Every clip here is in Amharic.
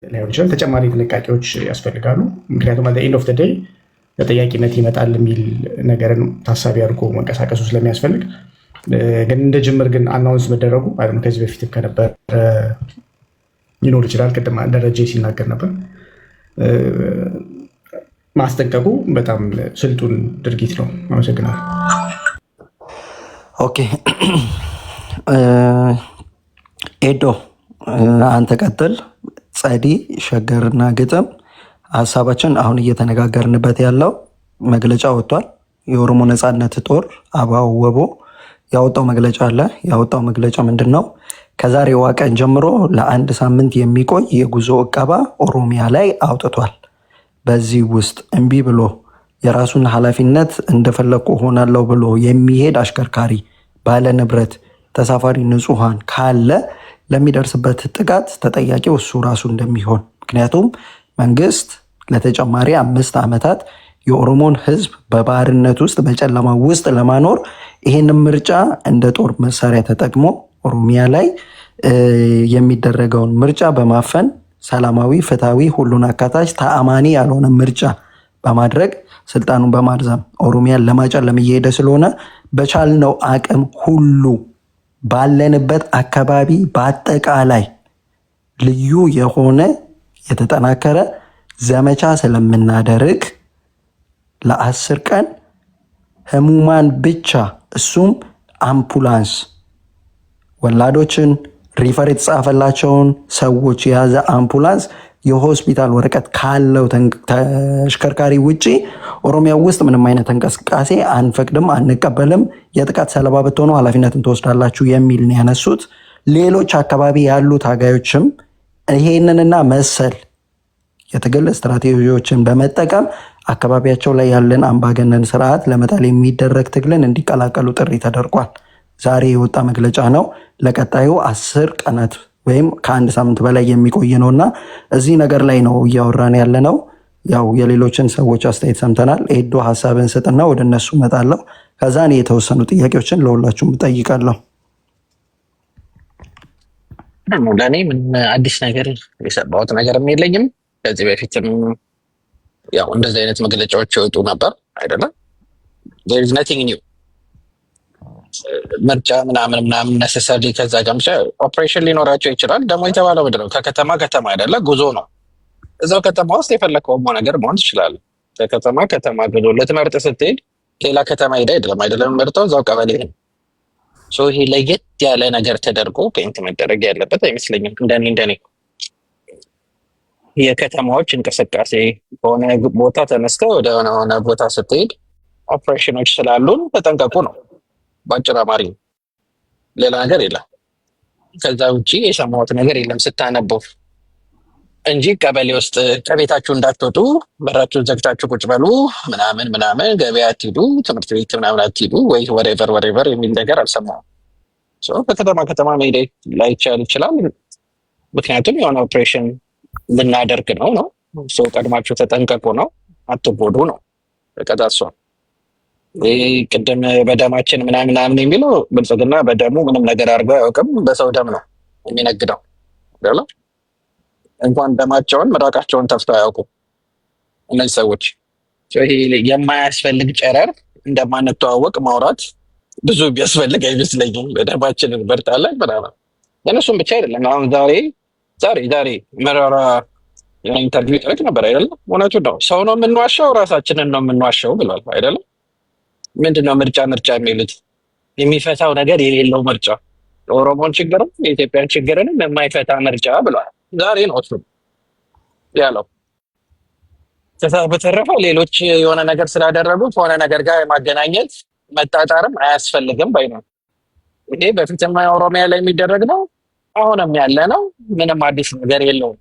ላይሆን ይችላል። ተጨማሪ ጥንቃቄዎች ያስፈልጋሉ። ምክንያቱም አት ኤንድ ኦፍ ዘ ዴይ ተጠያቂነት ይመጣል የሚል ነገርን ታሳቢ አድርጎ መንቀሳቀሱ ስለሚያስፈልግ ግን እንደ ጅምር ግን አናውንስ መደረጉ ከዚህ በፊትም ከነበረ ይኖር ይችላል። ቅድም ደረጀ ሲናገር ነበር። ማስጠንቀቁ በጣም ስልጡን ድርጊት ነው። አመሰግናለሁ። ኦኬ ኤዶ አንተ ቀጥል። ጸዲ ሸገርና ግጥም ሀሳባችን አሁን እየተነጋገርንበት ያለው መግለጫ ወጥቷል። የኦሮሞ ነፃነት ጦር አባው ወቦ ያወጣው መግለጫ አለ። ያወጣው መግለጫ ምንድን ነው? ከዛሬዋ ቀን ጀምሮ ለአንድ ሳምንት የሚቆይ የጉዞ እቀባ ኦሮሚያ ላይ አውጥቷል። በዚህ ውስጥ እምቢ ብሎ የራሱን ኃላፊነት እንደፈለኩ ሆናለሁ ብሎ የሚሄድ አሽከርካሪ፣ ባለ ንብረት፣ ተሳፋሪ ንጹሐን ካለ ለሚደርስበት ጥቃት ተጠያቂው እሱ ራሱ እንደሚሆን፣ ምክንያቱም መንግስት ለተጨማሪ 5 ዓመታት የኦሮሞን ህዝብ በባርነት ውስጥ በጨለማ ውስጥ ለማኖር ይህንን ምርጫ እንደ ጦር መሳሪያ ተጠቅሞ ኦሮሚያ ላይ የሚደረገውን ምርጫ በማፈን ሰላማዊ፣ ፍትሃዊ፣ ሁሉን አካታች፣ ተአማኒ ያልሆነ ምርጫ በማድረግ ስልጣኑን በማርዘም ኦሮሚያን ለማጨለም እየሄደ ስለሆነ በቻልነው አቅም ሁሉ ባለንበት አካባቢ በአጠቃላይ ልዩ የሆነ የተጠናከረ ዘመቻ ስለምናደርግ ለ10 ቀን ህሙማን ብቻ እሱም አምቡላንስ ወላዶችን ሪፈር የተጻፈላቸውን ሰዎች የያዘ አምቡላንስ የሆስፒታል ወረቀት ካለው ተሽከርካሪ ውጪ ኦሮሚያ ውስጥ ምንም አይነት እንቅስቃሴ አንፈቅድም፣ አንቀበልም፣ የጥቃት ሰለባ ብትሆኑ ኃላፊነትን ትወስዳላችሁ የሚል ነው ያነሱት። ሌሎች አካባቢ ያሉ ታጋዮችም ይሄንንና መሰል የትግል ስትራቴጂዎችን በመጠቀም አካባቢያቸው ላይ ያለን አምባገነን ስርዓት ለመጣል የሚደረግ ትግልን እንዲቀላቀሉ ጥሪ ተደርጓል። ዛሬ የወጣ መግለጫ ነው። ለቀጣዩ 10 ቀናት ወይም ከ1 ሳምንት በላይ የሚቆይ ነው እና እዚህ ነገር ላይ ነው እያወራን ያለ ነው። ያው የሌሎችን ሰዎች አስተያየት ሰምተናል። ኤዶ ሀሳብን ስጥና ወደ እነሱ እመጣለሁ። ከዛ እኔ የተወሰኑ ጥያቄዎችን ለሁላችሁም እጠይቃለሁ። ለእኔ ምን አዲስ ነገር የሰማሁት ነገርም የለኝም። ከዚህ በፊትም ያው እንደዚህ አይነት መግለጫዎች ይወጡ ነበር አይደለም። there is nothing new ምርጫ ምናምን ነሰሰሪ ከዛ ጋምሻ ኦፕሬሽን ሊኖራቸው ይችላል። ደግሞ የተባለው ምንድን ነው? ከከተማ ከተማ አይደለ ጉዞ ነው። እዛው ከተማ ውስጥ የፈለከው ነገር መሆን ትችላለህ። ከከተማ ጉዞ ልትመርጥ ስትሄድ ሌላ ከተማ ሄዳ አይደለም መርጠው እዛው ቀበሌ ነው። ይሄ ለየት ያለ ነገር ተደርጎ ፔንት መደረግ ያለበት አይመስለኝም። እንደኔ የከተማዎች እንቅስቃሴ በሆነ ቦታ ተነስተው ወደ ሆነ ቦታ ስትሄድ ኦፕሬሽኖች ስላሉን ተጠንቀቁ ነው በአጭር አማርኛ። ሌላ ነገር የለም። ከዛ ውጭ የሰማሁት ነገር የለም ስታነበው እንጂ ቀበሌ ውስጥ ከቤታችሁ እንዳትወጡ፣ በራችሁን ዘግታችሁ ቁጭ በሉ ምናምን፣ ገበያ አትሂዱ፣ ትምህርት ቤት ምናምን አትሂዱ ወይ ወሬቨር የሚል ነገር አልሰማሁም። ከከተማ መሄድ ላይቻል ይችላል። ምክንያቱም የሆነ ኦፕሬሽን ልናደርግ ነው። ቀድማችሁ ተጠንቀቁ ነው፣ አትጎዱ ነው። ቀጣሷ ቅድም በደማችን ምናምን የሚለው ብልጽግና በደሙ ምንም ነገር አድርገው አያውቅም። በሰው ደም ነው የሚነግደው። እንኳን ደማቸውን ምራቃቸውን ተፍተው አያውቁም እነዚህ ሰዎች። ይሄ የማያስፈልግ ጨረር እንደማንተዋወቅ ማውራት ብዙ ቢያስፈልግ አይመስለኝም። በደማችን እንበርታለን ምናምን። የእነሱም ብቻ አይደለም። አሁን ዛሬ መራራ ኢንተርቪው ጥልቅ ነበር አይደለም። እውነቱን ነው። ሰው ነው የምንዋሻው፣ ራሳችንን ነው የምንዋሻው ብሏል አይደለም። ምንድነው ምርጫ የሚሉት? የሚፈታው ነገር የሌለው ምርጫ፣ የኦሮሞን ችግርም የኢትዮጵያን ችግርንም የማይፈታ ምርጫ ብሏል። ዛሬ ነው እሱ ያለው። በተረፈ ሌሎች የሆነ ነገር ስላደረጉ ከሆነ ነገር ጋር የማገናኘት መጣጣርም አያስፈልግም ባይ ነው። ይሄ በፊትም ኦሮሚያ ላይ የሚደረግ ነው፣ አሁንም ያለ ነው። ምንም አዲስ ነገር የለውም።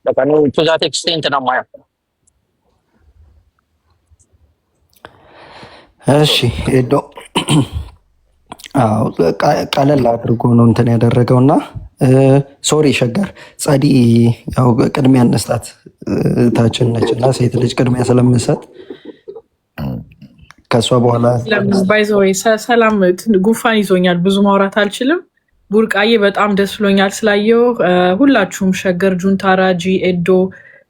በቃ ነው ቱ ዛት ኤክስቴንት ነው ማየው። እሺ ኤዶ ቀለል አድርጎ ነው እንትን ያደረገውና ሶሪ ሸገር ጸዲ ያው ቅድሚያ እንስጣት ታችን ነች እና ሴት ልጅ ቅድሚያ ስለምንሰጥ ከሷ በኋላ ባይዘው ሰላም ጉፋን ይዞኛል፣ ብዙ ማውራት አልችልም። ቡርቃዬ በጣም ደስ ብሎኛል ስላየው። ሁላችሁም ሸገር፣ ጁንታራጂ፣ ኤዶ፣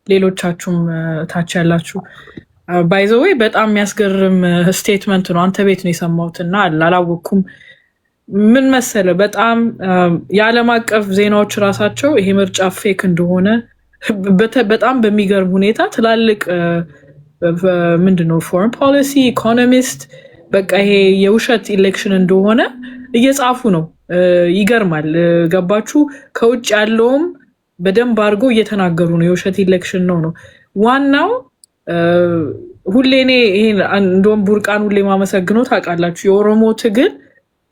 ሌሎቻችሁም ታች ያላችሁ ባይዘዌ በጣም የሚያስገርም ስቴትመንት ነው። አንተ ቤት ነው የሰማሁት እና አላወቅኩም። ምን መሰለ በጣም የዓለም አቀፍ ዜናዎች ራሳቸው ይሄ ምርጫ ፌክ እንደሆነ በጣም በሚገርም ሁኔታ ትላልቅ ምንድነው ፎሬን ፖሊሲ ኢኮኖሚስት በቃ ይሄ የውሸት ኢሌክሽን እንደሆነ እየጻፉ ነው። ይገርማል። ገባችሁ? ከውጭ ያለውም በደንብ አድርጎ እየተናገሩ ነው። የውሸት ኢሌክሽን ነው ዋናው። ሁሌ እኔ ይሄን እንደውም ቡርቃን ሁሌ ማመሰግነው ታውቃላችሁ። የኦሮሞ ትግል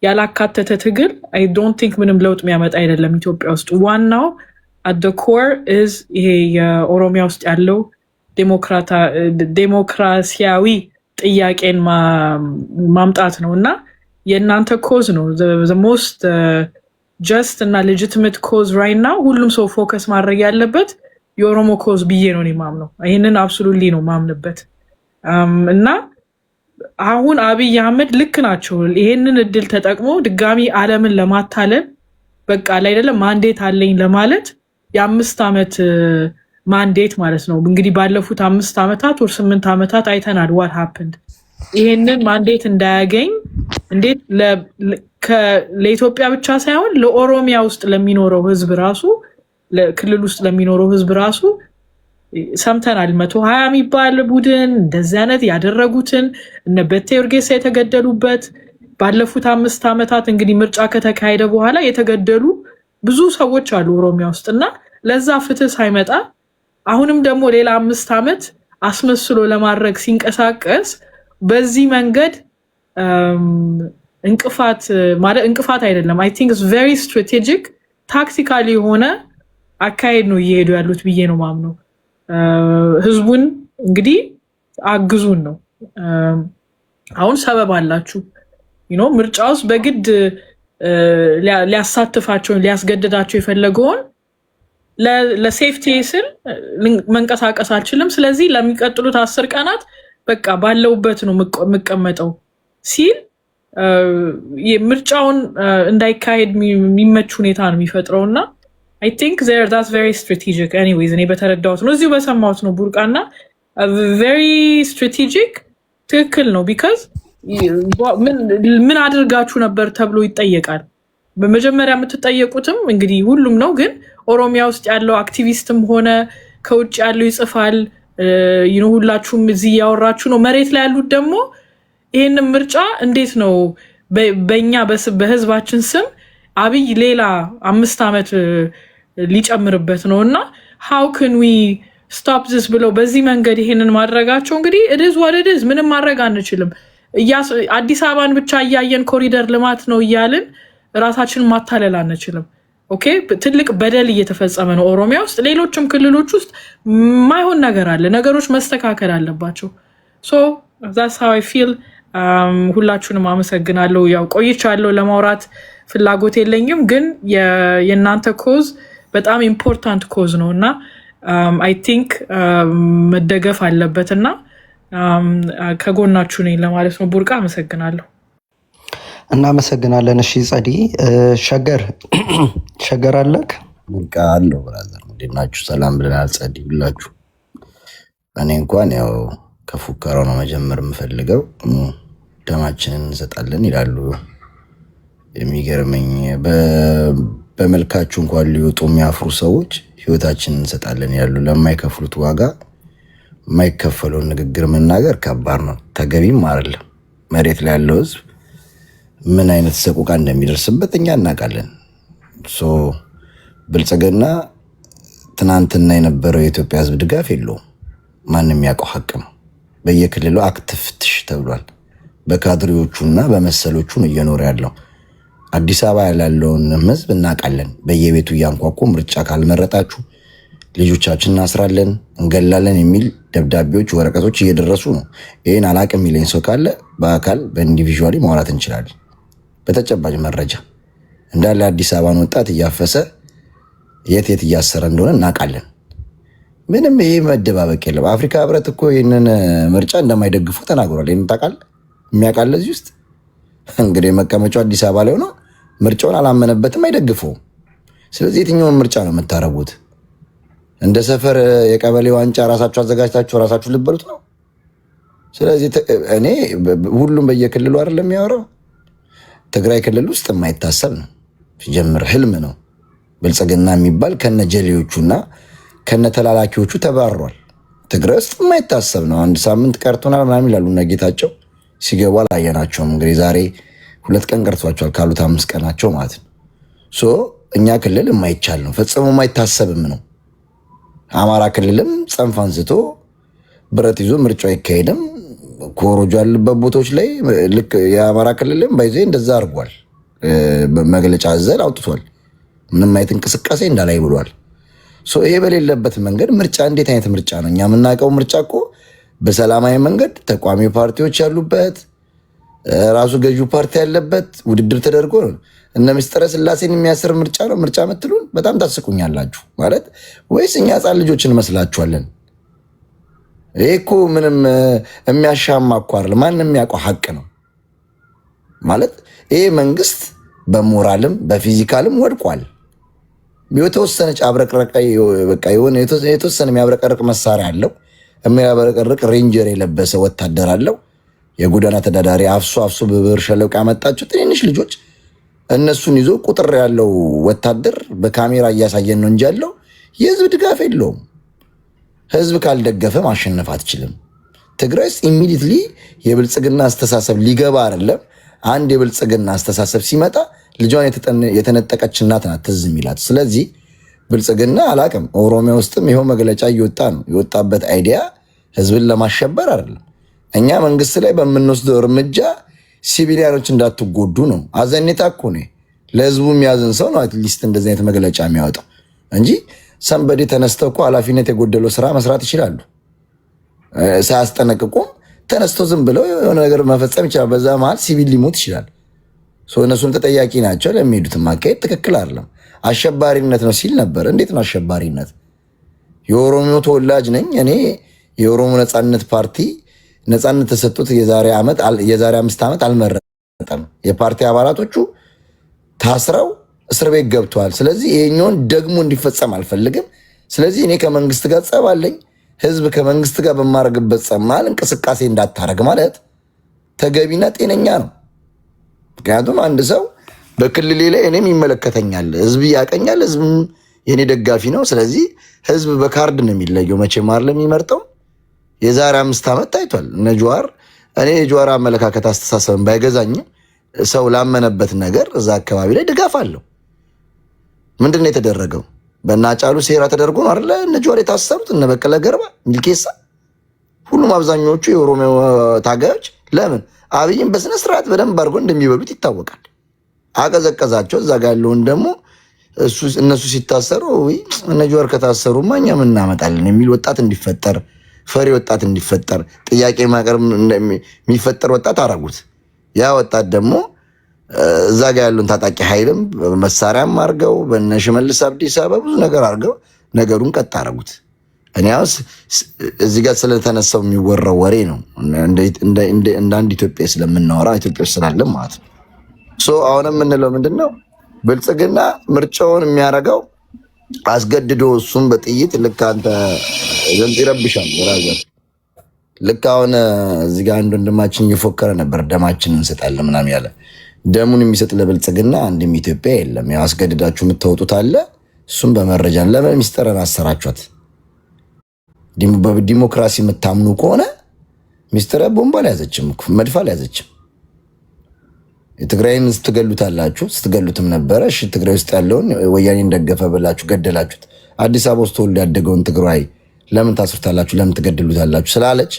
ያላካተተ ትግል አይ ዶንት ቲንክ ምንም ለውጥ የሚያመጣ አይደለም ኢትዮጵያ ውስጥ። ዋናው at the core is ይሄ የኦሮሚያ ውስጥ ያለው ዴሞክራሲያዊ ጥያቄን ማምጣት ነው እና የእናንተ ኮዝ ነው the most just እና legitimate cause right now። ሁሉም ሰው ፎከስ ማድረግ ያለበት የኦሮሞ ኮዝ ብዬ ነው የማምነው። ይሄንን አብሶሉትሊ ነው ማምንበት እና አሁን አብይ አህመድ ልክ ናቸው። ይሄንን እድል ተጠቅሞ ድጋሚ ዓለምን ለማታለል በቃ ላይ አይደለም ማንዴት አለኝ ለማለት የ5 ዓመት ማንዴት ማለት ነው። እንግዲህ ባለፉት 5 ዓመታት ወር 8 ዓመታት አይተናል what happened። ይሄንን ማንዴት እንዳያገኝ እንዴት ለኢትዮጵያ ብቻ ሳይሆን ለኦሮሚያ ውስጥ ለሚኖረው ህዝብ ራሱ ለክልል ውስጥ ለሚኖረው ህዝብ ራሱ ሰምተናል። 120 የሚባል ቡድን እንደዚህ አይነት ያደረጉትን እነ በቴ ኡርጌሳ የተገደሉበት ባለፉት 5 ዓመታት እንግዲህ ምርጫ ከተካሄደ በኋላ የተገደሉ ብዙ ሰዎች አሉ ኦሮሚያ ውስጥ እና ለዛ ፍትህ ሳይመጣ አሁንም ደግሞ ሌላ 5 ዓመት አስመስሎ ለማድረግ ሲንቀሳቀስ በዚህ መንገድ እንቅፋት አይደለም። I think it's very strategic ታክቲካሊ የሆነ አካሄድ ነው እየሄዱ ያሉት ብዬ ነው ማምነው። ህዝቡን እንግዲህ አግዙን ነው። አሁን ሰበብ አላችሁ ምርጫ ውስጥ በግድ ሊያሳትፋቸው ሊያስገድዳቸው የፈለገውን ለሴፍቲ ስል መንቀሳቀስ አልችልም፣ ስለዚህ ለሚቀጥሉት 10 ቀናት በቃ ባለውበት ነው የምቀመጠው ሲል ምርጫውን እንዳይካሄድ የሚመች ሁኔታ ነው የሚፈጥረውና I think that's very strategic anyways። እኔ በተረዳሁት ነው እዚሁ በሰማሁት ነው ቡርቃና very strategic ትክክል ነው because ምን አድርጋችሁ ነበር ተብሎ ይጠየቃል። በመጀመሪያ የምትጠየቁትም እንግዲህ ሁሉም ነው፣ ግን ኦሮሚያ ውስጥ ያለው አክቲቪስትም ሆነ ከውጭ ያለው ይጽፋል ሁላችሁም እዚህ ያወራችሁ ነው። መሬት ላይ ያሉት ደግሞ ይሄንን ምርጫ እንዴት ነው በእኛ በህዝባችን ስም አብይ ሌላ 5 ዓመት ሊጨምርበት ነው እና how can we stop this ብለው በዚህ መንገድ ይሄንን ማድረጋቸው እንግዲህ it is what it is። ምንም ማድረግ አንችልም። አዲስ አበባን ብቻ እያየን ኮሪደር ልማት ነው እያልን ራሳችንን ማታለል አንችልም። ኦኬ ትልቅ በደል እየተፈጸመ ነው ኦሮሚያ ውስጥ፣ ሌሎችም ክልሎች ውስጥ ማይሆን ነገር አለ። ነገሮች መስተካከል አለባቸው። so that's how I feel። ሁላችሁንም አመሰግናለሁ። ያው ቆይቻለሁ ለማውራት ፍላጎት የለኝም፣ ግን የእናንተ ኮዝ በጣም ኢምፖርታንት ኮዝ ነው እና I think መደገፍ አለበትና ከጎናችሁ ነኝ ለማለት ነው። ቡርቃ አመሰግናለሁ። እናመሰግናለን። እሺ ጸዲ ሸገር አለክ? በቃ አለው ብራዘር፣ እንዴት ናችሁ? ሰላም ብለናል። ጸዲ ሁላችሁ። እኔ እንኳን ያው ከፉከራው ነው መጀመር የምፈልገው። ደማችንን እንሰጣለን ይላሉ። የሚገርመኝ በመልካችሁ እንኳን ሊወጡ የሚያፍሩ ሰዎች ህይወታችንን እንሰጣለን ያሉ ለማይከፍሉት ዋጋ የማይከፈለውን ንግግር መናገር ከባድ ነው፣ ተገቢም አይደለም። መሬት ላይ ያለው ህዝብ ምን አይነት ሰቆቃ እንደሚደርስበት እኛ እናውቃለን። ብልጽግና ትናንትና የነበረው የኢትዮጵያ ህዝብ ድጋፍ የለውም። ማንም ያውቀው ሀቅ ነው። በየክልሉ አክቲቪስት ተብሏል። በካድሬዎቹና በመሰሎቹ ነው እየኖረ ያለው። አዲስ አበባ ያለውን ህዝብ እናውቃለን። በየቤቱ እያንኳኩ ምርጫ ካልመረጣችሁ ልጆቻችን እናስራለን፣ እንገላለን የሚል ደብዳቤዎች፣ ወረቀቶች እየደረሱ ነው። ይሄን አላቅም የሚለኝ ሰው ካለ በአካል በኢንዲቪዥዋሊ ማውራት እንችላለን። በተጨባጭ መረጃ እንዳለ አዲስ አበባን ወጣት እያፈሰ የት እያሰረ እንደሆነ እናውቃለን። ምንም ይሄ መደባበቅ የለም። አፍሪካ ህብረት እኮ ይህንን ምርጫ እንደማይደግፉ ተናግሯል። ይህን ታውቃለህ? የሚያውቃል እዚህ ውስጥ እንግዲህ መቀመጫው አዲስ አበባ ላይ ሆኖ ምርጫውን አላመነበትም፣ አይደግፈውም። ስለዚህ የትኛውን ምርጫ ነው የምታረጉት? እንደ ሰፈር የቀበሌ ዋንጫ ራሳችሁ አዘጋጅታችሁ ራሳችሁ ልበሉት ነው? ስለዚህ እኔ ሁሉም በየክልሉ አይደለም የሚያወራው። ትግራይ ክልል ውስጥ የማይታሰብ ነው ሲጀምር፣ ህልም ነው። ብልጽግና የሚባል ከነ ጀሌዎቹና ከነ ተላላኪዎቹ ተባሯል። ትግራይ ውስጥ የማይታሰብ ነው። 1 ሳምንት ቀርቶናል ምናምን ይላሉ እና ጌታቸው ሲገቡ አላየናቸውም። እንግዲህ ዛሬ 2 ቀን ቀርቷቸዋል ካሉት 5 ቀናቸው ማለት ነው። ሶ እኛ ክልል የማይቻል ነው፣ ፈጽሞ የማይታሰብም ነው። አማራ ክልልም ጽንፍ አንስቶ ብረት ይዞ ምርጫው አይካሄድም። ኮሮጆ ያለበት ቦታዎች ላይ ልክ የአማራ ክልልም ባይዜ እንደዛ አድርጓል። መግለጫ ዘል አውጥቷል። ምንም አይነት እንቅስቃሴ እንዳላይ ብሏል። ይሄ በሌለበት መንገድ ምርጫ እንዴት አይነት ምርጫ ነው? እኛ የምናውቀው ምርጫ እኮ በሰላማዊ መንገድ ተቋሚ ፓርቲዎች ያሉበት ራሱ ገዢው ፓርቲ ያለበት ውድድር ተደርጎ ነው። እነ ምስጢረ ስላሴን የሚያስር ምርጫ ነው ምርጫ የምትሉን? በጣም ታስቁኛላችሁ። ማለት ወይስ እኛ ህፃን ልጆች እንመስላችኋለን? ይሄ እኮ ምንም የሚያሻማ እኮ አይደለም። ማንም የሚያውቀው ሀቅ ነው። ማለት ይሄ መንግስት በሞራልም በፊዚካልም ወድቋል። የተወሰነች አብረቅረቀ በቃ የሆነ የተወሰነ የሚያብረቀርቅ መሳሪያ አለው። የሚያብረቀርቅ ሬንጀር የለበሰ ወታደር አለው። የጎዳና ተዳዳሪ አፍሶ በብር ሸለቆ ያመጣቸው ትንንሽ ልጆች እነሱን ይዞ ቁጥር ያለው ወታደር በካሜራ እያሳየን ነው እንጂ ያለው የህዝብ ድጋፍ የለውም። ህዝብ ካልደገፈ ማሸነፍ አትችልም። ትግራይ ውስጥ ኢሚዲየትሊ የብልጽግና አስተሳሰብ ሊገባ አይደለም። አንድ የብልጽግና አስተሳሰብ ሲመጣ ልጇን የተነጠቀች እናት ናት ትዝ የሚላት። ስለዚህ ብልጽግና አላቅም። ኦሮሚያ ውስጥም ይኸው መግለጫ እየወጣ ነው። የወጣበት አይዲያ ህዝብን ለማሸበር አይደለም። እኛ መንግስት ላይ በምንወስደው እርምጃ ሲቪሊያኖች እንዳትጎዱ ነው። አዘኔታ እኮ ነው። ለህዝቡ የሚያዝን ሰው ነው አትሊስት እንደዚህ አይነት መግለጫ የሚያወጣው እንጂ ሰንበዴ ተነስተው እኮ ኃላፊነት የጎደለው ስራ መስራት ይችላሉ። ሳያስጠነቅቁም ተነስተው ዝም ብለው የሆነ ነገር መፈጸም ይችላል። በዛ መሀል ሲቪል ሊሞት ይችላል። እነሱም ተጠያቂ ናቸው። ለሚሄዱት ማካሄድ ትክክል አይደለም። አሸባሪነት ነው ሲል ነበር። እንዴት ነው አሸባሪነት? የኦሮሞ ተወላጅ ነኝ እኔ። የኦሮሞ ነፃነት ፓርቲ ነፃነት ተሰጥቶት የዛሬ 5 ዓመት አልመረጠም። የፓርቲ አባላቶቹ ታስረው እስር ቤት ገብተዋል። ስለዚህ ይሄኛውን ደግሞ እንዲፈጸም አልፈልግም። ስለዚህ እኔ ከመንግስት ጋር ጸብ አለኝ። ህዝብ ከመንግስት ጋር በማድረግበት ጸብ መሀል እንቅስቃሴ እንዳታረግ ማለት ተገቢና ጤነኛ ነው። ምክንያቱም አንድ ሰው በክልሌ ላይ እኔም ይመለከተኛል፣ ህዝብ ያቀኛል፣ ህዝብ የኔ ደጋፊ ነው። ስለዚህ ህዝብ በካርድ ነው የሚለየው። መቼ ማር ለሚመርጠው የዛሬ 5 ዓመት ታይቷል። እነ ጀዋር እኔ የጀዋር አመለካከት አስተሳሰብን ባይገዛኝም ሰው ላመነበት ነገር እዛ አካባቢ ላይ ድጋፍ አለው። ምንድን ነው የተደረገው? በእነ ሃጫሉ ሴራ ተደርጎ ነው አይደለ? እነ ጀዋር የታሰሩት እነ በቀለ ገርባ፣ ሚልኬሳ፣ ሁሉም አብዛኛዎቹ የኦሮሞ ታጋዮች ለምን አብይን በስነ ስርዓት በደንብ አድርጎ እንደሚበሉት ይታወቃል። አቀዘቀዛቸው። እዛ ጋር ያለውን ደግሞ እነሱ ሲታሰሩ እነ ጀዋር ከታሰሩማ እኛ ምን እናመጣለን የሚል ወጣት እንዲፈጠር፣ ፈሪ ወጣት እንዲፈጠር፣ ጥያቄ ማቅረብ የሚፈጠር ወጣት አረጉት። ያ ወጣት ደግሞ እዛ ጋር ያሉን ታጣቂ ኃይልም መሳሪያም አድርገው በእነ ሽመልስ አብዲሳ በብዙ ነገር አድርገው ነገሩን ቀጥ አረጉት። እኔ ያው እዚህ ጋር ስለተነሳው የሚወራው ወሬ ነው። እንደ አንድ ኢትዮጵያ ስለምናወራ ኢትዮጵያ ስላለም ማለት ነው። አሁንም የምንለው ምንድን ነው? ብልጽግና ምርጫውን የሚያደርገው አስገድዶ እሱም በጥይት ልክ አንተ ዘንድ ይረብሻል። ራዘር ልክ አሁን እዚህ ጋር አንድ ወንድማችን እየፎከረ ነበር፣ ደማችንን እንሰጣለን ምናምን ያለ። ደሙን የሚሰጥ ለብልጽግና አንድም ኢትዮጵያ የለም። ያው አስገድዳችሁ የምታወጡት አለ። እሱም በመረጃ ለምን ሚስጥርን አሰራችኋት? በዲሞክራሲ የምታምኑ ከሆነ ሚስጥረ ቦምባ አልያዘችም፣ መድፍ አልያዘችም። የትግራይን ስትገሉታላችሁ፣ ስትገሉትም ነበረ። እሺ ትግራይ ውስጥ ያለውን ወያኔን ደገፈ ብላችሁ ገደላችሁት። አዲስ አበባ ውስጥ ተወልዶ ያደገውን ትግራይ ለምን ታስሩታላችሁ? ለምን ትገድሉታላችሁ? ስላለች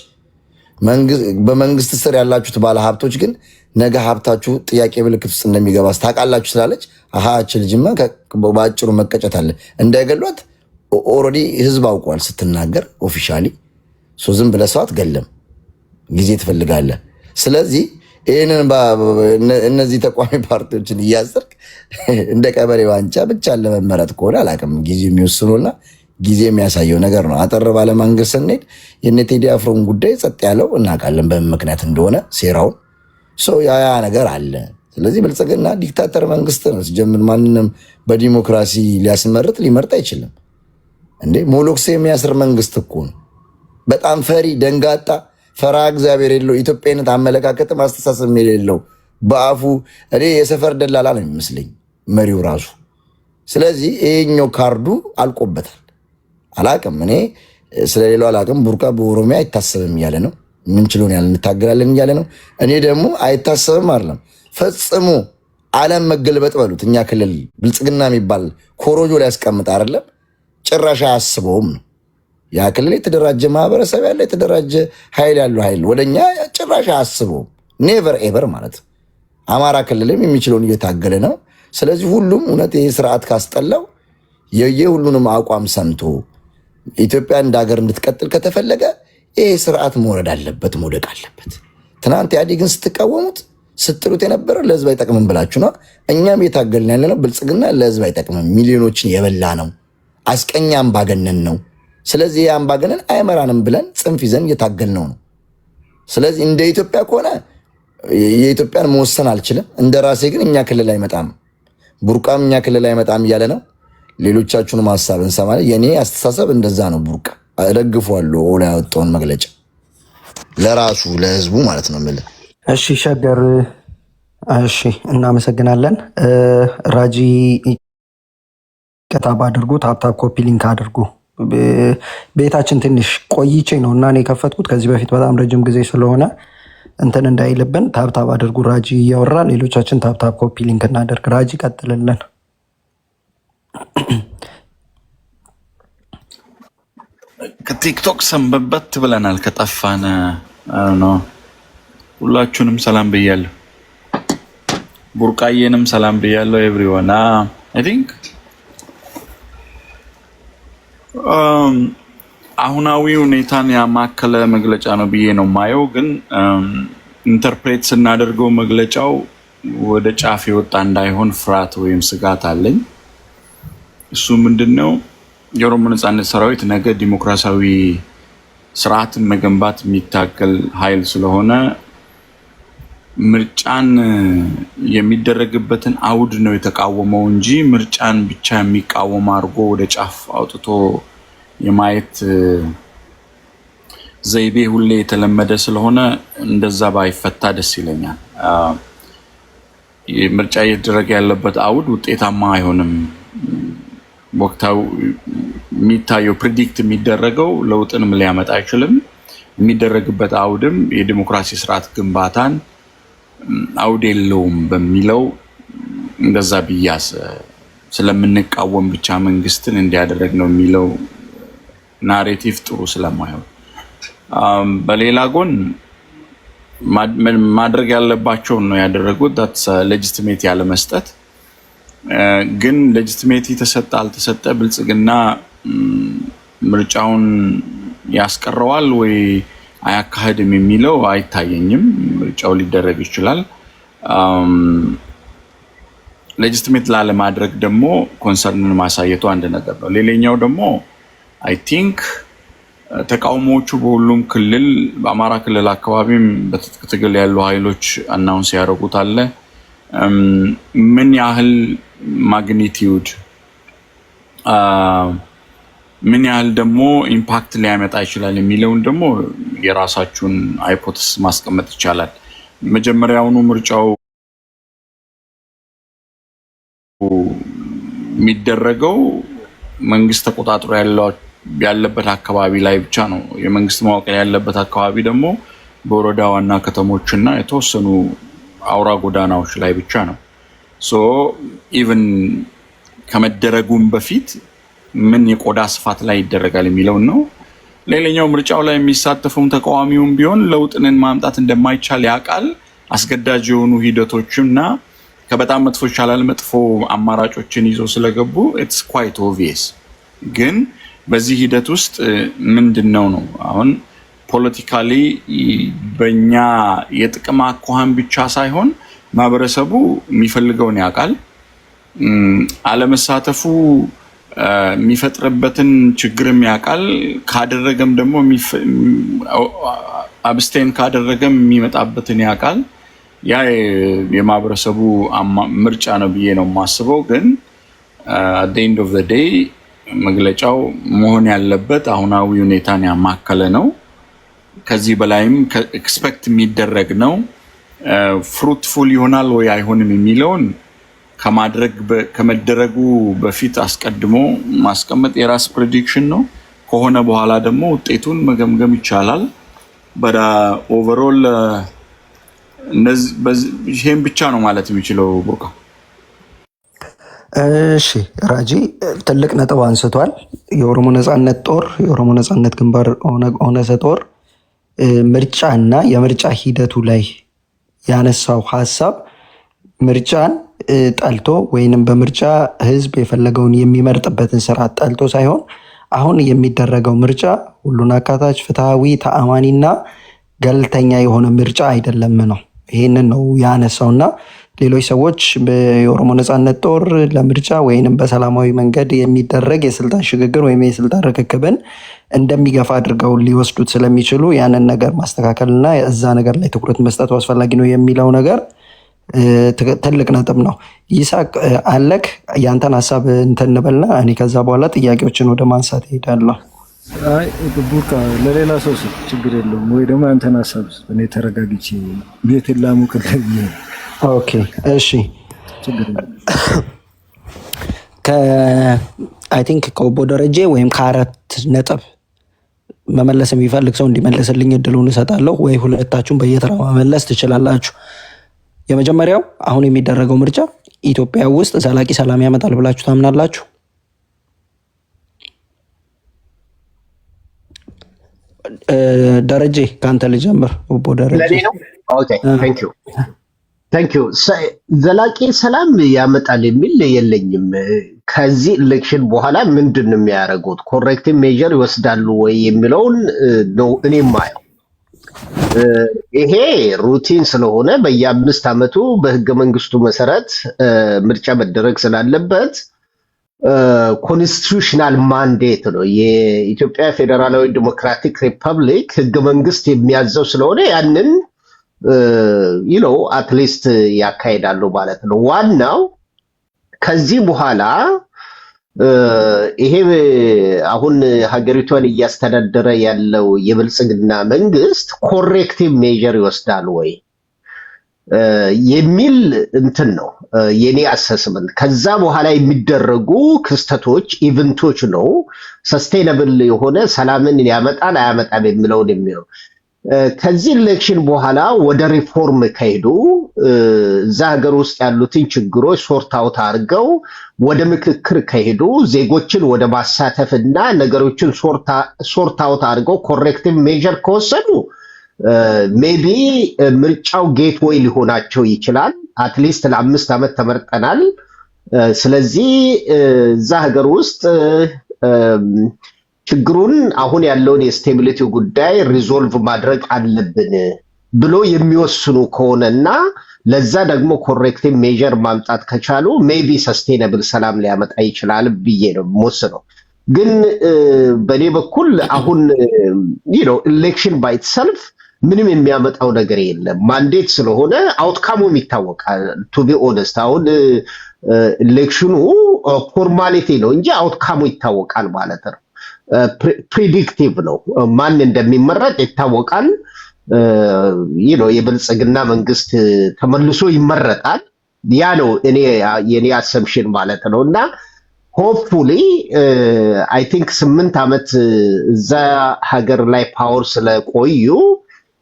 በመንግስት ስር ያላችሁት ባለ ሀብቶች ግን ነገ ሀብታችሁ ጥያቄ ምልክት ውስጥ እንደሚገባ ታውቃላችሁ። ስላለች አሃች ልጅማ በአጭሩ መቀጨት አለ እንዳይገሏት ኦልሬዲ ህዝብ አውቋል። ስትናገር ኦፊሻሊ ዝም ብለህ ሰው አትገለም፣ ጊዜ ትፈልጋለህ። ስለዚህ ይህንን እነዚህ ተቋሚ ፓርቲዎችን እያሰርክ እንደ ቀበሌ ዋንጫ ብቻ ለመመረጥ ከሆነ አላውቅም። ጊዜ የሚወስኑና ጊዜ የሚያሳየው ነገር ነው። አጠር ባለማንገድ ስንሄድ የነ ቴዲ አፍሮን ጉዳይ ጸጥ ያለው እናውቃለን፣ በምን ምክንያት እንደሆነ ሴራውን ያ ነገር አለ። ስለዚህ ብልጽግና ዲክታተር መንግስት ነው። ሲጀምር ማንንም በዲሞክራሲ ሊመርጥ አይችልም እንዴ። ሞሎክሴ የሚያስር መንግስት እኮ ነው። በጣም ፈሪ ደንጋጣ፣ ፈራ እግዚአብሔር የለው፣ ኢትዮጵያዊነት አመለካከትም አስተሳሰብ የሌለው በአፉ እኔ የሰፈር ደላላ ነው የሚመስለኝ መሪው ራሱ። ስለዚህ ይሄኛው ካርዱ አልቆበታል። አላቅም እኔ ስለሌላው አላቅም። ቡርቃ በኦሮሚያ አይታሰብም እያለ ነው። ምንችለውን ያህል እንታገላለን እያለ ነው። እኔ ደግሞ አይታሰብም አይደለም ፈጽሞ ዓለም መገልበጥ በሉት እኛ ክልል ብልጽግና የሚባል ኮሮጆ ላይ ያስቀምጥ አይደለም ጭራሽ አያስበውም ነው። ያ ክልል የተደራጀ ማህበረሰብ ያለ የተደራጀ ኃይል ያለው ኃይል ወደኛ ጭራሽ አያስበውም። ኔቨር ኤቨር ማለት ነው። አማራ ክልልም የሚችለውን እየታገለ ነው። ስለዚህ ሁሉም እውነት ይህ ስርዓት ካስጠላው የሁሉንም አቋም ሰምቶ ኢትዮጵያ እንደ ሀገር እንድትቀጥል ከተፈለገ ይህ ስርዓት መውረድ አለበት፣ መውደቅ አለበት። ትናንት ኢህአዴግን ስትቃወሙት ስትሉት የነበረ ለህዝብ አይጠቅምም ብላችሁ ነው። እኛም እየታገልን ያለ ነው። ብልጽግና ለህዝብ አይጠቅምም፣ ሚሊዮኖችን የበላ ነው፣ አስቀኛ አምባገነን ነው። ስለዚህ ይህ አምባገነን አይመራንም ብለን ጽንፍ ይዘን እየታገልነው ነው። ስለዚህ እንደ ኢትዮጵያ ከሆነ የኢትዮጵያን መወሰን አልችልም። እንደ ራሴ ግን እኛ ክልል አይመጣም፣ ቡርቃም እኛ ክልል አይመጣም እያለ ነው። ሌሎቻችሁንም ሀሳብ እንሰማለን። የኔ አስተሳሰብ እንደዛ ነው። ቡርቃ እደግፈዋለሁ ኦላ ያወጣውን መግለጫ ለራሱ ለህዝቡ ማለት ነው የምልህ። እሺ ሸገር፣ እሺ እናመሰግናለን። ራጂ ቀጣባ አድርጉ፣ ታፕታፕ ኮፒ ሊንክ አድርጉ። ቤታችን ትንሽ ቆይቼ ነው እና እኔ የከፈትኩት ከዚህ በፊት በጣም ረጅም ጊዜ ስለሆነ እንትን እንዳይልብን ታፕታፕ አድርጉ። ራጂ እያወራ ሌሎቻችን ታፕታፕ ኮፒ ሊንክ እናደርግ። ራጂ ቀጥልልን። ከቲክቶክ ሰንበበት ብለናል ከጠፋን ነው። ሁላችሁንም ሰላም ብያለሁ። ቡርቃዬንም ሰላም ብያለሁ። ኤቭሪዋን አይ ቲንክ አሁናዊ ሁኔታን ያማከለ መግለጫ ነው ብዬ ነው ማየው። ግን ኢንተርፕሬት ስናደርገው መግለጫው ወደ ጫፍ የወጣ እንዳይሆን ፍርሃት ወይም ስጋት አለኝ። እሱ ምንድነው? የኦሮሞ ነጻነት ሰራዊት ነገ ዲሞክራሲያዊ ስርዓትን መገንባት የሚታገል ኃይል ስለሆነ ምርጫን የሚደረግበትን አውድ ነው የተቃወመው እንጂ ምርጫን ብቻ የሚቃወም አድርጎ ወደ ጫፍ አውጥቶ የማየት ዘይቤ ሁሌ የተለመደ ስለሆነ እንደዛ ባይፈታ ደስ ይለኛል። ምርጫ እየተደረገ ያለበት አውድ ውጤታማ አይሆንም። ወቅታው የሚታየው ፕሪዲክት የሚደረገው ለውጥንም ሊያመጣ አይችልም። የሚደረግበት አውድም የዲሞክራሲ ስርዓት ግንባታን አውድ የለውም በሚለው እንደዛ ብያስ ስለምንቃወም ብቻ መንግስትን እንዲያደርግ ነው የሚለው ናሬቲቭ ጥሩ ስለማይሆን፣ በሌላ ጎን ማድረግ ያለባቸውን ነው ያደረጉት። ዳትስ ሌጂቲሜት ያለ መስጠት። ግን ሌጂቲሜት ተሰጠ አልተሰጠ ብልጽግና ምርጫውን ያስቀረዋል ወይ አያካሄድም የሚለው አይታየኝም። ምርጫው ሊደረግ ይችላል። ሌጂቲሜት ላለማድረግ ደግሞ ኮንሰርንን ማሳየቱ አንድ ነገር ነው። ሌላኛው ደግሞ አይ ቲንክ ተቃውሞዎቹ በሁሉም ክልል በአማራ ክልል አካባቢም በትጥቅ ትግል ያሉ ኃይሎች አናውንስ ያደርጉት አለ። ምን ያህል ማግኒቲዩድ ምን ያህል ደግሞ ኢምፓክት ሊያመጣ ይችላል የሚለውን ደግሞ የራሳችሁን ሃይፖቴሲስ ማስቀመጥ ይቻላል። መጀመሪያውኑ ምርጫው የሚደረገው መንግስት ተቆጣጥሮ ያለበት አካባቢ ላይ ብቻ ነው። የመንግስት መዋቅር ያለበት አካባቢ ደግሞ በወረዳ ዋና ከተሞችና የተወሰኑ አውራ ጎዳናዎች ላይ ብቻ ነው። ሶ ኢቭን ከመደረጉም በፊት ምን የቆዳ ስፋት ላይ ይደረጋል የሚለው ነው። ሌላኛው ምርጫው ላይ የሚሳተፈውን ተቃዋሚውን ቢሆን ለውጥንን ማምጣት እንደማይቻል ያውቃል። አስገዳጅ የሆኑ ሂደቶችና ከበጣም መጥፎ ይቻላል መጥፎ አማራጮችን ይዞ ስለገቡ ኢትስ ኳይት ኦብቪየስ። ግን በዚህ ሂደት ውስጥ ምንድነው ነው አሁን ፖለቲካሊ በእኛ የጥቅም አኳኋን ብቻ ሳይሆን ማህበረሰቡ የሚፈልገውን ያውቃል። አለመሳተፉ የሚፈጥርበትን ችግርም ያውቃል። ካደረገም ደግሞ አብስቴን ካደረገም የሚመጣበትን ያውቃል። ያ የማህበረሰቡ ምርጫ ነው ብዬ ነው የማስበው። ግን at the end of the day መግለጫው መሆን ያለበት አሁናዊ ሁኔታን ያማከለ ነው። ከዚህ በላይም ኤክስፔክት የሚደረግ ነው። ፍሩትፉል ይሆናል ወይ አይሆንም የሚለውን ከመደረጉ በፊት አስቀድሞ ማስቀመጥ የራስ ፕሬዲክሽን ነው። ከሆነ በኋላ ደግሞ ውጤቱን መገምገም ይቻላል። ኦቨርኦል ይሄን ብቻ ነው ማለት የሚችለው ቡርቃ። እሺ ራጂ ትልቅ ነጥብ አንስቷል። የኦሮሞ ነጻነት ጦር፣ የኦሮሞ ነጻነት ግንባር ኦነግ ጦር ምርጫና የምርጫ ሂደቱ ላይ ያነሳው ሀሳብ ምርጫን ጠልቶ ወይንም በምርጫ ህዝብ የፈለገውን የሚመርጥበትን ስርዓት ጠልቶ ሳይሆን አሁን የሚደረገው ምርጫ ሁሉን አካታች፣ ፍትሃዊ፣ ተአማኒና ገለልተኛ የሆነ ምርጫ አይደለም ነው። ይህንን ነው ያነሳውና ሌሎች ሰዎች የኦሮሞ ነጻነት ጦር ለምርጫ ወይንም በሰላማዊ መንገድ የሚደረግ የስልጣን ሽግግር ወይም የስልጣን ርክክብን እንደሚገፋ አድርገው ሊወስዱት ስለሚችሉ ያንን ነገር ማስተካከልና እዛ ነገር ላይ ትኩረት መስጠቱ አስፈላጊ ነው የሚለው ነገር ትልቅ ነጥብ ነው። ይሳቅ አለክ ያንተን ሀሳብ እንትንበልና እኔ ከዛ በኋላ ጥያቄዎችን ወደ ማንሳት እሄዳለሁ። አይ ቡርቃ ለሌላ ሰው ችግር የለውም ወይ ደግሞ ያንተን ሀሳብ እኔ ተረጋግቼ ቤት ላሙቅልኝ። ኦኬ እሺ። አይ ቲንክ ከኦቦ ደረጀ ወይም ከአራት ነጥብ መመለስ የሚፈልግ ሰው እንዲመለስልኝ እድሉን እሰጣለሁ፣ ወይ ሁለታችሁም በየተራ መመለስ ትችላላችሁ። የመጀመሪያው አሁን የሚደረገው ምርጫ ኢትዮጵያ ውስጥ ዘላቂ ሰላም ያመጣል ብላችሁ ታምናላችሁ? ደረጀ ከአንተ ልጀምር። ኦቦ ደረጀ ለኔ ነው። ኦኬ ታንክ ዩ። ዘላቂ ሰላም ያመጣል የሚል የለኝም። ከዚህ ኢሌክሽን በኋላ ምንድን ነው የሚያደርጉት? ኮሬክቲቭ ሜጀር ይወስዳሉ ወይ የሚለውን ነው እኔ ማየው። ይሄ ሩቲን ስለሆነ በየ5 ዓመቱ በህገ መንግስቱ መሰረት ምርጫ መደረግ ስላለበት ኮንስቲቱሽናል ማንዴት ነው። የኢትዮጵያ ፌዴራላዊ ዲሞክራቲክ ሪፐብሊክ ህገ መንግስት የሚያዘው ስለሆነ ያንን አትሊስት ያካሄዳሉ ማለት ነው። ዋናው ከዚህ በኋላ ይሄ አሁን ሀገሪቷን እያስተዳደረ ያለው የብልጽግና መንግስት ኮሬክቲቭ ሜጀር ይወስዳል ወይ የሚል እንትን ነው የኔ አሰስመንት። ከዛ በኋላ የሚደረጉ ክስተቶች ኢቨንቶች ነው ሰስቴነብል የሆነ ሰላምን ያመጣል አያመጣም የሚለውን የሚለው። ከዚህ ኢሌክሽን በኋላ ወደ ሪፎርም ከሄዱ እዛ ሀገር ውስጥ ያሉትን ችግሮች ሶርት አውት አድርገው ወደ ምክክር ከሄዱ ዜጎችን ወደ ማሳተፍና ነገሮችን ሶርት አውት አድርገው ኮሬክቲቭ ሜጀር ከወሰዱ ሜቢ ምርጫው ጌትዌይ ሊሆናቸው ይችላል። አትሊስት ለ5 ዓመት ተመርጠናል። ስለዚህ እዛ ሀገር ውስጥ ችግሩን አሁን ያለውን የስቴቢሊቲ ጉዳይ ሪዞልቭ ማድረግ አለብን ብሎ የሚወስኑ ከሆነና ለዛ ደግሞ ኮሬክቲቭ ሜጀር ማምጣት ከቻሉ ሜቢ ሰስቴነብል ሰላም ሊያመጣ ይችላል ብዬ ነው የምወስነው። ግን በእኔ በኩል አሁን ኢሌክሽን ባይ ኢትሰልፍ ምንም የሚያመጣው ነገር የለም። ማንዴት ስለሆነ አውትካሙም ይታወቃል። ቱ ቢ ኦነስት አሁን ኢሌክሽኑ ፎርማሊቲ ነው እንጂ አውትካሙ ይታወቃል ማለት ነው። ፕሪዲክቲቭ ነው። ማን እንደሚመረጥ ይታወቃል። የብልጽግና መንግስት ተመልሶ ይመረጣል። ያ ነው የኔ አሰምሽን ማለት ነው። እና ሆፕፉሊ አይ ቲንክ 8 ዓመት እዛ ሀገር ላይ ፓወር ስለቆዩ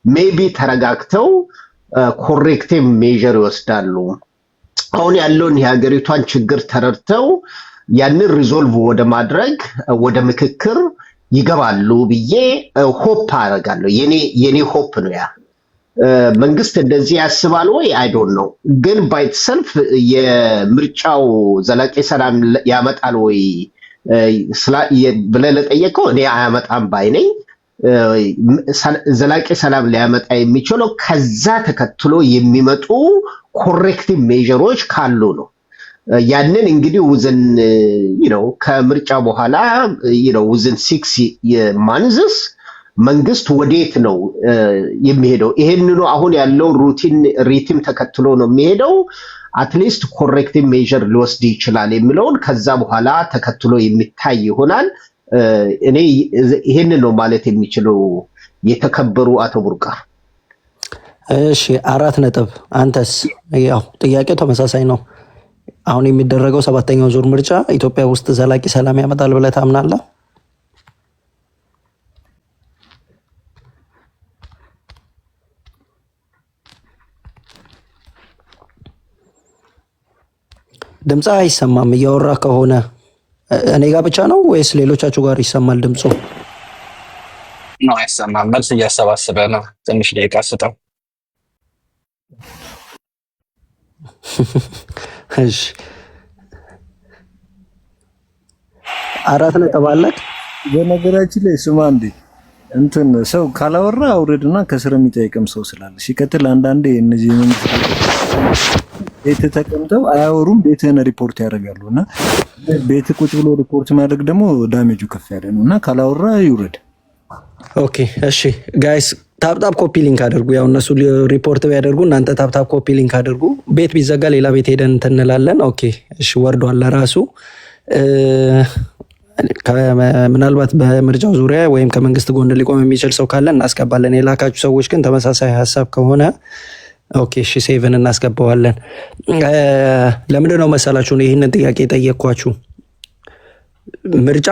ሜቢ ተረጋግተው ኮሬክቲቭ ሜጀር ይወስዳሉ። አሁን ያለውን የሀገሪቷን ችግር ተረድተው ያንን ሪዞልቭ ወደ ማድረግ ወደ ምክክር ይገባሉ ብዬ ሆፕ አደርጋለሁ። የኔ ሆፕ ነው ያ። መንግስት እንደዚህ ያስባል ወይ አይ ዶንት ኖ። ግን ባይት ሰልፍ የምርጫው ዘላቂ ሰላም ያመጣል ወይ ብለህ ለጠየቀው እኔ አያመጣም ባይ ነኝ። ዘላቂ ሰላም ሊያመጣ የሚችለው ከዛ ተከትሎ የሚመጡ ኮሬክቲቭ ሜጀሮች ካሉ ነው። ያንን እንግዲህ ውዝን ከምርጫ በኋላ ውዝን 6 ማንዝስ መንግስት ወዴት ነው የሚሄደው? ይሄንኑ አሁን ያለው ሪቲም ተከትሎ ነው የሚሄደው? አትሊስት ኮሬክቲቭ ሜዥር ሊወስድ ይችላል የሚለውን ከዛ በኋላ ተከትሎ የሚታይ ይሆናል። እኔ ይሄንን ነው ማለት የሚችለው። የተከበሩ አቶ ቡርቃ። እሺ 4 ነጥብ። አንተስ? ያው ጥያቄው ተመሳሳይ ነው። አሁን የሚደረገው 7ኛው ዙር ምርጫ ኢትዮጵያ ውስጥ ዘላቂ ሰላም ያመጣል ብለህ ታምናለህ? ድምፅ አይሰማም። እያወራ ከሆነ እኔ ጋር ብቻ ነው ወይስ ሌሎቻችሁ ጋር ይሰማል ድምፁ? ነው አይሰማም። መልስ እያሰባሰበ ነው። ትንሽ ደቂቃ ስጠው። እሺ 4 ነጥብ አለክ። በነገራችን ላይ ስማ እንዴ እንትን ሰው ካላወራ አውርድና ከስር የሚጠይቅም ሰው ስላለ ሲከተል አንዳንዴ እነዚህ ቤት ተቀምጠው አያወሩም፣ ቤትህን ሪፖርት ያደርጋሉ። እና ቤት ቁጭ ብሎ ሪፖርት ማድረግ ደግሞ ዳሜጁ ከፍ ያለ ነው እና ካላወራ ይውረድ። ኦኬ እሺ ጋይስ ታፕታፕ ኮፒ ሊንክ አድርጉ። ያው እነሱ ሪፖርት ቢያደርጉ እናንተ ታፕታፕ ኮፒ ሊንክ አድርጉ። ቤት ቢዘጋ ሌላ ቤት ሄደን እንላለን። ኦኬ እሺ ወርዷል ለራሱ። ምናልባት በምርጫው ዙሪያ ወይም ከመንግስት ጎን ሊቆም የሚችል ሰው ካለ እናስገባለን። የላካችሁ ሰዎች ግን ተመሳሳይ ሀሳብ ከሆነ ኦኬ እሺ ሴቭን እናስገባዋለን። ለምንድን ነው መሰላችሁ ይህንን ጥያቄ ጠየቅኳችሁ? ምርጫ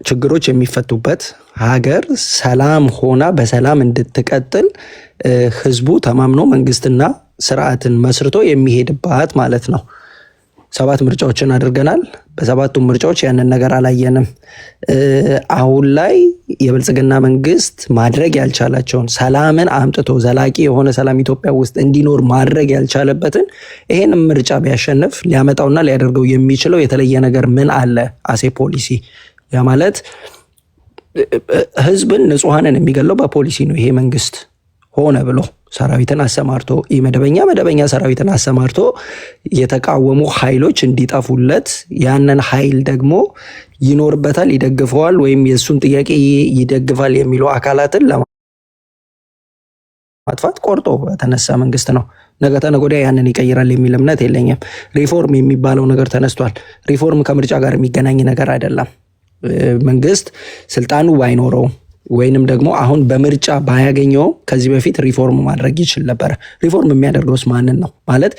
ችግሮች የሚፈቱበት ሀገር ሰላም ሆና በሰላም እንድትቀጥል ህዝቡ ተማምኖ መንግስትና ስርዓትን መስርቶ የሚሄድባት ማለት ነው። 7 ምርጫዎችን አድርገናል። በ7ቱም ምርጫዎች ያንን ነገር አላየንም። አሁን ላይ የብልጽግና መንግስት ማድረግ ያልቻላቸውን ሰላምን አምጥቶ ዘላቂ የሆነ ሰላም ኢትዮጵያ ውስጥ እንዲኖር ማድረግ ያልቻለበትን ይሄን ምርጫ ቢያሸንፍ ሊያመጣውና ሊያደርገው የሚችለው የተለየ ነገር ምን አለ? አሴ ፖሊሲ ያ ማለት ህዝብን ንጹሐንን የሚገለው በፖሊሲ ነው። ይሄ መንግስት ሆነ ብሎ ሰራዊትን አሰማርቶ መደበኛ ሰራዊትን አሰማርቶ የተቃወሙ ኃይሎች እንዲጠፉለት ያንን ኃይል ደግሞ ይኖርበታል፣ ይደግፈዋል፣ ወይም የእሱን ጥያቄ ይደግፋል የሚሉ አካላትን ለማጥፋት ቆርጦ የተነሳ መንግስት ነው። ነገ ተነገ ወዲያ ያንን ይቀይራል የሚል እምነት የለኝም። ሪፎርም የሚባለው ነገር ተነስቷል። ሪፎርም ከምርጫ ጋር የሚገናኝ ነገር አይደለም። መንግስት ስልጣኑ ባይኖረው ወይንም ደግሞ አሁን በምርጫ ባያገኘው ከዚህ በፊት ሪፎርም ማድረግ ይችል ነበር። ሪፎርም የሚያደርገውስ ማንን ነው? ማለት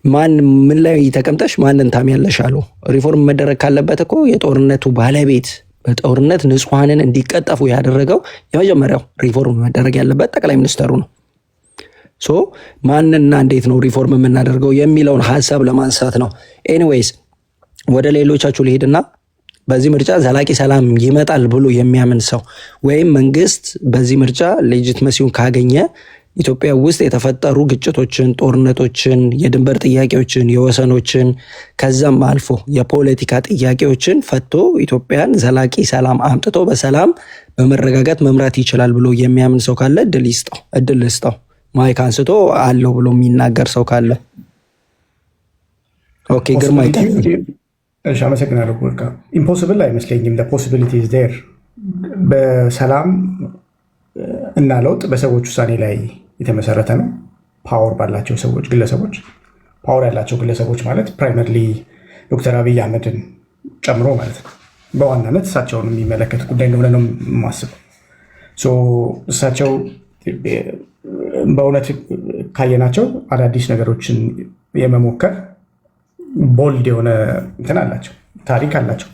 ማን ምን ላይ ተቀምጠሽ ማንን ታሚያለሽ አሉ። ሪፎርም መደረግ ካለበት እኮ የጦርነቱ ባለቤት በጦርነት ንጹሐንን እንዲቀጠፉ ያደረገው የመጀመሪያው ሪፎርም መደረግ ያለበት ጠቅላይ ሚኒስተሩ ነው። ሶ ማንና እንዴት ነው ሪፎርም የምናደርገው የሚለውን ሀሳብ ለማንሳት ነው። ኤኒዌይስ ወደ ሌሎቻችሁ ልሄድና በዚህ ምርጫ ዘላቂ ሰላም ይመጣል ብሎ የሚያምን ሰው ወይም መንግስት በዚህ ምርጫ ሌጂትመሲውን ካገኘ ኢትዮጵያ ውስጥ የተፈጠሩ ግጭቶችን፣ ጦርነቶችን፣ የድንበር ጥያቄዎችን፣ የወሰኖችን ከዛም አልፎ የፖለቲካ ጥያቄዎችን ፈቶ ኢትዮጵያን ዘላቂ ሰላም አምጥቶ በሰላም በመረጋጋት መምራት ይችላል ብሎ የሚያምን ሰው ካለ እድል ልስጠው። ማይክ አንስቶ አለው ብሎ የሚናገር ሰው ካለ ኦኬ። ግርማ እሺ አመሰግናለሁ። ወርቃ ኢምፖሲብል አይመስለኝም። ፖሲቢሊቲ ኢዝ ዜር። በሰላም እና ለውጥ በሰዎች ውሳኔ ላይ የተመሰረተ ነው። ፓወር ባላቸው ሰዎች፣ ግለሰቦች ፓወር ያላቸው ግለሰቦች ማለት ፕራይመርሊ ዶክተር አብይ አህመድን ጨምሮ ማለት ነው። በዋናነት እሳቸውን የሚመለከት ጉዳይ እንደሆነ ነው የማስበው። እሳቸው በእውነት ካየናቸው አዳዲስ ነገሮችን የመሞከር ቦልድ የሆነ እንትን አላቸው፣ ታሪክ አላቸው።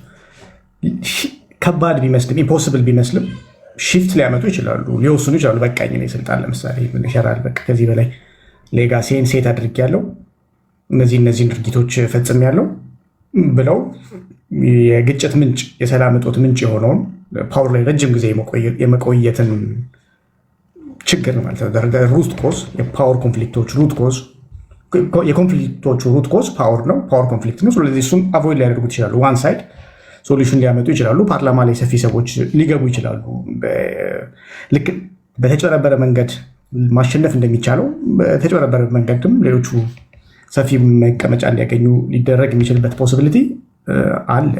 ከባድ ቢመስልም ኢምፖስብል ቢመስልም ሽፍት ሊያመጡ ይችላሉ፣ ሊወስኑ ይችላሉ። በቃኝ እኔ ስልጣን ለምሳሌ ምን ይሻላል፣ በቃ ከዚህ በላይ ሌጋሴን ሴት አድርጌያለሁ፣ እነዚህን ድርጊቶች ፈጽሜያለሁ ብለው የግጭት ምንጭ የሰላም እጦት ምንጭ የሆነውን ፓወር ላይ ረጅም ጊዜ የመቆየትን ችግር ማለት ነው። ሩት ኮዝ የፓወር ኮንፍሊክቶች ሩት ኮዝ የኮንፍሊክቶቹ ሩት ኮዝ ፓወር ነው፣ ፓወር ኮንፍሊክት ነው። ስለዚህ እሱን አቮይድ ሊያደርጉት ይችላሉ። ዋን ሳይድ ሶሉሽን ሊያመጡ ይችላሉ። ፓርላማ ላይ ሰፊ ሰዎች ሊገቡ ይችላሉ። ልክ በተጨበረበረ መንገድ ማሸነፍ እንደሚቻለው በተጨበረበረ መንገድም ሌሎቹ ሰፊ መቀመጫ እንዲያገኙ ሊደረግ የሚችልበት ፖሲቢሊቲ አለ።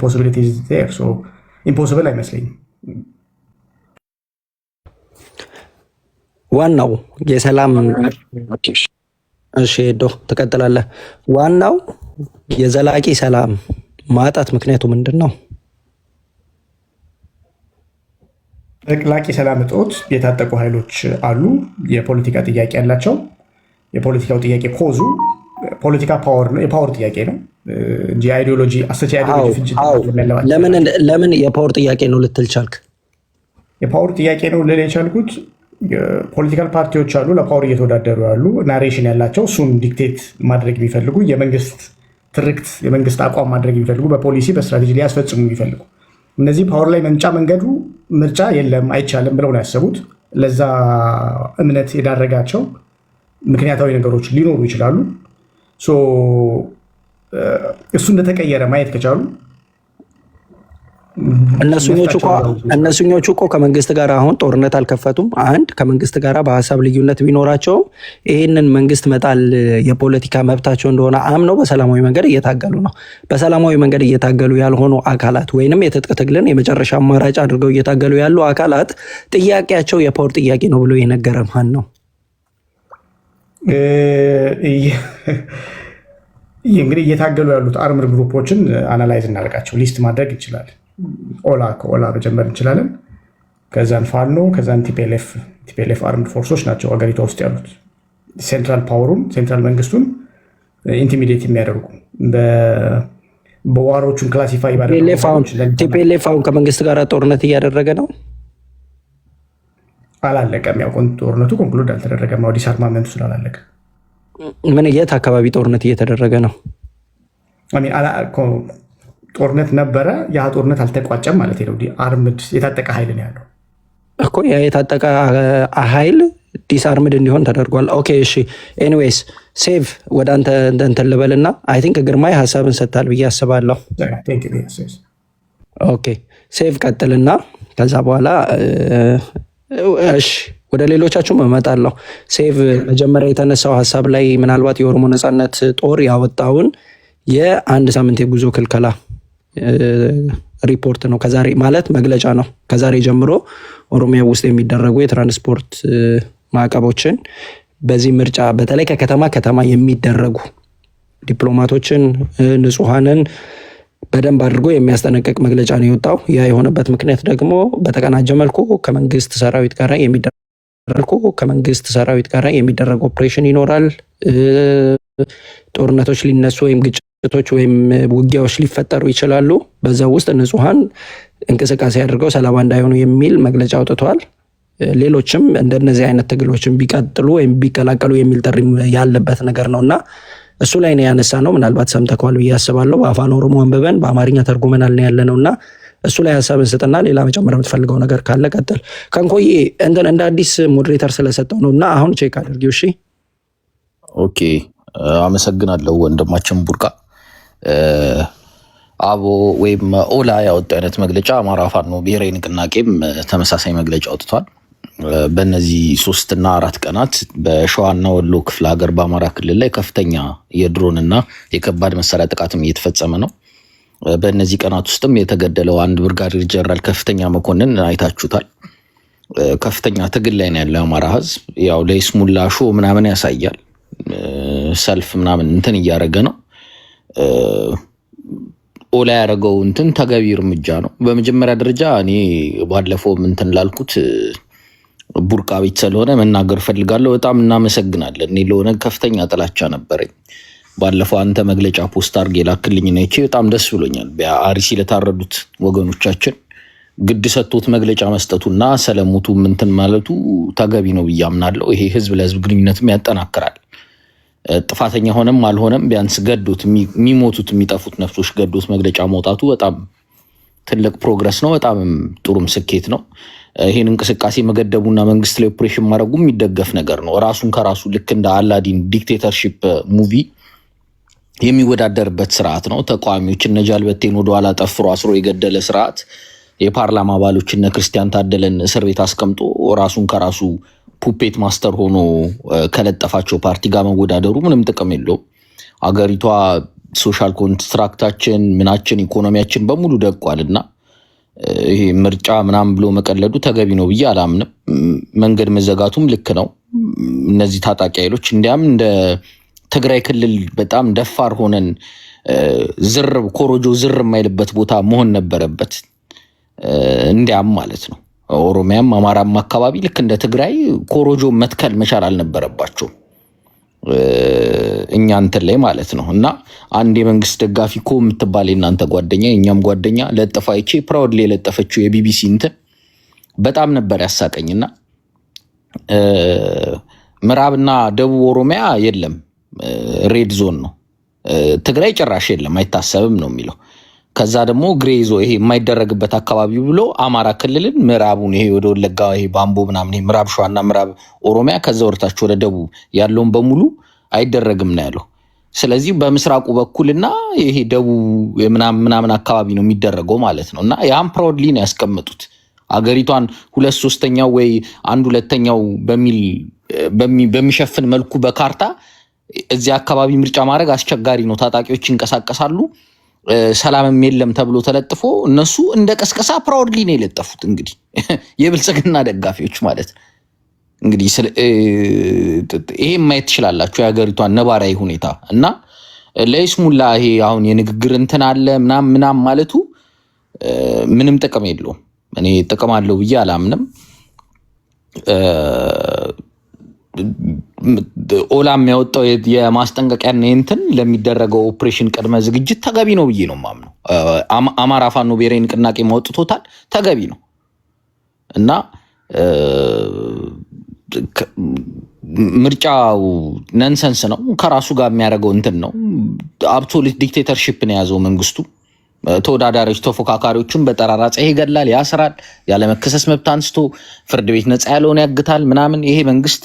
ፖሲቢሊቲ ኢምፖሲብል አይመስለኝም። ዋናው የሰላም እሺ ዶ ትቀጥላለህ። ዋናው የዘላቂ ሰላም ማጣት ምክንያቱ ምንድን ነው? ዘላቂ ሰላም እጦት የታጠቁ ኃይሎች አሉ፣ የፖለቲካ ጥያቄ ያላቸው። የፖለቲካው ጥያቄ ኮዙ ፖለቲካ ፓወር ነው፣ የፓወር ጥያቄ ነው እንጂ አይዲዮሎጂ አሰቻ አይዲዮሎጂ ፍጅት ለምን የፓወር ጥያቄ ነው ልትል ቻልክ? የፓወር ጥያቄ ነው ልል የቻልኩት ፖለቲካል ፓርቲዎች አሉ፣ ለፓወር እየተወዳደሩ ያሉ ናሬሽን ያላቸው፣ እሱን ዲክቴት ማድረግ የሚፈልጉ የመንግስት ትርክት የመንግስት አቋም ማድረግ የሚፈልጉ በፖሊሲ በስትራቴጂ ሊያስፈጽሙ የሚፈልጉ እነዚህ ፓወር ላይ መምጫ መንገዱ ምርጫ የለም አይቻልም ብለው ነው ያሰቡት። ለዛ እምነት የዳረጋቸው ምክንያታዊ ነገሮች ሊኖሩ ይችላሉ። እሱ እንደተቀየረ ማየት ከቻሉ እነሱኞቹ እኮ ከመንግስት ጋር አሁን ጦርነት አልከፈቱም። አንድ ከመንግስት ጋር በሀሳብ ልዩነት ቢኖራቸውም ይህንን መንግስት መጣል የፖለቲካ መብታቸው እንደሆነ አምነው በሰላማዊ መንገድ እየታገሉ ነው። በሰላማዊ መንገድ እየታገሉ ያልሆኑ አካላት ወይንም የትጥቅ ትግልን የመጨረሻ አማራጭ አድርገው እየታገሉ ያሉ አካላት ጥያቄያቸው የፓወር ጥያቄ ነው ብሎ የነገረ ማን ነው? እንግዲህ እየታገሉ ያሉት አርምድ ግሩፖችን አናላይዝ እናደርጋቸው፣ ሊስት ማድረግ እንችላለን። ከኦላ መጀመር እንችላለን። ከዛን ፋኖ፣ ከዛን ቲፒኤልኤፍ አርምድ ፎርሶች ናቸው ሀገሪቷ ውስጥ ያሉት ሴንትራል ፓወሩን ሴንትራል መንግስቱን ኢንቲሚዴት የሚያደርጉ በዋሮቹን ክላሲፋይ ቲፒኤልኤፍ አሁን ከመንግስት ጋር ጦርነት እያደረገ ነው። አላለቀም። ያው ጦርነቱ ኮንክሉድ አልተደረገም። አዲስ አርማመንቱ ስላላለቀ ምን የት አካባቢ ጦርነት እየተደረገ ነው? ጦርነት ነበረ፣ ያ ጦርነት አልተቋጨም ማለት ነው። አርምድ የታጠቀ ኃይል ነው ያለው እኮ ያ የታጠቀ ኃይል ዲስአርምድ እንዲሆን ተደርጓል። ኦኬ እሺ። ኤኒዌይስ ሴቭ ወደ አንተ እንትን ልበልና አይ ቲንክ ግርማይ ሀሳብን ሰጥታል ብዬ አስባለሁ። ኦኬ ሴቭ ቀጥልና ከዛ በኋላ እሺ ወደ ሌሎቻችሁም እመጣለሁ። ሴቭ መጀመሪያ የተነሳው ሀሳብ ላይ ምናልባት የኦሮሞ ነጻነት ጦር ያወጣውን የአንድ ሳምንት የጉዞ ክልከላ ሪፖርት ነው። ከዛሬ ማለት መግለጫ ነው። ከዛሬ ጀምሮ ኦሮሚያ ውስጥ የሚደረጉ የትራንስፖርት ማዕቀቦችን በዚህ ምርጫ በተለይ ከከተማ ከተማ የሚደረጉ ዲፕሎማቶችን፣ ንጹሐንን በደንብ አድርጎ የሚያስጠነቅቅ መግለጫ ነው የወጣው። ያ የሆነበት ምክንያት ደግሞ በተቀናጀ መልኩ ከመንግስት ሰራዊት ጋር የሚደረግ ኦፕሬሽን ይኖራል። ጦርነቶች ሊነሱ ወይም ግጭቶች ወይም ውጊያዎች ሊፈጠሩ ይችላሉ። በዛ ውስጥ ንጹሐን እንቅስቃሴ አድርገው ሰለባ እንዳይሆኑ የሚል መግለጫ አውጥተዋል። ሌሎችም እንደነዚህ አይነት ትግሎችን ቢቀጥሉ ወይም ቢቀላቀሉ የሚል ጥሪ ያለበት ነገር ነው እና እሱ ላይ ነው ያነሳ ነው። ምናልባት ሰምተከዋል ብዬ አስባለሁ። በአፋን ኦሮሞ አንብበን በአማርኛ ተርጉመናል ነው ያለ ነው እና እሱ ላይ ሀሳብን ስጥና ሌላ መጨመር የምትፈልገው ነገር ካለ ቀጥል። ከንኮዬ እንደ አዲስ ሞዴሬተር ስለሰጠው ነው እና አሁን ቼክ አድርጊው። እሺ ኦኬ፣ አመሰግናለሁ ወንድማችን ቡርቃ። አቦ ወይም ኦላ ያወጣ አይነት መግለጫ አማራ ፋኖ ብሔራዊ ንቅናቄም ተመሳሳይ መግለጫ አውጥቷል። በእነዚህ 3 እና 4 ቀናት በሸዋና ወሎ ክፍለ ሀገር በአማራ ክልል ላይ ከፍተኛ የድሮንና የከባድ መሳሪያ ጥቃትም እየተፈጸመ ነው። በእነዚህ ቀናት ውስጥም የተገደለው አንድ ብርጋዴር ጀነራል ከፍተኛ መኮንን አይታችሁታል። ከፍተኛ ትግል ላይ ነው ያለው አማራ ህዝብ። ያው ለይስሙላ ሾ ምናምን ያሳያል፣ ሰልፍ ምናምን እንትን እያደረገ ነው። ኦላ ያደረገው እንትን ተገቢ እርምጃ ነው። በመጀመሪያ ደረጃ እኔ ባለፈው እንትን ላልኩት ቡርቃ ቤት ስለሆነ መናገር ፈልጋለሁ። በጣም እናመሰግናለን። እኔ ለሆነ ከፍተኛ ጥላቻ ነበረኝ። ባለፈው አንተ መግለጫ ፖስት አድርጌ ላክልኝ ነው። በጣም ደስ ብሎኛል። በአርሲ ለታረዱት ወገኖቻችን ግድ ሰጥቶት መግለጫ መስጠቱና ሰለሞቱ እንትን ማለቱ ተገቢ ነው ብዬ አምናለሁ። ይሄ ህዝብ ለህዝብ ግንኙነትም ያጠናክራል። ጥፋተኛ ሆነም አልሆነም ቢያንስ ገዶት የሚሞቱት የሚጠፉት ነፍሶች ገዶት መግለጫ መውጣቱ በጣም ትልቅ ፕሮግረስ ነው። በጣም ጥሩም ስኬት ነው። ይህን እንቅስቃሴ መገደቡና መንግስት ላይ ኦፕሬሽን ማድረጉ የሚደገፍ ነገር ነው። ራሱን ከራሱ ልክ እንደ አላዲን ዲክቴተርሺፕ ሙቪ የሚወዳደርበት ስርዓት ነው። ተቃዋሚዎች እነ ጃልበቴን ወደኋላ ጠፍሮ አስሮ የገደለ ስርዓት የፓርላማ አባሎች እነ ክርስቲያን ታደለን እስር ቤት አስቀምጦ ራሱን ከራሱ ፑፔት ማስተር ሆኖ ከለጠፋቸው ፓርቲ ጋር መወዳደሩ ምንም ጥቅም የለውም። አገሪቷ ሶሻል ኮንትራክታችን ምናችን ኢኮኖሚያችን በሙሉ ደቋልና ይሄ ምርጫ ምናምን ብሎ መቀለዱ ተገቢ ነው ብዬ አላምንም። መንገድ መዘጋቱም ልክ ነው። እነዚህ ታጣቂ ኃይሎች እንዲያም እንደ ትግራይ ክልል በጣም ደፋር ሆነን ዝር ኮሮጆ ዝር የማይልበት ቦታ መሆን ነበረበት። እንዲያም ማለት ነው ኦሮሚያም አማራም አካባቢ ልክ እንደ ትግራይ ኮሮጆ መትከል መቻል አልነበረባቸው እኛ እንትን ላይ ማለት ነው። እና አንድ የመንግስት ደጋፊ እኮ የምትባል እናንተ ጓደኛ የኛም ጓደኛ ለጥፋ ይቼ ፕራውድሊ የለጠፈችው የቢቢሲ እንትን በጣም ነበር ያሳቀኝና ምዕራብና ደቡብ ኦሮሚያ የለም ሬድ ዞን ነው። ትግራይ ጭራሽ የለም አይታሰብም ነው የሚለው። ከዛ ደግሞ ግሬ ይዞ ይሄ የማይደረግበት አካባቢ ብሎ አማራ ክልልን ምዕራቡን ይሄ ወደ ወለጋ ይሄ ባምቦ ምናምን ይሄ ምዕራብ ሸዋና ምዕራብ ኦሮሚያ ከዛ ወርታች ወደ ደቡብ ያለውን በሙሉ አይደረግም ነው ያለው። ስለዚህ በምስራቁ በኩልና ይሄ ደቡብ ምናምን አካባቢ ነው የሚደረገው ማለት ነው። እና ያም ፕራውድሊ ነው ያስቀመጡት። አገሪቷን 2/3 ወይ 1/2 በሚሸፍን መልኩ በካርታ እዚህ አካባቢ ምርጫ ማድረግ አስቸጋሪ ነው፣ ታጣቂዎች ይንቀሳቀሳሉ፣ ሰላምም የለም ተብሎ ተለጥፎ እነሱ እንደ ቀስቀሳ ፕራውድሊ ነው የለጠፉት። እንግዲህ የብልጽግና ደጋፊዎች ማለት ነው። እንግዲህ ይሄ ማየት ትችላላችሁ የሀገሪቷን ነባራዊ ሁኔታ። እና ለይስሙላ ይሄ አሁን የንግግር እንትን አለ ምናምን ማለቱ ምንም ጥቅም የለውም። እኔ ጥቅም አለው ብዬ አላምንም። ኦላም ያወጣው የማስጠንቀቂያና እንትን ለሚደረገው ኦፕሬሽን ቅድመ ዝግጅት ተገቢ ነው ብዬ ነው ማምነው። አማራ ፋኖ ብሔራዊ ንቅናቄ ማውጥቶታል፣ ተገቢ ነው። እና ምርጫው ነንሰንስ ነው፣ ከራሱ ጋር የሚያደርገው እንትን ነው። አብሶሉት ዲክቴተርሺፕ ነው የያዘው መንግስቱ። ተወዳዳሪዎች ተፎካካሪዎችን በጠራራ ፀሐይ ይገድላል፣ ያስራል፣ ያለመከሰስ መብት አንስቶ ፍርድ ቤት ነፃ ያለውን ያግታል ምናምን። ይሄ መንግስት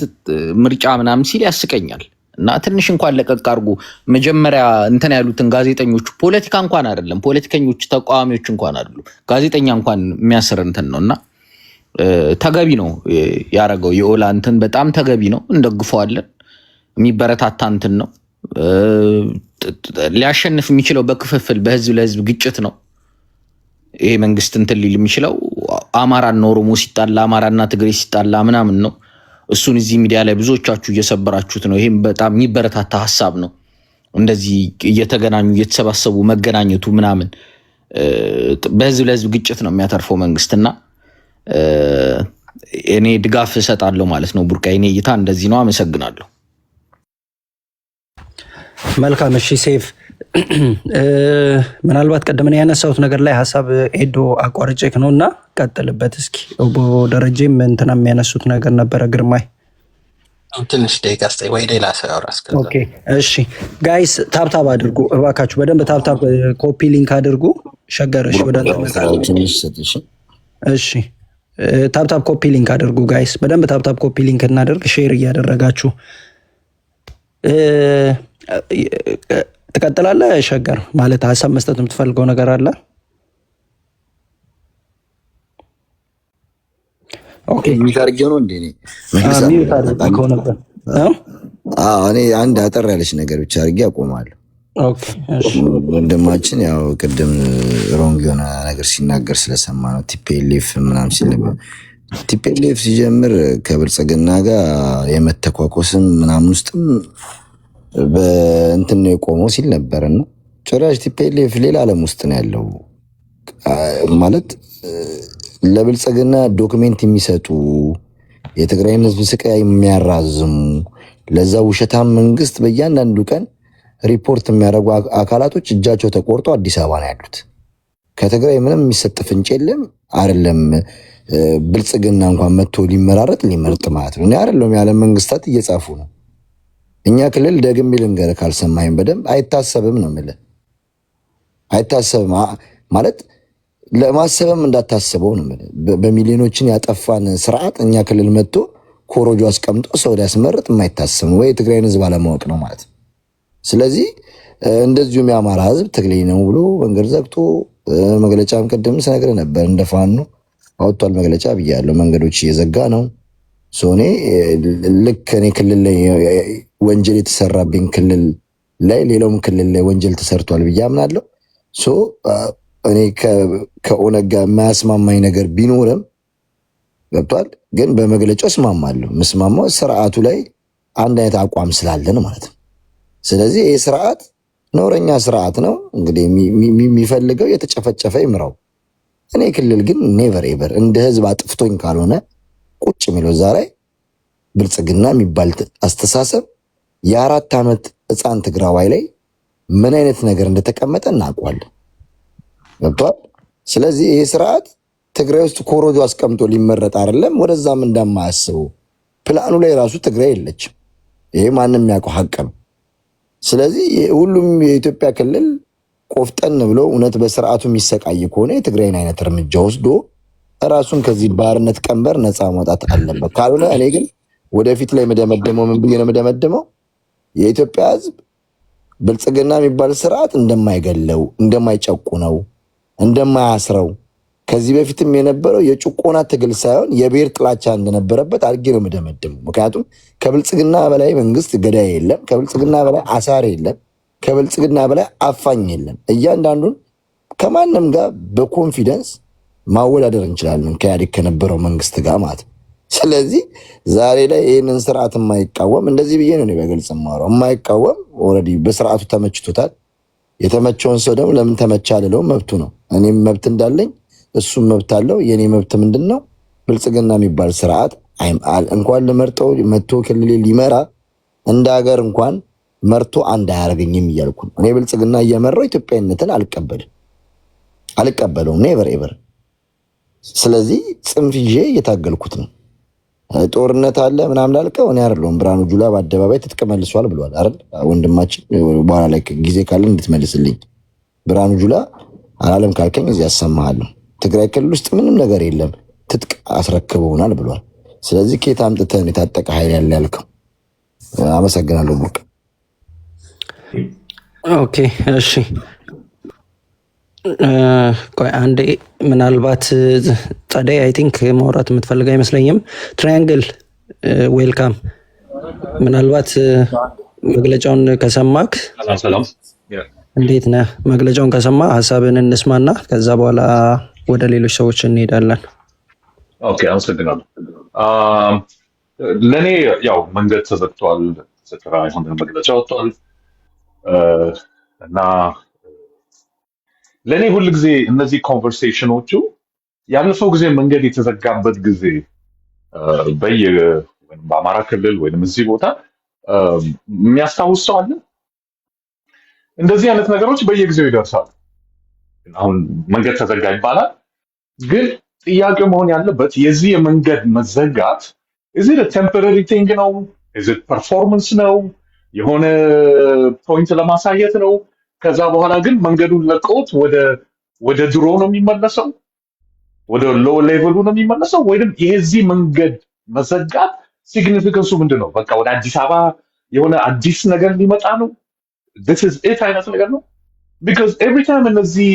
ምርጫ ምናምን ሲል ያስቀኛል። እና ትንሽ እንኳን ለቀቅ አድርጎ መጀመሪያ እንትን ያሉትን ጋዜጠኞቹ ፖለቲካ እንኳን አይደለም ፖለቲከኞች ተቃዋሚዎች እንኳን አይደሉም ጋዜጠኛ እንኳን የሚያስር እንትን ነው። እና ተገቢ ነው ያደረገው የኦላ እንትን በጣም ተገቢ ነው፣ እንደግፈዋለን። የሚበረታታ እንትን ነው። ሊያሸንፍ የሚችለው በክፍፍል በህዝብ ለህዝብ ግጭት ነው። ይሄ መንግስት እንትን ሊል የሚችለው አማራና ኦሮሞ ሲጣላ አማራና ትግሬ ሲጣላ ምናምን ነው። እሱን እዚህ ሚዲያ ላይ ብዙዎቻችሁ እየሰበራችሁት ነው። ይሄም በጣም የሚበረታታ ሀሳብ ነው። እንደዚህ እየተገናኙ እየተሰባሰቡ መገናኘቱ ምናምን በህዝብ ለህዝብ ግጭት ነው የሚያተርፈው መንግስትና እኔ ድጋፍ እሰጣለሁ ማለት ነው። ቡርቃ የኔ እይታ እንደዚህ ነው። አመሰግናለሁ። መልካም እሺ ሴፍ ምናልባት ቀደምን ያነሳሁት ነገር ላይ ሀሳብ ኤዶ አቋርጬክ ነው እና ቀጥልበት እስኪ። ደረጀም እንትና የሚያነሱት ነገር ነበረ ግርማይ ትንሽ ደቂቃ ስጠኝ ወይ ሌላ ሰው ያወራ እስከዛ። ኦኬ እሺ ጋይስ ታብታብ አድርጉ እባካችሁ፣ በደንብ ታብታብ ኮፒ ሊንክ አድርጉ። ሸገርሽ ወደ እሺ ታብታብ ኮፒ ሊንክ አድርጉ ጋይስ፣ በደንብ ታብታብ ኮፒ ሊንክ እናደርግ። ሼር እያደረጋችሁ ትቀጥላለህ። ሸገር ማለት ሀሳብ መስጠት የምትፈልገው ነገር አለ? ኦኬ የሚታርገው ነው እንዴ? እኔ አንድ አጠር ያለች ነገር ብቻ አድርጌ አቆማለሁ። ኦኬ ወንድማችን ያው ቅድም ሮንግ የሆነ ነገር ሲናገር ስለሰማ ነው። ቲፒኤልኤፍ ምናምን ሲል ቲፒኤልኤፍ ሲጀምር ከብልጽግና ጋር የመተኳኮስም ምናምን ውስጥም በእንትን ነው የቆመው ሲል ነበርና ጭራሽ ቲፒኤልኤፍ ሌላ ዓለም ውስጥ ነው ያለው። ማለት ለብልጽግና ዶክሜንት የሚሰጡ የትግራይን ህዝብ ስቃይ የሚያራዝሙ ለዛ ውሸታም መንግስት በእያንዳንዱ ቀን ሪፖርት የሚያደርጉ አካላቶች እጃቸው ተቆርጦ አዲስ አበባ ነው ያሉት። ከትግራይ ምንም የሚሰጥ ፍንጭ የለም። አይደለም ብልጽግና እንኳን መጥቶ ሊመርጥ ማለት ነው። እኔ አይደለም የዓለም መንግስታት እየጻፉ ነው። እኛ ክልል ደግሜ ልንገርህ ካልሰማኸኝ በደንብ አይታሰብም ነው የምልህ። አይታሰብም ማለት ለማሰብም እንዳታስበው ነው የምልህ። በሚሊዮኖችን ያጠፋን ስርዓት እኛ ክልል መጥቶ ኮሮጆ አስቀምጦ ሰው ሊያስመርጥ የማይታሰብ ነው ወይ ትግራይን ህዝብ አለማወቅ ነው ማለት ነው። ስለዚህ እንደዚሁም የአማራ ህዝብ ትግሬ ነው ብሎ መንገድ ዘግቶ መግለጫም ቅድም ስነግርህ ነበር እንደ ፋኖ አወጥቷል መግለጫ ብያለሁ። መንገዶች እየዘጋ ነው። እኔ ልክ እኔ ክልል ላይ ወንጀል የተሰራብኝ ክልል ላይ ሌላውም ክልል ላይ ወንጀል ተሰርቷል ብዬ አምናለሁ። እኔ ከኦነግ ጋር የማያስማማኝ ነገር ቢኖርም ገብቷል። ግን በመግለጫው እስማማለሁ። ምስማማው ስርዓቱ ላይ አንድ አይነት አቋም ስላለን ማለት ነው። ስለዚህ ይህ ስርዓት ነውረኛ ስርዓት ነው። እንግዲህ የሚፈልገው የተጨፈጨፈ ይምራው። እኔ ክልል ግን ኔቨር ኤቨር እንደ ህዝብ አጥፍቶኝ ካልሆነ ቁጭ የሚለው እዛ ላይ ብልጽግና የሚባል አስተሳሰብ የ4 ዓመት ህፃን ትግራዋይ ላይ ምን አይነት ነገር እንደተቀመጠ እናውቀዋለን። ገብቷል። ስለዚህ ይህ ስርዓት ትግራይ ውስጥ ኮሮጆ አስቀምጦ ሊመረጥ አይደለም፣ ወደዛም እንደማያስበው ፕላኑ ላይ ራሱ ትግራይ የለችም። ይሄ ማንም የሚያውቀው ሀቅ ነው። ስለዚህ ሁሉም የኢትዮጵያ ክልል ቆፍጠን ብሎ እውነት በስርዓቱ የሚሰቃይ ከሆነ የትግራይን አይነት እርምጃ ወስዶ ራሱን ከዚህ ባርነት ቀንበር ነፃ ማውጣት አለበት። ካልሆነ እኔ ግን ወደፊት ላይ መደመደመው ምን ብዬ ነው መደመደመው? የኢትዮጵያ ህዝብ ብልጽግና የሚባል ስርዓት እንደማይገለው፣ እንደማይጨቁነው፣ እንደማያስረው ከዚህ በፊትም የነበረው የጭቆና ትግል ሳይሆን የብሔር ጥላቻ እንደነበረበት አድርጌ ነው የምደመድመው። ምክንያቱም ከብልጽግና በላይ መንግስት ገዳይ የለም፣ ከብልጽግና በላይ አሳሪ የለም፣ ከብልጽግና በላይ አፋኝ የለም። እያንዳንዱን ከማንም ጋር በኮንፊደንስ ማወዳደር እንችላለን ከኢህአዴግ ከነበረው መንግስት ጋር ማለት ነው። ስለዚህ ዛሬ ላይ ይህንን ስርዓት የማይቃወም እንደዚህ ብዬ ነው በግልጽ የማወራው፣ የማይቃወም ኦልሬዲ በስርዓቱ ተመችቶታል። የተመቸውን ሰው ደግሞ ለምን ተመቻ አልለውም፣ መብቱ ነው። እኔም መብት እንዳለኝ እሱም መብት አለው። የኔ መብት ምንድን ነው? ብልጽግና የሚባል ስርዓት እንኳን ለመርጠው መጥቶ ክልል ሊመራ እንደ ሀገር እንኳን መርቶ አንድ አያደርገኝም እያልኩ ነው። እኔ ብልጽግና እየመራው ኢትዮጵያዊነትን አልቀበለውም ኔቨር ኤቨር። ስለዚህ ጽንፍ ይዤ እየታገልኩት ነው። ጦርነት አለ ምናምን ላልከው እኔ አይደለሁም። ብርሃኑ ጁላ በአደባባይ ትጥቅ መልሷል ብሏል አይደል ወንድማችን? በኋላ ላይ ጊዜ ካለ እንድትመልስልኝ። ብርሃኑ ጁላ አላለም ካልከኝ እዚህ ያሰማሃለሁ። ትግራይ ክልል ውስጥ ምንም ነገር የለም ትጥቅ አስረክበውናል ብሏል። ስለዚህ ከየት አምጥተን የታጠቀ ኃይል ያለ ያልከው? አመሰግናለሁ ቡርቅ። ኦኬ እሺ፣ ቆይ አንዴ። ምናልባት ጸደይ አይ ቲንክ ማውራት የምትፈልግ አይመስለኝም። ትራያንግል ዌልካም። ምናልባት መግለጫውን ከሰማክ እንዴት ነህ? መግለጫውን ከሰማ ሀሳብን እንስማና ከዛ በኋላ ወደ ሌሎች ሰዎች እንሄዳለን። ኦኬ አመሰግናለሁ። ለእኔ ያው መንገድ ተዘግቷል፣ ስራ የሆነ መግለጫ ወጥቷል እና ለእኔ ሁል ጊዜ እነዚህ ኮንቨርሴሽኖቹ ያለፈው ጊዜ መንገድ የተዘጋበት ጊዜ በአማራ ክልል ወይም እዚህ ቦታ የሚያስታውስ ሰው አለ? እንደዚህ አይነት ነገሮች በየጊዜው ይደርሳሉ። አሁን መንገድ ተዘጋ ይባላል፣ ግን ጥያቄው መሆን ያለበት የዚህ የመንገድ መዘጋት እዚህ ቴምፖራሪ ቲንግ ነው? እዚህ ፐርፎርማንስ ነው? የሆነ ፖይንት ለማሳየት ነው? ከዛ በኋላ ግን መንገዱን ለቀውት ወደ ድሮ ነው የሚመለሰው? ወደ ሎው ሌቭሉ ነው የሚመለሰው? ወይም የዚህ መንገድ መዘጋት ሲግኒፊካንሱ ምንድን ነው? በቃ ወደ አዲስ አበባ የሆነ አዲስ ነገር ሊመጣ ነው? this is it አይነት ነገር ነው። because every time እነዚህ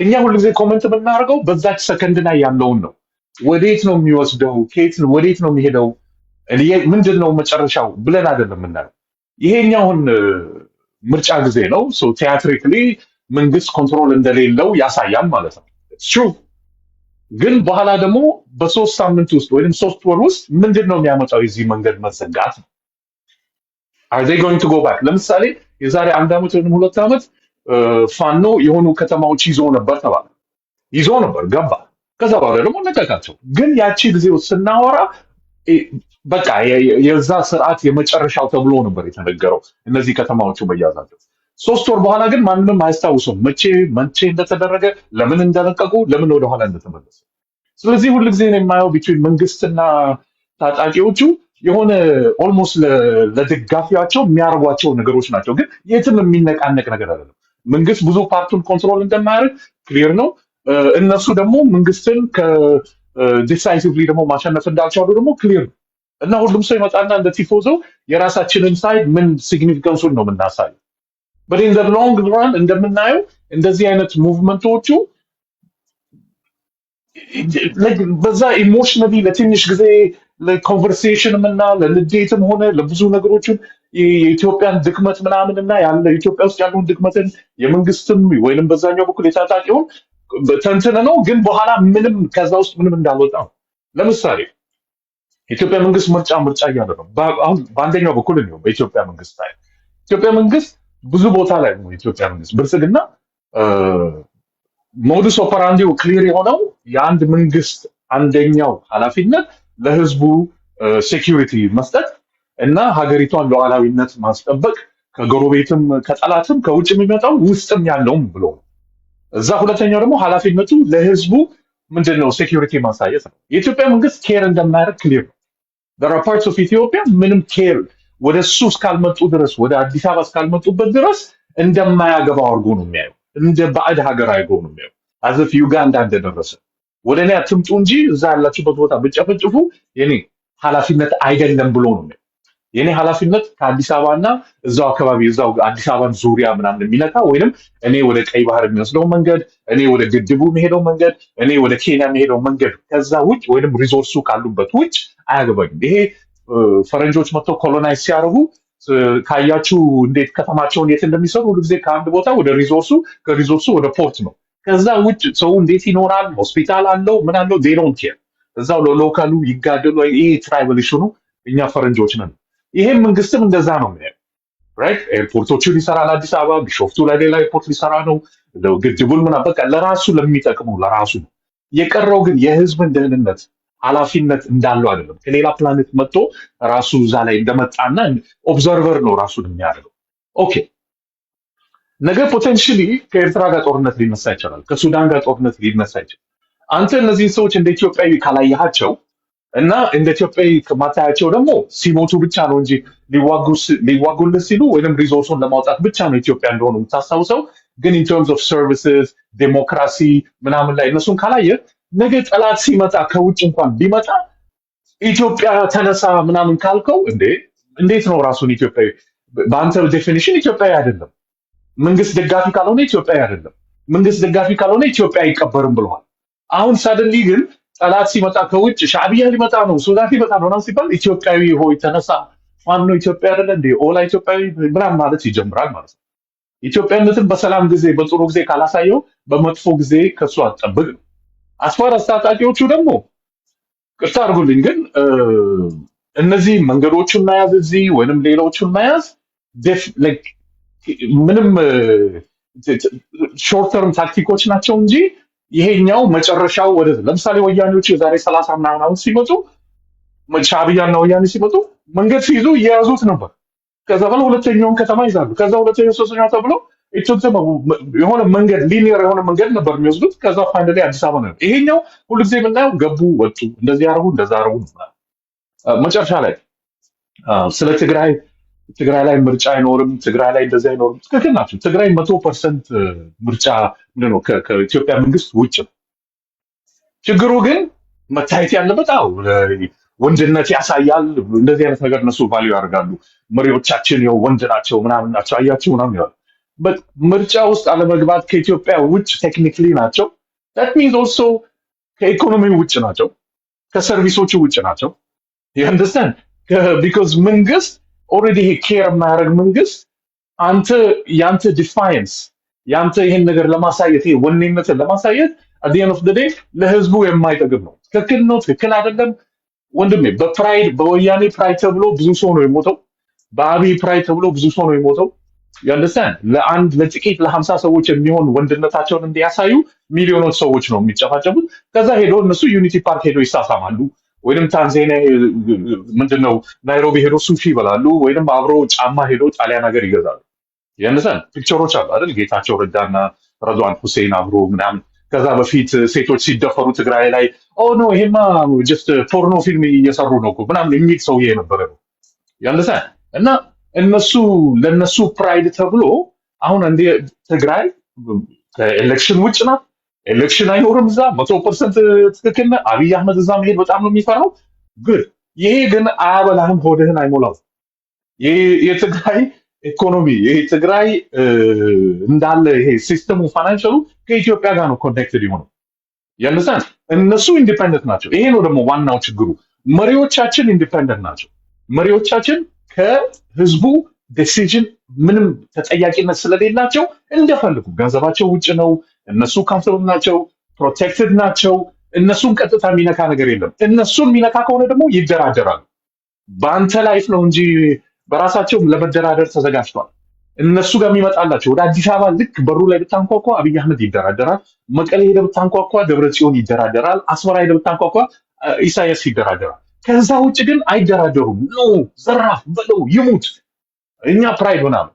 እኛ ሁሉ ጊዜ ኮሜንት የምናደርገው በዛች ሰከንድ ላይ ያለውን ነው። ወዴት ነው የሚወስደው? ወዴት ነው የሚሄደው? ምንድን ነው መጨረሻው ብለን አይደለም የምናየው። ይሄኛውን ምርጫ ጊዜ ነው። ቲያትሪክሊ መንግስት ኮንትሮል እንደሌለው ያሳያል ማለት ነው። true ግን በኋላ ደግሞ በ3 ሳምንት ውስጥ ወይም 3 ወር ውስጥ ምንድን ነው የሚያመጣው የዚህ መንገድ መዘጋት? are they going to go back? ለምሳሌ የዛሬ 1 ዓመት ወይም 2 ዓመት ፋኖ የሆኑ ከተማዎች ይዞ ነበር ተባለ። ይዞ ነበር ገባ። ከዛ በኋላ ደግሞ ለቀቃቸው። ግን ያቺ ጊዜ ውስጥ ስናወራ በቃ የዛ ስርዓት የመጨረሻው ተብሎ ነበር የተነገረው እነዚህ ከተማዎቹ መያዛቸው። 3 ወር በኋላ ግን ማንንም አያስታውሱም መቼ እንደተደረገ፣ ለምን እንደለቀቁ፣ ለምን ወደኋላ እንደተመለሱ። ስለዚህ ሁልጊዜ ነው የማየው ቢትዊን መንግስትና ታጣቂዎቹ የሆነ ኦልሞስት ለደጋፊያቸው የሚያደርጓቸው ነገሮች ናቸው። ግን የትም የሚነቃነቅ ነገር አይደለም። መንግስት ብዙ ፓርቱን ኮንትሮል እንደማያደርግ ክሊር ነው። እነሱ ደግሞ መንግስትን ዲሳይሲቭሊ ደግሞ ማሸነፍ እንዳልቻሉ ደግሞ ክሊር ነው። እና ሁሉም ሰው ይመጣና እንደ ቲፎዞ የራሳችንን ሳይድ ምን ሲግኒፊካንሱን ነው የምናሳየው። but in the long run እንደምናየው እንደዚህ አይነት ሙቭመንቶቹ በዛ ኢሞሽናሊ ለትንሽ ጊዜ ለኮንቨርሴሽንም እና ለንዴትም ሆነ ለብዙ ነገሮችን የኢትዮጵያን ድክመት ምናምንና ኢትዮጵያ ውስጥ ያለውን ድክመትን የመንግስትም ወይንም በዛኛው በኩል የታጣቂውን ተንትነ ነው ግን በኋላ ምንም ከዛ ውስጥ ምንም እንዳልወጣ ነው። ለምሳሌ የኢትዮጵያ መንግስት ምርጫ እያለ ነው። አሁን በአንደኛው በኩል ነው በኢትዮጵያ መንግስት ላይ ኢትዮጵያ መንግስት ብዙ ቦታ ላይ ነው የኢትዮጵያ መንግስት ብልጽግና ሞዱስ ኦፐራንዲው ክሊር የሆነው የአንድ መንግስት አንደኛው ኃላፊነት ለህዝቡ ሴኩሪቲ መስጠት እና ሀገሪቷን ሉዓላዊነት ማስጠበቅ ከጎረቤትም ከጠላትም ከውጭ የሚመጣው ውስጥም ያለውም ብሎ እዛ ሁለተኛው ደግሞ ኃላፊነቱ ለህዝቡ ምንድነው ሴኩሪቲ ማሳየት ነው። የኢትዮጵያ መንግስት ኬር እንደማያደርግ ክሊር ነው። there are parts of Ethiopia ምንም ኬር ወደ እሱ እስካልመጡ ድረስ ወደ አዲስ አበባ እስካልመጡበት ድረስ እንደማያገባው አድርጎ ነው የሚያየው። እንደ ባዕድ ሀገር አድርጎ ነው የሚያየው። አዘፍ ዩጋንዳ እንደደረሰ ወደ እኔ አትምጡ እንጂ እዛ ያላችሁበት ቦታ ብጨፈጭፉ የኔ ኃላፊነት አይደለም ብሎ ነው የሚያየው። የኔ ኃላፊነት ከአዲስ አበባና እዛው አካባቢ እዛው አዲስ አበባን ዙሪያ ምናምን የሚነካ ወይንም እኔ ወደ ቀይ ባህር የሚወስደው መንገድ፣ እኔ ወደ ግድቡ የሚሄደው መንገድ፣ እኔ ወደ ኬንያ የሚሄደው መንገድ ከዛ ውጭ ወይንም ሪሶርሱ ካሉበት ውጭ አያገባኝም። ይሄ ፈረንጆች መጥተው ኮሎናይዝ ሲያደርጉ ካያችሁ እንዴት ከተማቸውን የት እንደሚሰሩ ሁሉ ጊዜ ከአንድ ቦታ ወደ ሪሶርሱ ከሪሶርሱ ወደ ፖርት ነው። ከዛ ውጭ ሰው እንዴት ይኖራል? ሆስፒታል አለው ምን አለው they don't care። እዛው ለሎካሉ ይጋደሉ። ይሄ ትራይባል ኢሹ ነው። እኛ ፈረንጆች ነን። ይሄም መንግስትም እንደዛ ነው የሚያየው። ራይት ኤርፖርቶቹን ይሰራል። አዲስ አበባ ቢሾፍቱ ላይ ሌላ ኤርፖርት ሊሰራ ነው። ግድቡን ምናምን በቃ ለራሱ ለሚጠቅመው ለራሱ ነው። የቀረው ግን የህዝብን ደህንነት ኃላፊነት እንዳለው አይደለም። ከሌላ ፕላኔት መጥቶ ራሱ እዛ ላይ እንደመጣና ኦብዘርቨር ነው ራሱን የሚያደርገው። ኦኬ ነገ ፖቴንሺሊ ከኤርትራ ጋር ጦርነት ሊነሳ ይችላል። ከሱዳን ጋር ጦርነት ሊነሳ ይችላል። አንተ እነዚህን ሰዎች እንደ ኢትዮጵያዊ ካላያቸው እና እንደ ኢትዮጵያዊ ከማታያቸው ደግሞ ሲሞቱ ብቻ ነው እንጂ ሊዋጉልህ ሲሉ ወይንም ሪሶርሱን ለማውጣት ብቻ ነው ኢትዮጵያ እንደሆኑ የምታስታውሰው። ግን ኢን ተርምስ ኦፍ ሰርቪስስ ዴሞክራሲ ምናምን ላይ እነሱን ካላየ ነገ ጠላት ሲመጣ ከውጭ እንኳን ቢመጣ ኢትዮጵያ ተነሳ ምናምን ካልከው እንዴት ነው ራሱን ኢትዮጵያዊ? በአንተ ዴፊኒሽን ኢትዮጵያዊ አይደለም። መንግስት ደጋፊ ካልሆነ ኢትዮጵያዊ አይደለም። መንግስት ደጋፊ ካልሆነ ኢትዮጵያ አይቀበርም ብለዋል። አሁን ሰደንሊ ግን ጠላት ሲመጣ ከውጭ ሻዕቢያ ሊመጣ ነው ሱዳን ሊመጣ ነው ሲባል ኢትዮጵያዊ ሆይ ተነሳ ማነው ኢትዮጵያ አይደለ እንዴ ኦላ ኢትዮጵያዊ ምናምን ማለት ይጀምራል ማለት ነው። ኢትዮጵያነትን በሰላም ጊዜ በጥሩ ጊዜ ካላሳየው በመጥፎ ጊዜ ከሱ አትጠብቅ ነው። አስፋር አስታጣቂዎቹ ደግሞ ቅርታ አድርጉልኝ ግን እነዚህ መንገዶቹን መያዝ እዚህ ወይንም ሌሎቹን መያዝ ምንም ሾርት ተርም ታክቲኮች ናቸው እንጂ ይሄኛው መጨረሻው ወደ ለምሳሌ ወያኔዎቹ የዛሬ 30 ምናምን ዓመት ሲመጡ ሻዕቢያና ወያኔ ሲመጡ መንገድ ሲይዙ እየያዙት ነበር። ከዛ በኋላ ሁለተኛውን ከተማ ይዛሉ። ከዛ ሁለተኛው ሶስተኛው ተብሎ የሆነ መንገድ ሊኒየር የሆነ መንገድ ነበር የሚወስዱት። ከዛ ፋይናሊ አዲስ አበባ ነው። ይሄኛው ሁልጊዜ የምናየው ገቡ ወጡ፣ እንደዚህ ያደረጉ እንደዛ ያደረጉ። መጨረሻ ላይ ስለ ትግራይ ላይ ምርጫ አይኖርም፣ ትግራይ ላይ እንደዚህ አይኖርም። ትክክል ናቸው። ትግራይ 100% ምርጫ ምንድነው ከኢትዮጵያ መንግስት ውጭ ነው። ችግሩ ግን መታየት ያለበት ወንድነት ያሳያል። እንደዚህ አይነት ነገር እነሱ ቫልዩ ያደርጋሉ። መሪዎቻችን ያው ወንድ ናቸው ምናምን ናቸው አያችሁ ምናምን ይላል። ምርጫ ውስጥ አለመግባት ከኢትዮጵያ ውጭ ቴክኒክሊ ናቸው። that means also ከኢኮኖሚው ውጭ ናቸው፣ ከሰርቪሶቹ ውጭ ናቸው። you understand because መንግስት ኦልሬዲ ይሄ ኬር የማያደርግ መንግስት ያንተ ዲፋይንስ ያንተ ይሄን ነገር ለማሳየት ይሄ ወኔነትን ለማሳየት at the end of the day ለህዝቡ የማይጠቅም ነው። ትክክል ነው፣ ትክክል አይደለም ወንድሜ። በወያኔ ፕራይድ ተብሎ ብዙ ሰው ነው የሞተው። በአብይ ፕራይድ ተብሎ ብዙ ሰው ነው የሞተው። ያንደሳን ለጥቂት ለ50 ሰዎች የሚሆን ወንድነታቸውን እንዲያሳዩ ሚሊዮኖች ሰዎች ነው የሚጨፋጨፉት። ከዛ ሄዶ እነሱ ዩኒቲ ፓርክ ሄዶ ይሳሳማሉ፣ ወይንም ታንዛኒያ ምንድነው ናይሮቢ ሄዶ ሱሺ ይበላሉ፣ ወይንም አብሮ ጫማ ሄዶ ጣሊያን ሀገር ይገዛሉ። ያንደሳን ፒክቸሮች አሉ አይደል? ጌታቸው ረዳና ረድዋን ሁሴን አብሮ ምናምን። ከዛ በፊት ሴቶች ሲደፈሩ ትግራይ ላይ ኖ ይሄማ ጀስት ፖርኖ ፊልም እየሰሩ ነው ምናምን የሚል ሰውዬ የነበረ ነው። ያንደሳን እና ለነሱ ፕራይድ ተብሎ አሁን እንደ ትግራይ ከኤሌክሽን ውጭ ናት። ኤሌክሽን አይኖርም እዛ 100% ትክክል ነው። አብይ አህመድ እዛ መሄድ በጣም ነው የሚፈራው። ግን ይሄ ግን አያበላህም፣ ሆድህን አይሞላው። የትግራይ ኢኮኖሚ ትግራይ እንዳለ ይሄ ሲስተሙ ፋይናንሻሉ ከኢትዮጵያ ጋር ነው ኮኔክትድ የሆነው። ያንሳን እነሱ ኢንዲፔንደንት ናቸው። ይሄ ነው ደግሞ ዋናው ችግሩ። መሪዎቻችን ኢንዲፔንደንት ናቸው። መሪዎቻችን ከህዝቡ ዲሲዥን ምንም ተጠያቂነት ስለሌላቸው እንደፈልጉ ገንዘባቸው ውጭ ነው፣ እነሱ ኮምፎርታብል ናቸው፣ ፕሮቴክትድ ናቸው። እነሱን ቀጥታ የሚነካ ነገር የለም። እነሱን የሚነካ ከሆነ ደግሞ ይደራደራሉ። በአንተ ላይፍ ነው እንጂ በራሳቸው ለመደራደር ተዘጋጅቷል። እነሱ ጋር የሚመጣላቸው ወደ አዲስ አበባ ልክ በሩ ላይ ብታንኳኳ አብይ አህመድ ይደራደራል። መቀሌ ሄደ ብታንኳኳ ደብረጽዮን ይደራደራል። አስመራ ሄደ ብታንኳኳ ኢሳያስ ይደራደራል። ከዛ ውጭ ግን አይደራደሩም። ኖ ዘራፍ በለው ይሙት። እኛ ፕራይድ ሆናል።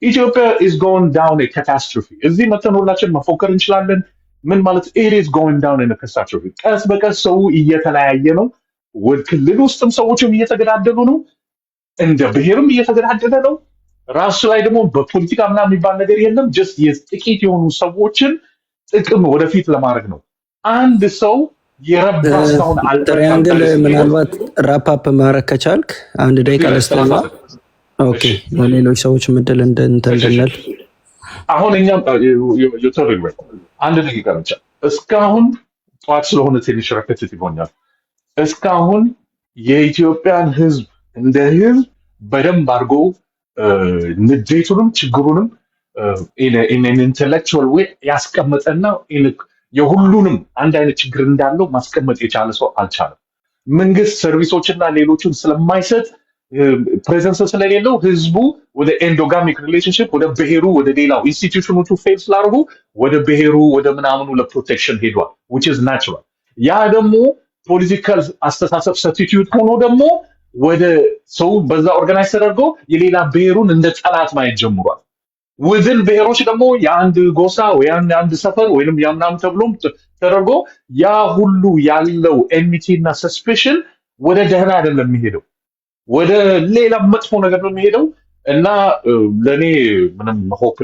ኢትዮጵያ is going down a catastrophe። እዚህ መተን ሁላችን መፎከር እንችላለን። ምን ማለት it is going down in a catastrophe። ቀስ በቀስ ሰው እየተለያየ ነው። ክልል ውስጥም ሰዎችም እየተገዳደሉ ነው። እንደ ብሔርም እየተገዳደለ ነው። ራሱ ላይ ደግሞ በፖለቲካ ምናምን የሚባል ነገር የለም። ጀስት የጥቂት የሆኑ ሰዎችን ጥቅም ወደፊት ለማድረግ ነው። አንድ ሰው የረባ እስካሁን ትሪያንግል ምናልባት ራፓፕ ማድረግ ከቻልክ አንድ ደቂቃ ልስጥና ኦኬ ለሌሎች ሰዎች ምድል እንድንል አሁን እኛም አንድ ደቂቃ ብቻ እስካሁን ጠዋት ስለሆነ ትንሽ ረከትት ይሆናል። እስካሁን የኢትዮጵያን ህዝብ እንደ ህዝብ በደንብ አድርጎ ንዴቱንም ችግሩንም ኢንቴሌክቹዋል ዌይ ያስቀመጠና የሁሉንም አንድ አይነት ችግር እንዳለው ማስቀመጥ የቻለ ሰው አልቻለም። መንግስት ሰርቪሶችና ሌሎችን ስለማይሰጥ ፕሬዘንስ ስለሌለው ህዝቡ ወደ ኤንዶጋሚክ ሪሌሽንሽፕ ወደ ብሔሩ ወደ ሌላው ኢንስቲትዩሽኖቹ ፌል ስላደረጉ ወደ ብሔሩ ወደ ምናምኑ ለፕሮቴክሽን ሄዷል which is natural። ያ ደግሞ ፖለቲካል አስተሳሰብ ሰብስቲቲዩት ሆኖ ደግሞ ወደ ሰው በዛ ኦርጋናይዝ ተደርጎ የሌላ ብሔሩን እንደ ጠላት ማየት ጀምሯል። ውዝን ብሔሮች ደግሞ የአንድ ጎሳ ወይ አንድ ሰፈር ወይንም ያምናም ተብሎም ተደርጎ ያ ሁሉ ያለው ኤንሚቲ እና ሰስፔሽን ወደ ደህና አይደለም የሚሄደው፣ ወደ ሌላ መጥፎ ነገር ነው የሚሄደው። እና ለኔ ምንም ሆፕ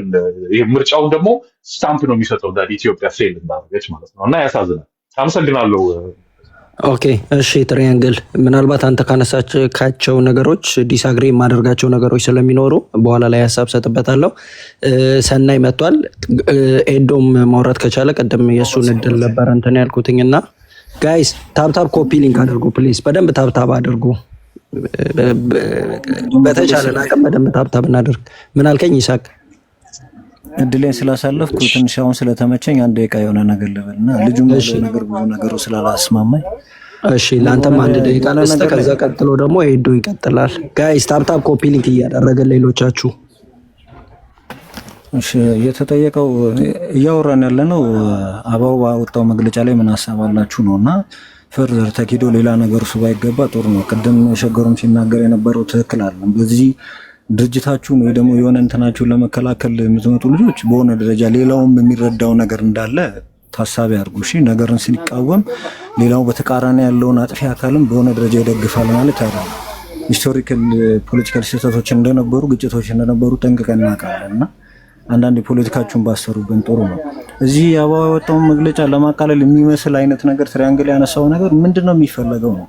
ምርጫውን ደግሞ ስታምፕ ነው የሚሰጠው እንደ ኢትዮጵያ ፌል እንዳደረገች ማለት ነው። እና ያሳዝናል። አመሰግናለሁ። ኦኬ እሺ ትሪያንግል ምናልባት አንተ ካነሳቸው ነገሮች ዲስአግሪ የማደርጋቸው ነገሮች ስለሚኖሩ በኋላ ላይ ሀሳብ ሰጥበታለሁ። ሰናይ መጥቷል። ኤዶም ማውራት ከቻለ ቀደም የእሱን እድል ነበር እንትን ያልኩትኝ እና ጋይስ ታብታብ ኮፒ ሊንክ አድርጉ ፕሊዝ፣ በደንብ ታብታብ አድርጉ። በተቻለን አቅም በደንብ ታብታብ እናድርግ። ምን አልከኝ ይሳቅ? እድሌን ስላሳለፍኩ ትንሽ አሁን ስለተመቸኝ አንድ ደቂቃ የሆነ ነገር ልበልና ልጁም ነገር ብዙ ነገሩ ስላላስማማኝ እሺ ለአንተም አንድ ደቂቃ ልስጥ። ከዛ ቀጥሎ ደግሞ ኤዶ ይቀጥላል። ጋይስ ታብታብ ኮፒ ሊንክ እያደረገን ሌሎቻችሁ። እሺ የተጠየቀው እያወራን ያለነው አበባው ባወጣው መግለጫ ላይ ምን ሀሳብ አላችሁ ነውና ፈርዘር ተኪዶ ሌላ ነገር እሱ ባይገባ ጥሩ ነው። ቅድም ሸገሩም ሲናገር የነበረው ትክክል አይደለም። በዚህ ድርጅታችሁን ወይ ደግሞ የሆነ እንትናችሁን ለመከላከል የምትመጡ ልጆች በሆነ ደረጃ ሌላውም የሚረዳው ነገር እንዳለ ታሳቢ አድርጉ። እሺ ነገርን ሲቃወም ሌላው በተቃራኒ ያለውን አጥፊ አካልም በሆነ ደረጃ ይደግፋል ማለት አይደለም። ሂስቶሪካል ፖለቲካል ስህተቶች እንደነበሩ፣ ግጭቶች እንደነበሩ ጠንቅቀን እናውቃለን እና አንዳንድ ፖለቲካችሁን ባሰሩብን ጥሩ ነው። እዚህ ያወጣውን መግለጫ ለማቃለል የሚመስል አይነት ነገር ትሪያንግል ያነሳው ነገር ምንድነው የሚፈለገው ነው?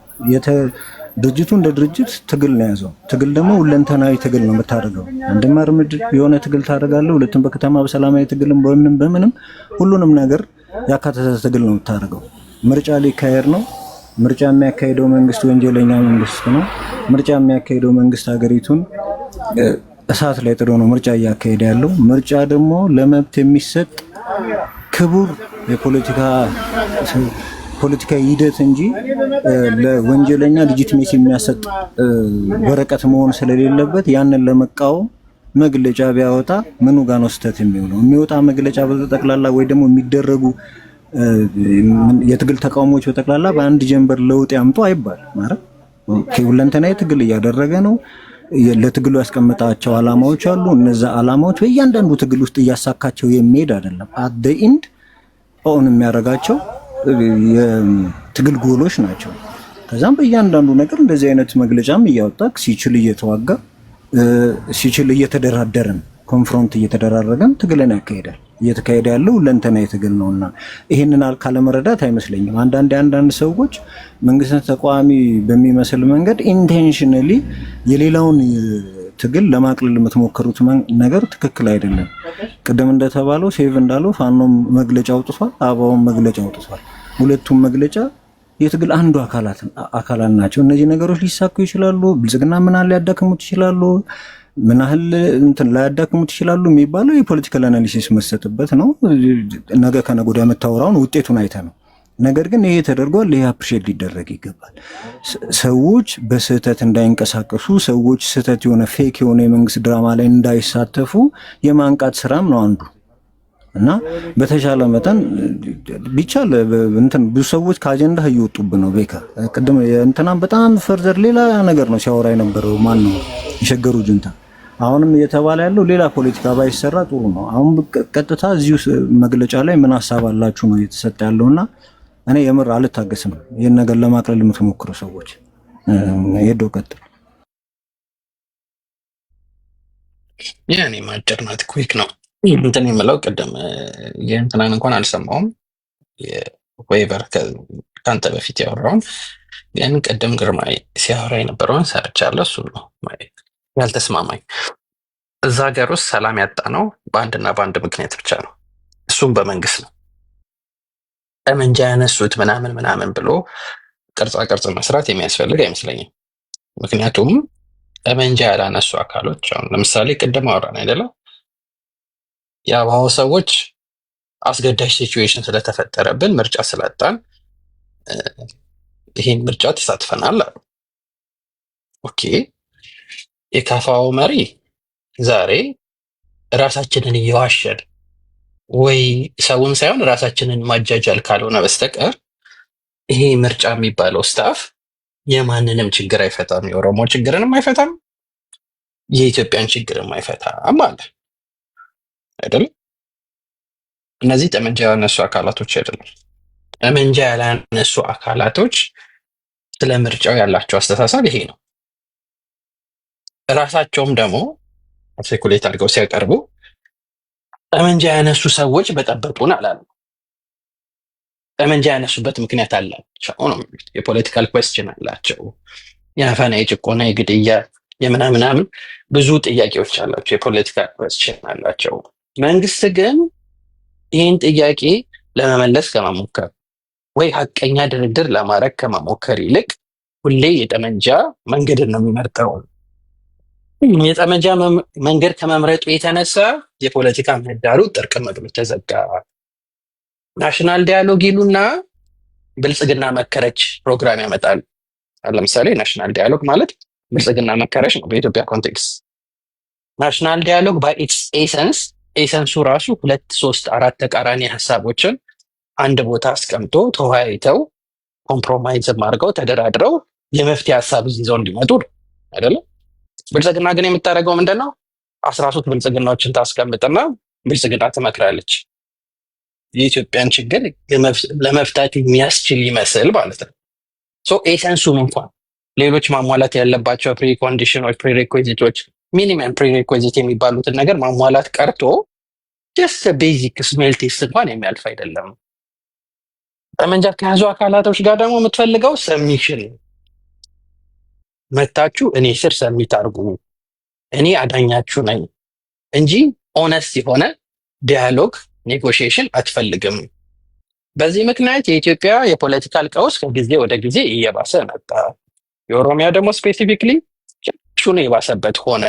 ድርጅቱ እንደ ድርጅት ትግል ነው ያዘው። ትግል ደግሞ ሁለንተናዊ ትግል ነው የምታደርገው። አንድም እርምጃ የሆነ ትግል ታደርጋለህ፣ ሁለቱም በከተማ በሰላማዊ ትግልም በምንም ሁሉንም ነገር ያካተተ ትግል ነው የምታደርገው። ምርጫ ሊካሄድ ነው። ምርጫ የሚያካሄደው መንግስት ወንጀለኛ መንግስት ነው። ምርጫ የሚያካሄደው መንግስት ሀገሪቱን እሳት ላይ ጥሎ ነው ምርጫ እያካሄደ ያለው። ምርጫ ደግሞ ለመብት የሚሰጥ ክቡር ፖለቲካ ሂደት እንጂ ለወንጀለኛ ሌጂቲሜሲ የሚያሰጥ ወረቀት መሆን ስለሌለበት ያንን ለመቃወም መግለጫ ቢያወጣ ምኑ ጋር ነው ስህተት የሚሆነው? የሚወጣ መግለጫ በጠቅላላ ወይ ደግሞ የሚደረጉ የትግል ተቃውሞዎች በጠቅላላ በአንድ ጀንበር ለውጥ ያምጡ አይባል ማለት ሁለንተናዊ ትግል እያደረገ ነው። ለትግሉ ያስቀመጣቸው አላማዎች አሉ። እነዛ አላማዎች በእያንዳንዱ ትግል ውስጥ እያሳካቸው የሚሄድ አይደለም። አት ዘ ኢንድ ኦን የሚያደርጋቸው የትግል ጎሎች ናቸው። ከዛም በእያንዳንዱ ነገር እንደዚህ አይነት መግለጫም እያወጣ ሲችል እየተዋጋ ሲችል እየተደራደረን ኮንፍሮንት እየተደራረገን ትግልን ያካሄዳል። እየተካሄደ ያለው ሁለንተናዊ ትግል ነውና ይሄንን ካለመረዳት አይመስለኝም አንዳንድ ሰዎች መንግስትን ተቃዋሚ በሚመስል መንገድ ኢንቴንሽናሊ የሌላውን ትግል ለማቅለል የምትሞክሩት ነገር ትክክል አይደለም። ቅድም እንደተባለው ሴቭ እንዳለው ፋኖም መግለጫ አውጥቷል፣ አበባውም መግለጫ አውጥቷል። ሁለቱም መግለጫ የትግል አንዱ አካላት ናቸው። እነዚህ ነገሮች ሊሳኩ ይችላሉ። ብልጽግና ምን ያህል ሊያዳክሙት ይችላሉ፣ ምን ያህል እንትን ላያዳክሙት ይችላሉ የሚባለው የፖለቲካል አናሊሲስ መሰጥበት ነው። ነገ ከነገ ወዲያ የምታወራውን ውጤቱን አይተ ነው። ነገር ግን ይሄ ተደርጓል። ይሄ አፕሪሼት ሊደረግ ይገባል። ሰዎች በስህተት እንዳይንቀሳቀሱ፣ ሰዎች ስህተት የሆነ ፌክ የሆነ የመንግስት ድራማ ላይ እንዳይሳተፉ የማንቃት ስራም ነው አንዱ እና በተሻለ መጠን ቢቻል እንትን ብዙ ሰዎች ከአጀንዳ እየወጡብን ነው። ቤካ ቅድም እንትናም በጣም ፈርዘር ሌላ ነገር ነው ሲያወራ የነበረው ማን ነው የሸገሩ ጁንታ። አሁንም እየተባለ ያለው ሌላ ፖለቲካ ባይሰራ ጥሩ ነው። አሁን ቀጥታ እዚሁ መግለጫ ላይ ምን ሀሳብ አላችሁ ነው እየተሰጠ ያለውና እኔ የምር አልታገስም ይህን ነገር ለማቅለል የምትሞክሩ ሰዎች ሄዶ ቀጥል። ያኔ ማጭር ናት፣ ኩዊክ ነው እንትን የምለው ቅድም የእንትናን እንኳን አልሰማውም ዌቨር ከአንተ በፊት ያወራውን ግን ቅድም ግርማ ሲያወራ የነበረውን ሰርቻለሁ። እሱ ነው ያልተስማማኝ። እዛ ሀገር ውስጥ ሰላም ያጣ ነው በአንድና በአንድ ምክንያት ብቻ ነው፣ እሱም በመንግስት ነው። ጠመንጃ ያነሱት ምናምን ምናምን ብሎ ቅርጻ ቅርጽ መስራት የሚያስፈልግ አይመስለኝም። ምክንያቱም ጠመንጃ ያላነሱ አካሎች አሁን ለምሳሌ ቅድም አወራን አይደለም የአባው ሰዎች አስገዳጅ ሲቹዌሽን ስለተፈጠረብን ምርጫ ስላጣን ይሄን ምርጫ ተሳትፈናል አሉ። ኦኬ የካፋው መሪ ዛሬ ራሳችንን እየዋሸን ወይ ሰውን ሳይሆን ራሳችንን ማጃጃል ካልሆነ በስተቀር ይሄ ምርጫ የሚባለው ስታፍ የማንንም ችግር አይፈታም፣ የኦሮሞ ችግርንም አይፈታም፣ የኢትዮጵያን ችግርም አይፈታም አለ አይደለም። እነዚህ ጠመንጃ ያላነሱ አካላቶች አይደለም። ጠመንጃ ያላነሱ አካላቶች ስለ ምርጫው ያላቸው አስተሳሰብ ይሄ ነው። እራሳቸውም ደግሞ አርቲኩሌት አድርገው ሲያቀርቡ ጠመንጃ ያነሱ ሰዎች በጠበጡን አላሉ። ጠመንጃ ያነሱበት ምክንያት አላቸው ነው። የፖለቲካል ኩዌስችን አላቸው። የአፈና፣ የጭቆና፣ የግድያ፣ የምናምናምን ብዙ ጥያቄዎች አላቸው። የፖለቲካል ኩዌስችን አላቸው። መንግስት ግን ይህን ጥያቄ ለመመለስ ከመሞከር ወይ ሀቀኛ ድርድር ለማድረግ ከመሞከር ይልቅ ሁሌ የጠመንጃ መንገድን ነው የሚመርጠው። የጠመንጃ መንገድ ከመምረጡ የተነሳ የፖለቲካ ምህዳሩ ጥርቅም ብሎ ተዘጋ። ናሽናል ዲያሎግ ይሉና ብልጽግና መከረች ፕሮግራም ያመጣል። ለምሳሌ ናሽናል ዲያሎግ ማለት ብልጽግና መከረች ነው በኢትዮጵያ ኮንቴክስት። ናሽናል ዲያሎግ ባይ ኢትስ ኤሰንሱ ራሱ 2 3 4 ተቃራኒ ሀሳቦችን አንድ ቦታ አስቀምጦ ተወያይተው ኮምፕሮማይዝ አድርገው ተደራድረው የመፍትሄ ሀሳብ ይዘው እንዲመጡ አይደለም። ብልጽግና ግን የምታደርገው ምንድነው? 13 ብልጽግናዎችን ታስቀምጥና ብልጽግና ትመክራለች። የኢትዮጵያን ችግር ለመፍታት የሚያስችል ይመስል ማለት ነው። ሶ ኤሰንሱም እንኳን ሌሎች ማሟላት ያለባቸው ፕሪኮንዲሽኖች፣ ፕሪሬኩዊዚቶች፣ ሚኒመም ፕሪሬኩዊዚት የሚባሉትን ነገር ማሟላት ቀርቶ ጀስት ቤዚክ ስሜል ቴስት እንኳን የሚያልፍ አይደለም። ጠመንጃ ከያዙ አካላቶች ጋር ደግሞ የምትፈልገው ሰሚሽን፣ መታችሁ እኔ ስር ሰሚት አድርጉ፣ እኔ አዳኛችሁ ነኝ እንጂ ኦነስት የሆነ ዲያሎግ ኔጎሽዬሽን አትፈልግም። በዚህ ምክንያት የኢትዮጵያ የፖለቲካል ቀውስ ከጊዜ ወደ ጊዜ እየባሰ መጣ። የኦሮሚያ ደግሞ ስፔሲፊክሊ ሹን የባሰበት ሆነ።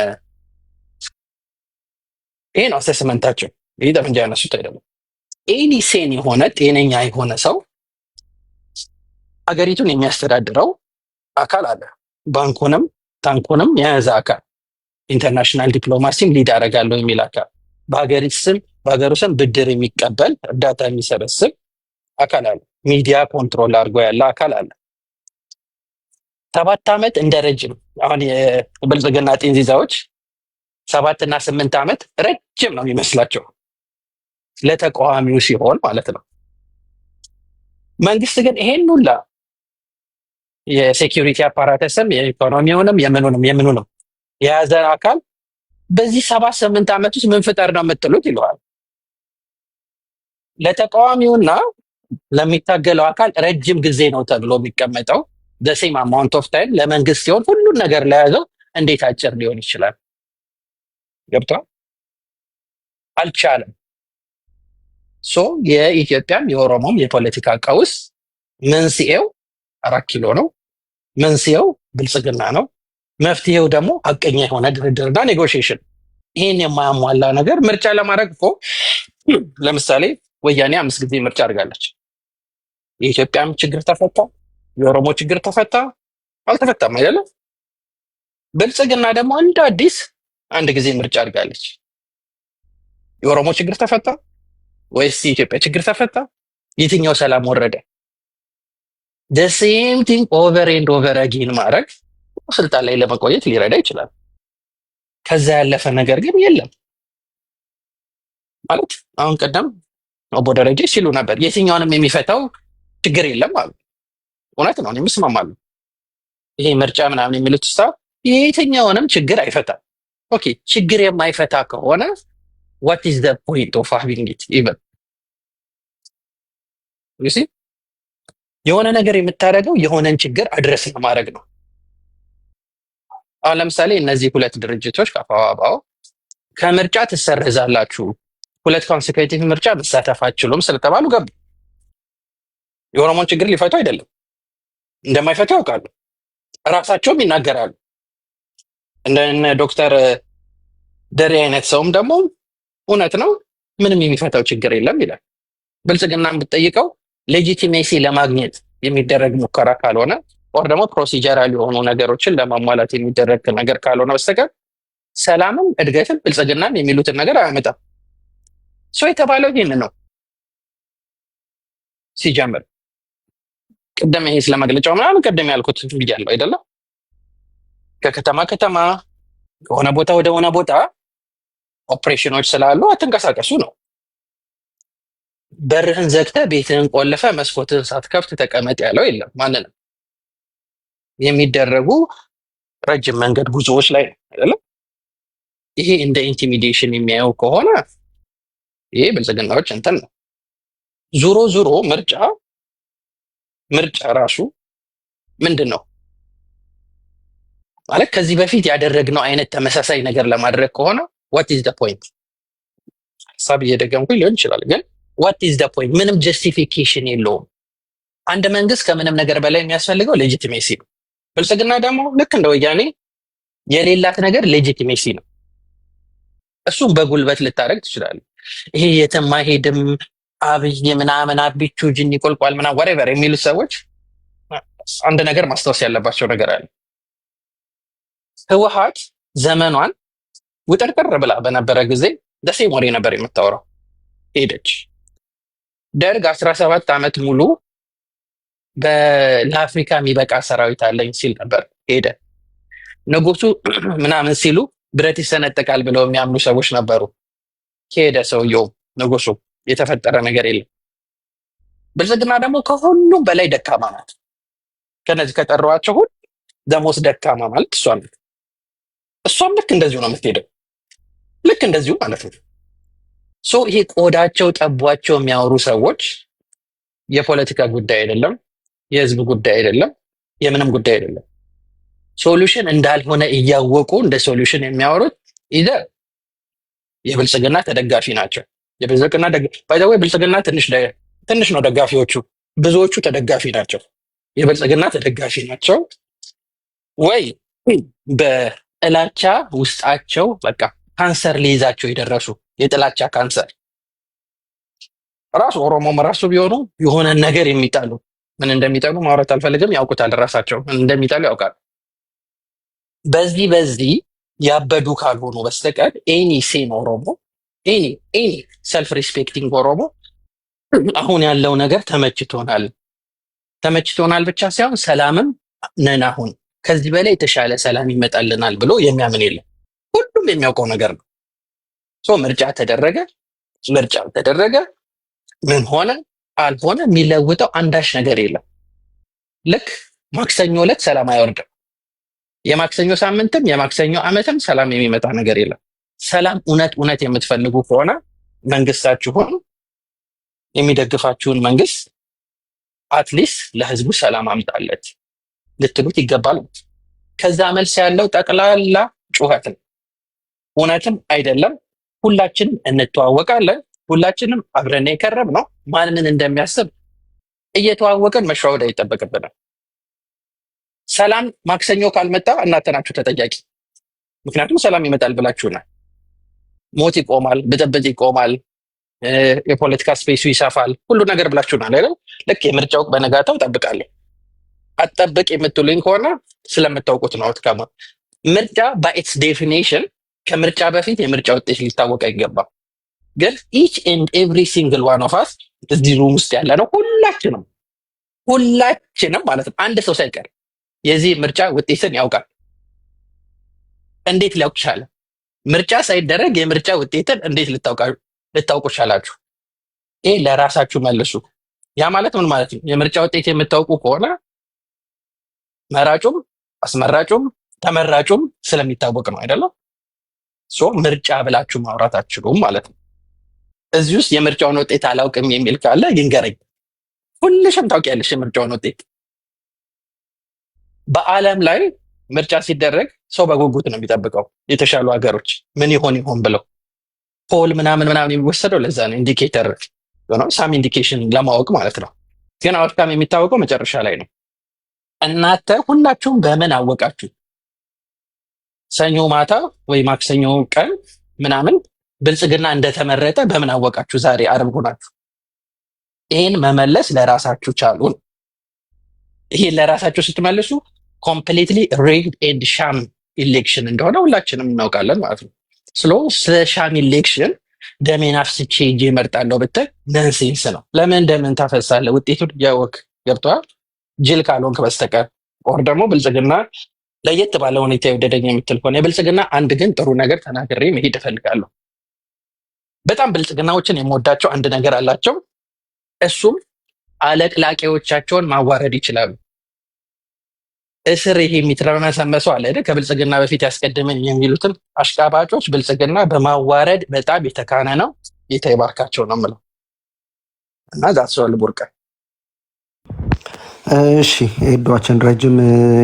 ይሄ ነው አሴስመንታቸው። ይህ ጠመንጃ ያነሱት አይደለም። ኤኒ ሴን የሆነ ጤነኛ የሆነ ሰው ሀገሪቱን የሚያስተዳድረው አካል አለ። ባንኩንም ታንኩንም የያዘ አካል፣ ኢንተርናሽናል ዲፕሎማሲም ሊድ አደርጋለሁ የሚል አካል፣ በሀገሩ ስም ብድር የሚቀበል እርዳታ የሚሰበስብ አካል አለ። ሚዲያ ኮንትሮል አድርጎ ያለ አካል አለ። 7 ዓመት እንደ ረጅም፣ አሁን የብልጽግና ጤንዚዛዎች 7 እና 8 ዓመት ረጅም ነው የሚመስላቸው ለተቃዋሚው ሲሆን ማለት ነው። መንግስት ግን ይሄን ሁላ የሴኪሪቲ አፓራተስም የኢኮኖሚውንም የምኑንም የያዘ አካል በዚህ 7-8 ዓመት ውስጥ ምን ፍጠር ነው የምትሉት ይለዋል። ለተቃዋሚውና ለሚታገለው አካል ረጅም ጊዜ ነው ተብሎ የሚቀመጠው ዘሴም አማውንት ኦፍ ታይም፣ ለመንግስት ሲሆን ሁሉን ነገር ለያዘው እንዴት አጭር ሊሆን ይችላል? ገብቷል? አልቻለም። ሶ የኢትዮጵያም የኦሮሞም የፖለቲካ ቀውስ መንስኤው 4 ኪሎ ነው። መንስኤው ብልጽግና ነው። መፍትሄው ደግሞ ሀቀኛ የሆነ ድርድርና ኔጎሽዬሽን። ይህን የማያሟላ ነገር ምርጫ ለማድረግ እኮ ለምሳሌ ወያኔ 5 ጊዜ ምርጫ አድርጋለች። የኢትዮጵያም ችግር ተፈታ፣ የኦሮሞ ችግር ተፈታ? አልተፈታም አይደለም። ብልጽግና ደግሞ እንደ አዲስ 1 ጊዜ ምርጫ አድርጋለች። የኦሮሞ ችግር ተፈታ ወይስ የኢትዮጵያ ችግር ተፈታ? የትኛው ሰላም ወረደ? the same thing over and over again ማድረግ ስልጣን ላይ ለመቆየት ሊረዳ ይችላል። ከዛ ያለፈ ነገር ግን የለም ማለት አሁን ቀደም አቦ ደረጀ ሲሉ ነበር የትኛውንም የሚፈታው ችግር የለም አሉ። እውነት ነው፣ እኔም እስማማለሁ። ይሄ ምርጫ ምናምን የሚሉት የትኛውንም ችግር አይፈታም። ኦኬ፣ ችግር የማይፈታ ከሆነ what is the point of having it even? you see የሆነ ነገር የምታደርገው የሆነን ችግር አድረስ ለማድረግ ነው። አሁን ለምሳሌ እነዚህ 2 ድርጅቶች ከአፋባው ከምርጫ ትሰረዛላችሁ፣ 2 ኮንሲኩዌቲቭ ምርጫ መሳተፍ አትችሉም ስለተባሉ ገቡ። የኦሮሞን ችግር ሊፈቱ አይደለም፣ እንደማይፈቱ ያውቃሉ፣ ራሳቸውም ይናገራሉ። እንደነ ዶክተር ደሬ አይነት ሰውም ደግሞ እውነት ነው ምንም የሚፈታው ችግር የለም ይላል። ብልጽግናን ብትጠይቀው ሌጂቲሜሲ ለማግኘት የሚደረግ ሙከራ ካልሆነ ኦር ደግሞ ፕሮሲጀራል የሆኑ ነገሮችን ለማሟላት የሚደረግ ነገር ካልሆነ በስተቀር ሰላምም እድገትም ብልጽግናን የሚሉትን ነገር አያመጣም። የተባለው ይህን ነው ሲጀምር። ቅድም ይሄ ስለመግለጫው ምናምን ቅድም ያልኩት ብያለሁ አይደለም። ከከተማ ከተማ ከሆነ ቦታ ወደ ሆነ ቦታ ኦፕሬሽኖች ስላሉ አትንቀሳቀሱ ነው። በርህን ዘግተህ ቤትህን ቆልፈ መስኮትህን ሳትከፍት ተቀመጥ ያለው የለም ማንንም። የሚደረጉ ረጅም መንገድ ጉዞዎች ላይ ነው አይደለም። ይሄ እንደ ኢንቲሚዴሽን የሚያየው ከሆነ ይሄ ብልጽግናዎች እንትን ነው። ዙሮ ምርጫ ራሱ ምንድን ነው ማለት ከዚህ በፊት ያደረግነው አይነት ተመሳሳይ ነገር ለማድረግ ከሆነ what is the point? ሀሳብ እየደገምኩኝ ሊሆን ይችላል፣ ግን what is the point? ምንም ጀስቲፊኬሽን የለውም። አንድ መንግስት ከምንም ነገር በላይ የሚያስፈልገው ሌጂቲሜሲ ነው። ብልጽግና ደግሞ ልክ እንደ ወያኔ የሌላት ነገር ሌጂቲሜሲ ነው። እሱም በጉልበት ልታደርግ ትችላለህ። ይሄ የትም አይሄድም አብይ ምናምን አቢቹ ጅኒ ቆልቋል ምናምን whatever የሚሉት ሰዎች አንድ ነገር ማስታወስ ያለባቸው ነገር አለ። ህወሓት ዘመኗን ውጥርጥር ብላ በነበረ ጊዜ ደሴም ወሬ ነበር የምታወራው፣ ሄደች። ደርግ 17 ዓመት ሙሉ ለአፍሪካ የሚበቃ ሰራዊት አለኝ ሲል ነበር፣ ሄደ። ንጉሱ ምናምን ሲሉ ብረት ይሰነጠቃል ብለው የሚያምኑ ሰዎች ነበሩ፣ ሄደ ሰውየው ንጉሱ። የተፈጠረ ነገር የለም። ብልጽግና ደግሞ ከሁሉም በላይ ደካማ ናት። ከነዚህ ከጠሯቸው ሁሉ ደሞስ ደካማ ማለት እሷ ናት። እሷም ልክ እንደዚሁ ነው የምትሄደው፣ ልክ እንደዚሁ ማለት ነው። ይሄ ቆዳቸው ጠቧቸው የሚያወሩ ሰዎች የፖለቲካ ጉዳይ አይደለም፣ የህዝብ ጉዳይ አይደለም፣ የምንም ጉዳይ አይደለም። ሶሉሽን እንዳልሆነ እያወቁ እንደ ሶሉሽን የሚያወሩት ኢዘር የብልጽግና ተደጋፊ ናቸው። ብልጽግና ትንሽ ነው ደጋፊዎቹ፣ ብዙዎቹ ተደጋፊ ናቸው። የብልጽግና ተደጋፊ ናቸው ወይ በጥላቻ ውስጣቸው በቃ ካንሰር ሊይዛቸው የደረሱ የጥላቻ ካንሰር። ራሱ ኦሮሞም ራሱ ቢሆኑ የሆነ ነገር የሚጣሉ ምን እንደሚጠሉ ማውራት አልፈልግም፣ ያውቁታል። ራሳቸው ምን እንደሚጠሉ ያውቃሉ። በዚህ ያበዱ ካልሆኑ በስተቀር ኤኒ ሴን ኦሮሞ ኤኒ ሰልፍ ሪስፔክቲንግ ኦሮሞ አሁን ያለው ነገር ተመችቶናል ብቻ ሳይሆን ሰላምም ነን፣ አሁን ከዚህ በላይ የተሻለ ሰላም ይመጣልናል ብሎ የሚያምን የለም። ሁሉም የሚያውቀው ነገር ነው። ምርጫ ተደረገ ምን ሆነ አልሆነ የሚለውጠው አንዳች ነገር የለም። ልክ ማክሰኞ ዕለት ሰላም አይወርድም። የማክሰኞ ሳምንትም የማክሰኞ ዓመትም ሰላም የሚመጣ ነገር የለም። ሰላም እውነት የምትፈልጉ ከሆነ መንግስታችሁን የሚደግፋችሁን መንግስት አትሊስት ለህዝቡ ሰላም አምጣለት ልትሉት ይገባል። ከዛ መልስ ያለው ጠቅላላ ጩኸት ነው። እውነትም አይደለም። ሁላችንም እንተዋወቃለን። ሁላችንም አብረን የከረም ነው። ማን ምን እንደሚያስብ እየተዋወቀን መሸዋወድ አይጠበቅብንም። ሰላም ማክሰኞ ካልመጣ እናንተ ናችሁ ተጠያቂ። ምክንያቱም ሰላም ይመጣል ብላችሁናል። ሞት ይቆማል፣ ብጥብጥ ይቆማል፣ የፖለቲካ ስፔሱ ይሰፋል፣ ሁሉ ነገር ብላችሁናል አይደል? ልክ የምርጫው በነጋታው ጠብቃለሁ። አጠብቅ የምትሉኝ ከሆነ ስለምታውቁት ነው። አውትካም ምርጫ በኢትስ ዴፊኒሽን ከምርጫ በፊት የምርጫ ውጤት ሊታወቅ አይገባም። ግን ኢች ኤንድ ኤቭሪ ሲንግል ዋን ኦፍ አስ እዚህ ሩም ውስጥ ያለ ነው ሁላችንም ማለት ነው አንድ ሰው ሳይቀር የዚህ ምርጫ ውጤትን ያውቃል። እንዴት ሊያውቅ ቻለ? ምርጫ ሳይደረግ የምርጫ ውጤትን እንዴት ልታውቁ ቻላችሁ? ይሄ ለራሳችሁ መልሱ። ያ ማለት ምን ማለት ነው? የምርጫ ውጤት የምታውቁ ከሆነ መራጩም አስመራጩም ተመራጩም ስለሚታወቅ ነው አይደለም? ሶ ምርጫ ብላችሁ ማውራት አትችሉም ማለት ነው። እዚህ ውስጥ የምርጫውን ውጤት አላውቅም የሚል ካለ ይንገረኝ። ሁልሽም ታውቂያለሽ የምርጫውን ውጤት። በዓለም ላይ ምርጫ ሲደረግ ሰው በጉጉት ነው የሚጠብቀው። የተሻሉ ሀገሮች ምን ይሆን ብለው ፖል ምናምን የሚወሰደው ለዛ ነው፣ ኢንዲኬተር ነው፣ ሳም ኢንዲኬሽን ለማወቅ ማለት ነው። ግን አውትካም የሚታወቀው መጨረሻ ላይ ነው። እናንተ ሁላችሁም በምን አወቃችሁ? ሰኞ ማታ ወይ ማክሰኞ ቀን ምናምን ብልጽግና እንደተመረጠ በምን አወቃችሁ? ዛሬ አርብ ሆናችሁ። ይህን መመለስ ለራሳችሁ ቻሉ። ይሄን ለራሳችሁ ስትመልሱ ኮምፕሊትሊ ሪግድ ኤንድ ሻም ኢሌክሽን እንደሆነ ሁላችንም እናውቃለን ማለት ነው። ስለ ሻም ኢሌክሽን ደሜን አፍስቼ ሄጄ እመርጣለሁ ብትል ነንሴንስ ነው። ለምን ደምን ታፈሳለህ? ውጤቱን እያወቅ ገብተዋል። ጅል ካልሆንክ በስተቀር ኦር ደግሞ ብልጽግና ለየት ባለ ሁኔታ የወደደኝ የምትል ከሆነ የብልጽግና አንድ ግን ጥሩ ነገር ተናግሬ መሄድ እፈልጋለሁ። በጣም ብልጽግናዎችን የምወዳቸው አንድ ነገር አላቸው። እሱም አለቅላቂዎቻቸውን ማዋረድ ይችላሉ። እስር ይሄ የሚትረመሰመሰው አለ አይደል? ከብልጽግና በፊት ያስቀድምን የሚሉትን አሽቃባጮች ብልጽግና በማዋረድ በጣም የተካነ ነው። ጌታ ይባርካቸው ነው የምለው እና ዛትሰዋል ቡርቃ። እሺ ኤዷችን ረጅም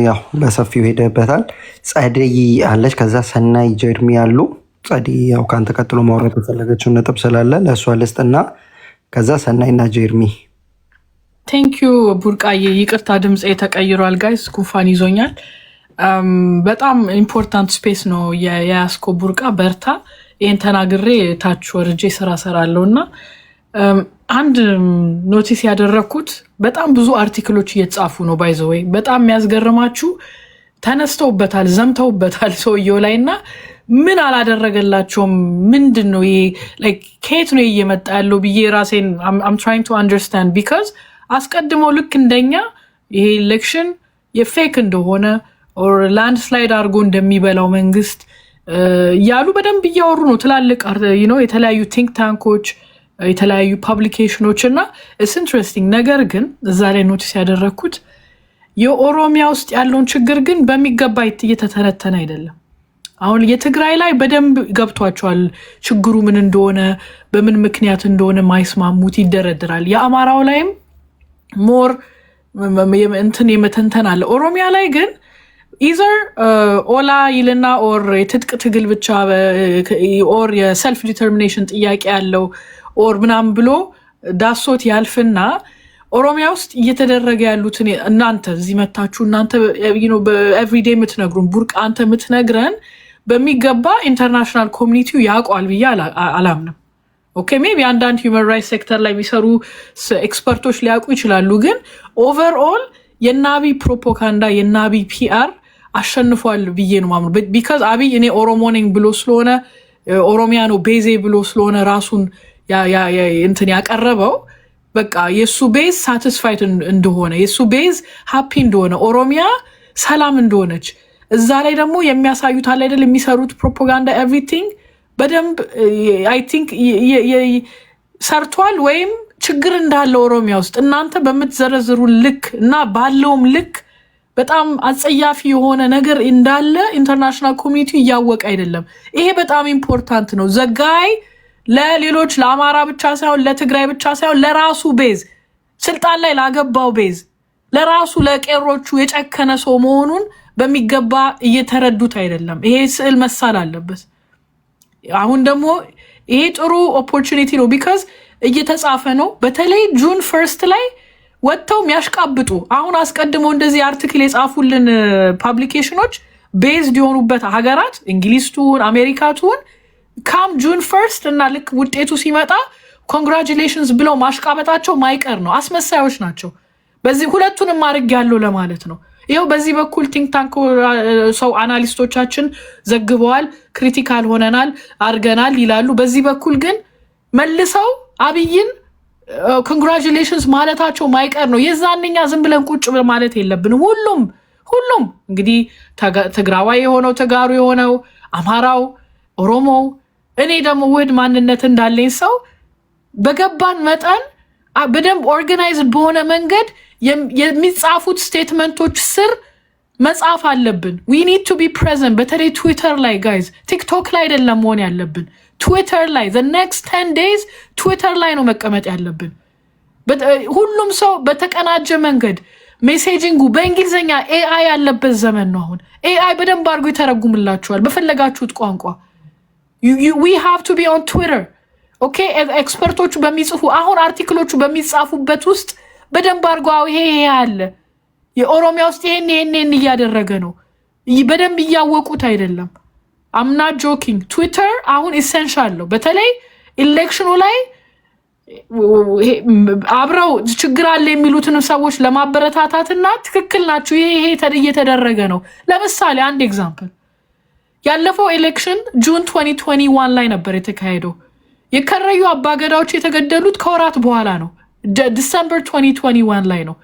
ያው በሰፊው ሄደበታል። ጸደይ አለች፣ ከዛ ሰናይ ጀርሚ አሉ። ጸደይ ያው ከአንተ ቀጥሎ ማውራት የፈለገችው ነጥብ ስላለ ለእሷ ልስጥና ከዛ ሰናይና ጀርሚ። ቴንኪዩ ቡርቃዬ። ይቅርታ ድምፅ ተቀይሯል ጋይስ፣ ጉንፋን ይዞኛል። በጣም ኢምፖርታንት ስፔስ ነው የያስኮ ቡርቃ፣ በርታ። ይህን ተናግሬ ታች ወርጄ ስራ ሰራለሁ እና አንድ ኖቲስ ያደረግኩት በጣም ብዙ አርቲክሎች እየተጻፉ ነው። ባይዘወይ በጣም የሚያስገርማችሁ ተነስተውበታል፣ ዘምተውበታል ሰውየው ላይ እና ምን አላደረገላቸውም? ምንድን ነው ይሄ? ከየት ነው እየመጣ ያለው ብዬ ራሴን አም ትራይንግ ቱ አንደርስታንድ ቢካዝ አስቀድመው ልክ እንደኛ ይሄ ኤሌክሽን የፌክ እንደሆነ ኦር ላንድ ስላይድ አድርጎ እንደሚበላው መንግስት እያሉ በደንብ እያወሩ ነው ትላልቅ የተለያዩ ቲንክ ታንኮች የተለያዩ ፐብሊኬሽኖች እና ኢትስ ኢንትረስቲንግ። ነገር ግን እዛ ላይ ኖቲስ ያደረግኩት የኦሮሚያ ውስጥ ያለውን ችግር ግን በሚገባ እየተተነተነ አይደለም። አሁን የትግራይ ላይ በደንብ ገብቷቸዋል ችግሩ ምን እንደሆነ፣ በምን ምክንያት እንደሆነ ማይስማሙት ይደረድራል። የአማራው ላይም ሞር እንትን የመተንተን አለ። ኦሮሚያ ላይ ግን ኢዘር ኦላ ይልና ኦር የትጥቅ ትግል ብቻ ኦር የሰልፍ ዲተርሚኔሽን ጥያቄ ያለው ኦር ምናምን ብሎ ዳሶት ያልፍና ኦሮሚያ ውስጥ እየተደረገ ያሉትን እናንተ እዚህ መታችሁ እናንተ በኤቭሪዴ የምትነግሩን ቡርቃ አንተ የምትነግረን በሚገባ ኢንተርናሽናል ኮሚኒቲው ያውቋል ብዬ አላምንም። ኦኬ ሜቢ አንዳንድ ሂውመን ራይትስ ሴክተር ላይ የሚሰሩ ኤክስፐርቶች ሊያውቁ ይችላሉ። ግን ኦቨርኦል የናቢ ፕሮፓጋንዳ የናቢ ፒአር አሸንፏል ብዬ ነው ማምኑ። ቢካዝ አብይ እኔ ኦሮሞ ነኝ ብሎ ስለሆነ ኦሮሚያ ነው ቤዜ ብሎ ስለሆነ ራሱን እንትን ያቀረበው በቃ የሱ ቤዝ ሳቲስፋይድ እንደሆነ የሱ ቤዝ ሃፒ እንደሆነ ኦሮሚያ ሰላም እንደሆነች እዛ ላይ ደግሞ የሚያሳዩት አለ አይደል የሚሰሩት ፕሮፓጋንዳ ኤቭሪቲንግ በደንብ አይ ቲንክ ሰርቷል። ወይም ችግር እንዳለ ኦሮሚያ ውስጥ እናንተ በምትዘረዝሩ ልክ እና ባለውም ልክ በጣም አጸያፊ የሆነ ነገር እንዳለ ኢንተርናሽናል ኮሚኒቲ እያወቀ አይደለም። ይሄ በጣም ኢምፖርታንት ነው። ዘጋይ ለሌሎች ለአማራ ብቻ ሳይሆን ለትግራይ ብቻ ሳይሆን ለራሱ ቤዝ ስልጣን ላይ ላገባው ቤዝ ለራሱ ለቄሮቹ የጨከነ ሰው መሆኑን በሚገባ እየተረዱት አይደለም። ይሄ ስዕል መሳል አለበት። አሁን ደግሞ ይሄ ጥሩ ኦፖርቹኒቲ ነው ቢካዝ እየተጻፈ ነው። በተለይ ጁን 1 ላይ ወጥተው የሚያሽቃብጡ አሁን አስቀድመው እንደዚህ አርቲክል የጻፉልን ፐብሊኬሽኖች ቤዝድ የሆኑበት ሀገራት እንግሊዝ ትሁን አሜሪካ ትሁን ካም ጁን 1 እና ልክ ውጤቱ ሲመጣ ኮንግራቹሌሽንስ ብለው ማሽቃበጣቸው ማይቀር ነው። አስመሳዮች ናቸው። በዚህ ሁለቱንም ማድረግ ያለው ለማለት ነው። ይኸው በዚህ በኩል ቲንክ ታንክ ሰው አናሊስቶቻችን ዘግበዋል፣ ክሪቲካል ሆነናል አርገናል ይላሉ። በዚህ በኩል ግን መልሰው አብይን ኮንግራቹሌሽንስ ማለታቸው ማይቀር ነው። የዛንኛ ዝም ብለን ቁጭ ማለት የለብንም። ሁሉም እንግዲህ ትግራዋይ የሆነው ተጋሩ የሆነው አማራው፣ ኦሮሞው እኔ ደግሞ ውህድ ማንነት እንዳለኝ ሰው በገባን መጠን በደንብ ኦርጋናይዝድ በሆነ መንገድ የሚጻፉት ስቴትመንቶች ስር መጻፍ አለብን። we need to be present። በተለይ ትዊተር ላይ ጋይዝ፣ ቲክቶክ ላይ አይደለም መሆን ያለብን፣ ትዊተር ላይ the next 10 days ትዊተር ላይ ነው መቀመጥ ያለብን። ሁሉም ሰው በተቀናጀ መንገድ ሜሴጂንጉ በእንግሊዝኛ ኤአይ ያለበት ዘመን ነው። አሁን ኤአይ በደንብ አድርጎ ይተረጉምላችኋል በፈለጋችሁት ቋንቋ። we have to be on Twitter ኦኬ። ኤክስፐርቶቹ በሚጽፉ አሁን አርቲክሎቹ በሚጻፉበት ውስጥ በደንብ አድርጎ ይሄ አለ የኦሮሚያ ውስጥ ይሄን እያደረገ ነው በደንብ እያወቁት አይደለም። አምና ጆኪንግ ትዊተር አሁን ኢሰንሻል ነው። በተለይ ኢሌክሽኑ ላይ አብረው ችግር አለ የሚሉትን ሰዎች ለማበረታታትና ትክክል ናቸው ይሄ እየተደረገ ነው። ለምሳሌ አንድ ኤግዛምፕል ያለፈው ኤሌክሽን ጁን 2021 ላይ ነበር የተካሄደው። የከረዩ አባገዳዎች የተገደሉት ከወራት በኋላ ነው። ዲሰምበር 2021 ላይ ነው።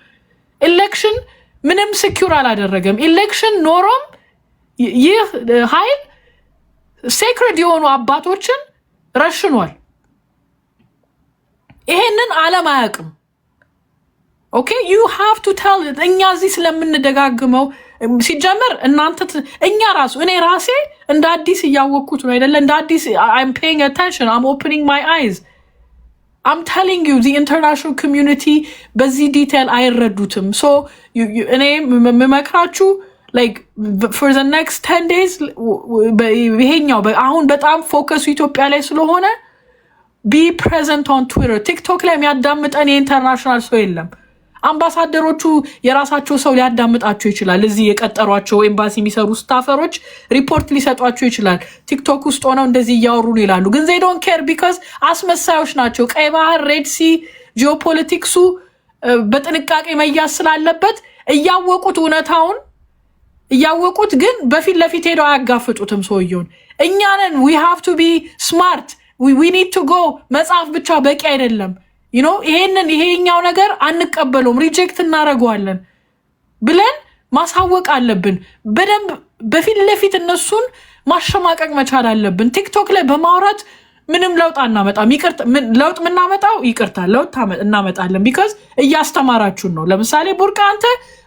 ኤሌክሽን ምንም ሲኪዩር አላደረገም። ኤሌክሽን ኖሮም ይህ ኃይል ሴክሬድ የሆኑ አባቶችን ረሽኗል። ይሄንን ዓለም አያውቅም። ኦኬ ዩ ሃቭ ቱ ቴል። እኛ እዚህ ስለምንደጋግመው ሲጀመር እናንተ እኛ ራሱ እኔ ራሴ እንደ አዲስ እያወቅኩት ነው አይደለ? እንደ አዲስ I'm paying attention, I'm opening my eyes, I'm telling you the international community በዚህ ዲቴል አይረዱትም። ሶ እኔ መመክራችሁ like for the next 10 days ይሄኛው አሁን በጣም ፎከሱ ኢትዮጵያ ላይ ስለሆነ be present on Twitter። ቲክቶክ ላይ የሚያዳምጠን የኢንተርናሽናል ሰው የለም። አምባሳደሮቹ የራሳቸው ሰው ሊያዳምጣቸው ይችላል። እዚህ የቀጠሯቸው ኤምባሲ የሚሰሩ ስታፈሮች ሪፖርት ሊሰጧቸው ይችላል። ቲክቶክ ውስጥ ሆነው እንደዚህ እያወሩ ነው ይላሉ። ግን they don't care because አስመሳዮች ናቸው። ቀይ ባህር፣ ሬድ ሲ፣ ጂኦፖለቲክሱ በጥንቃቄ መያዝ ስላለበት እያወቁት እውነታውን እያወቁት ግን በፊት ለፊት ሄደው አያጋፍጡትም ሰውየውን። እኛንን we have to be smart, we need to go። መጽሐፍ ብቻ በቂ አይደለም። ይሄኛው ነገር አንቀበለውም፣ ሪጀክት እናደርገዋለን ብለን ማሳወቅ አለብን። በደንብ በፊት ለፊት እነሱን ማሸማቀቅ መቻል አለብን። ቲክቶክ ላይ በማውራት ምንም ለውጥ አናመጣም። ለውጥ የምናመጣው ይቅርታ ለውጥ እናመጣለን ቢካዝ እያስተማራችሁን ነው። ለምሳሌ ቡርቃ አንተ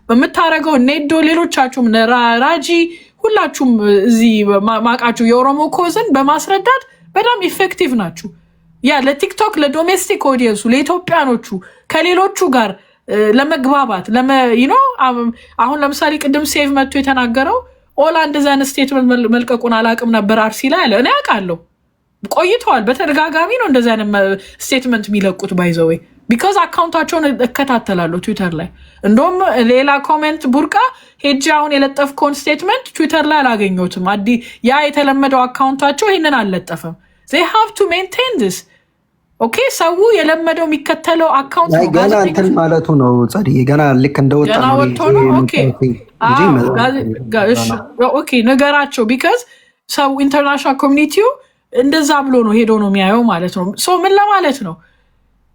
በምታረገው ኔዶ፣ ሌሎቻችሁም ራጂ፣ ሁላችሁም እዚህ ማቃችሁ የኦሮሞ ኮዝን በማስረዳት በጣም ኢፌክቲቭ ናችሁ። ያ ለቲክቶክ ለዶሜስቲክ ኦዲየንሱ ለኢትዮጵያኖቹ ከሌሎቹ ጋር ለመግባባት አሁን ለምሳሌ ቅድም ሴቭ መጥቶ የተናገረው ኦላ እንደዛ አይነት ስቴትመንት መልቀቁን አላቅም ነበር አርሲ ላይ አለ። እኔ አውቃለሁ ቆይተዋል። በተደጋጋሚ ነው እንደዛ አይነት ስቴትመንት የሚለቁት ባይዘዌ ቢካዝ አካውንታቸውን እከታተላለሁ ትዊተር ላይ። እንደውም ሌላ ኮሜንት ቡርቃ ሄጄ አሁን የለጠፍከውን ስቴትመንት ትዊተር ላይ አላገኘሁትም። ያ የተለመደው አካውንታቸው ይህንን አልለጠፈም። they have to maintain this ኦኬ። ሰው የለመደው የሚከተለው አካውንት ነው። ገና እንትን ማለቱ ነው ጸድዬ፣ ገና ልክ እንደወጣ ነው። ኦኬ ነገራቸው ቢካዝ ሰው ኢንተርናሽናል ኮሚኒቲው እንደዛ ብሎ ነው ሄዶ ነው የሚያየው ማለት ነው። ሶ ምን ለማለት ነው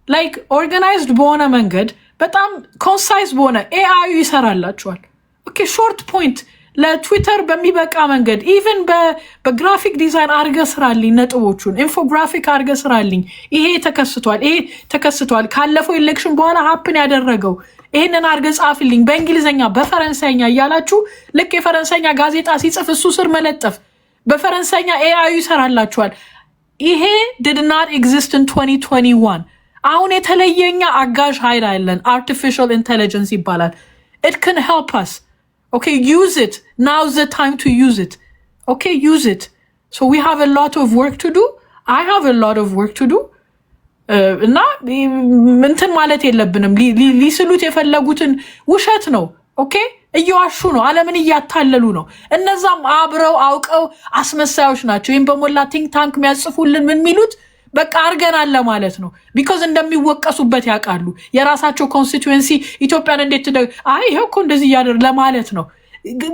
ላይክ ኦርጋናይዝድ በሆነ መንገድ በጣም ኮንሳይዝ በሆነ ኤአዩ ይሰራላችኋል። ኦኬ ሾርት ፖይንት ለትዊተር በሚበቃ መንገድ ኢቨን በግራፊክ ዲዛይን አርገ ስራልኝ፣ ነጥቦቹን ኢንፎግራፊክ አርገ ስራልኝ። ይሄ ተከስቷል ካለፈው ኢሌክሽን በኋላ ሀፕን ያደረገው ይሄንን አርገ ጻፍልኝ በእንግሊዝኛ በፈረንሳይኛ እያላችሁ ልክ የፈረንሳይኛ ጋዜጣ ሲጽፍ እሱ ስር መለጠፍ። በፈረንሳይኛ ኤአዩ ይሰራላችኋል። ይሄ did not exist in 2021። አሁን የተለየኛ አጋዥ ኃይል አለን፣ artificial intelligence ይባላል። it can help us. Okay, use it. Now's the time to use it. Okay, use it. So we have a lot of work to do. I have a lot of work to do. እና እንትን ማለት የለብንም። ሊስሉት የፈለጉትን ውሸት ነው። ኦኬ እየዋሹ ነው፣ ዓለምን እያታለሉ ነው። እነዛም አብረው አውቀው አስመሳዮች ናቸው። ይህም በሞላ ቲንክ ታንክ የሚያጽፉልን ምን ሚሉት በቃ አርገናል ለማለት ነው። ቢኮዝ እንደሚወቀሱበት ያውቃሉ። የራሳቸው ኮንስቲትዌንሲ ኢትዮጵያን እንዴት ይሄው እኮ እንደዚህ እያደር ለማለት ነው።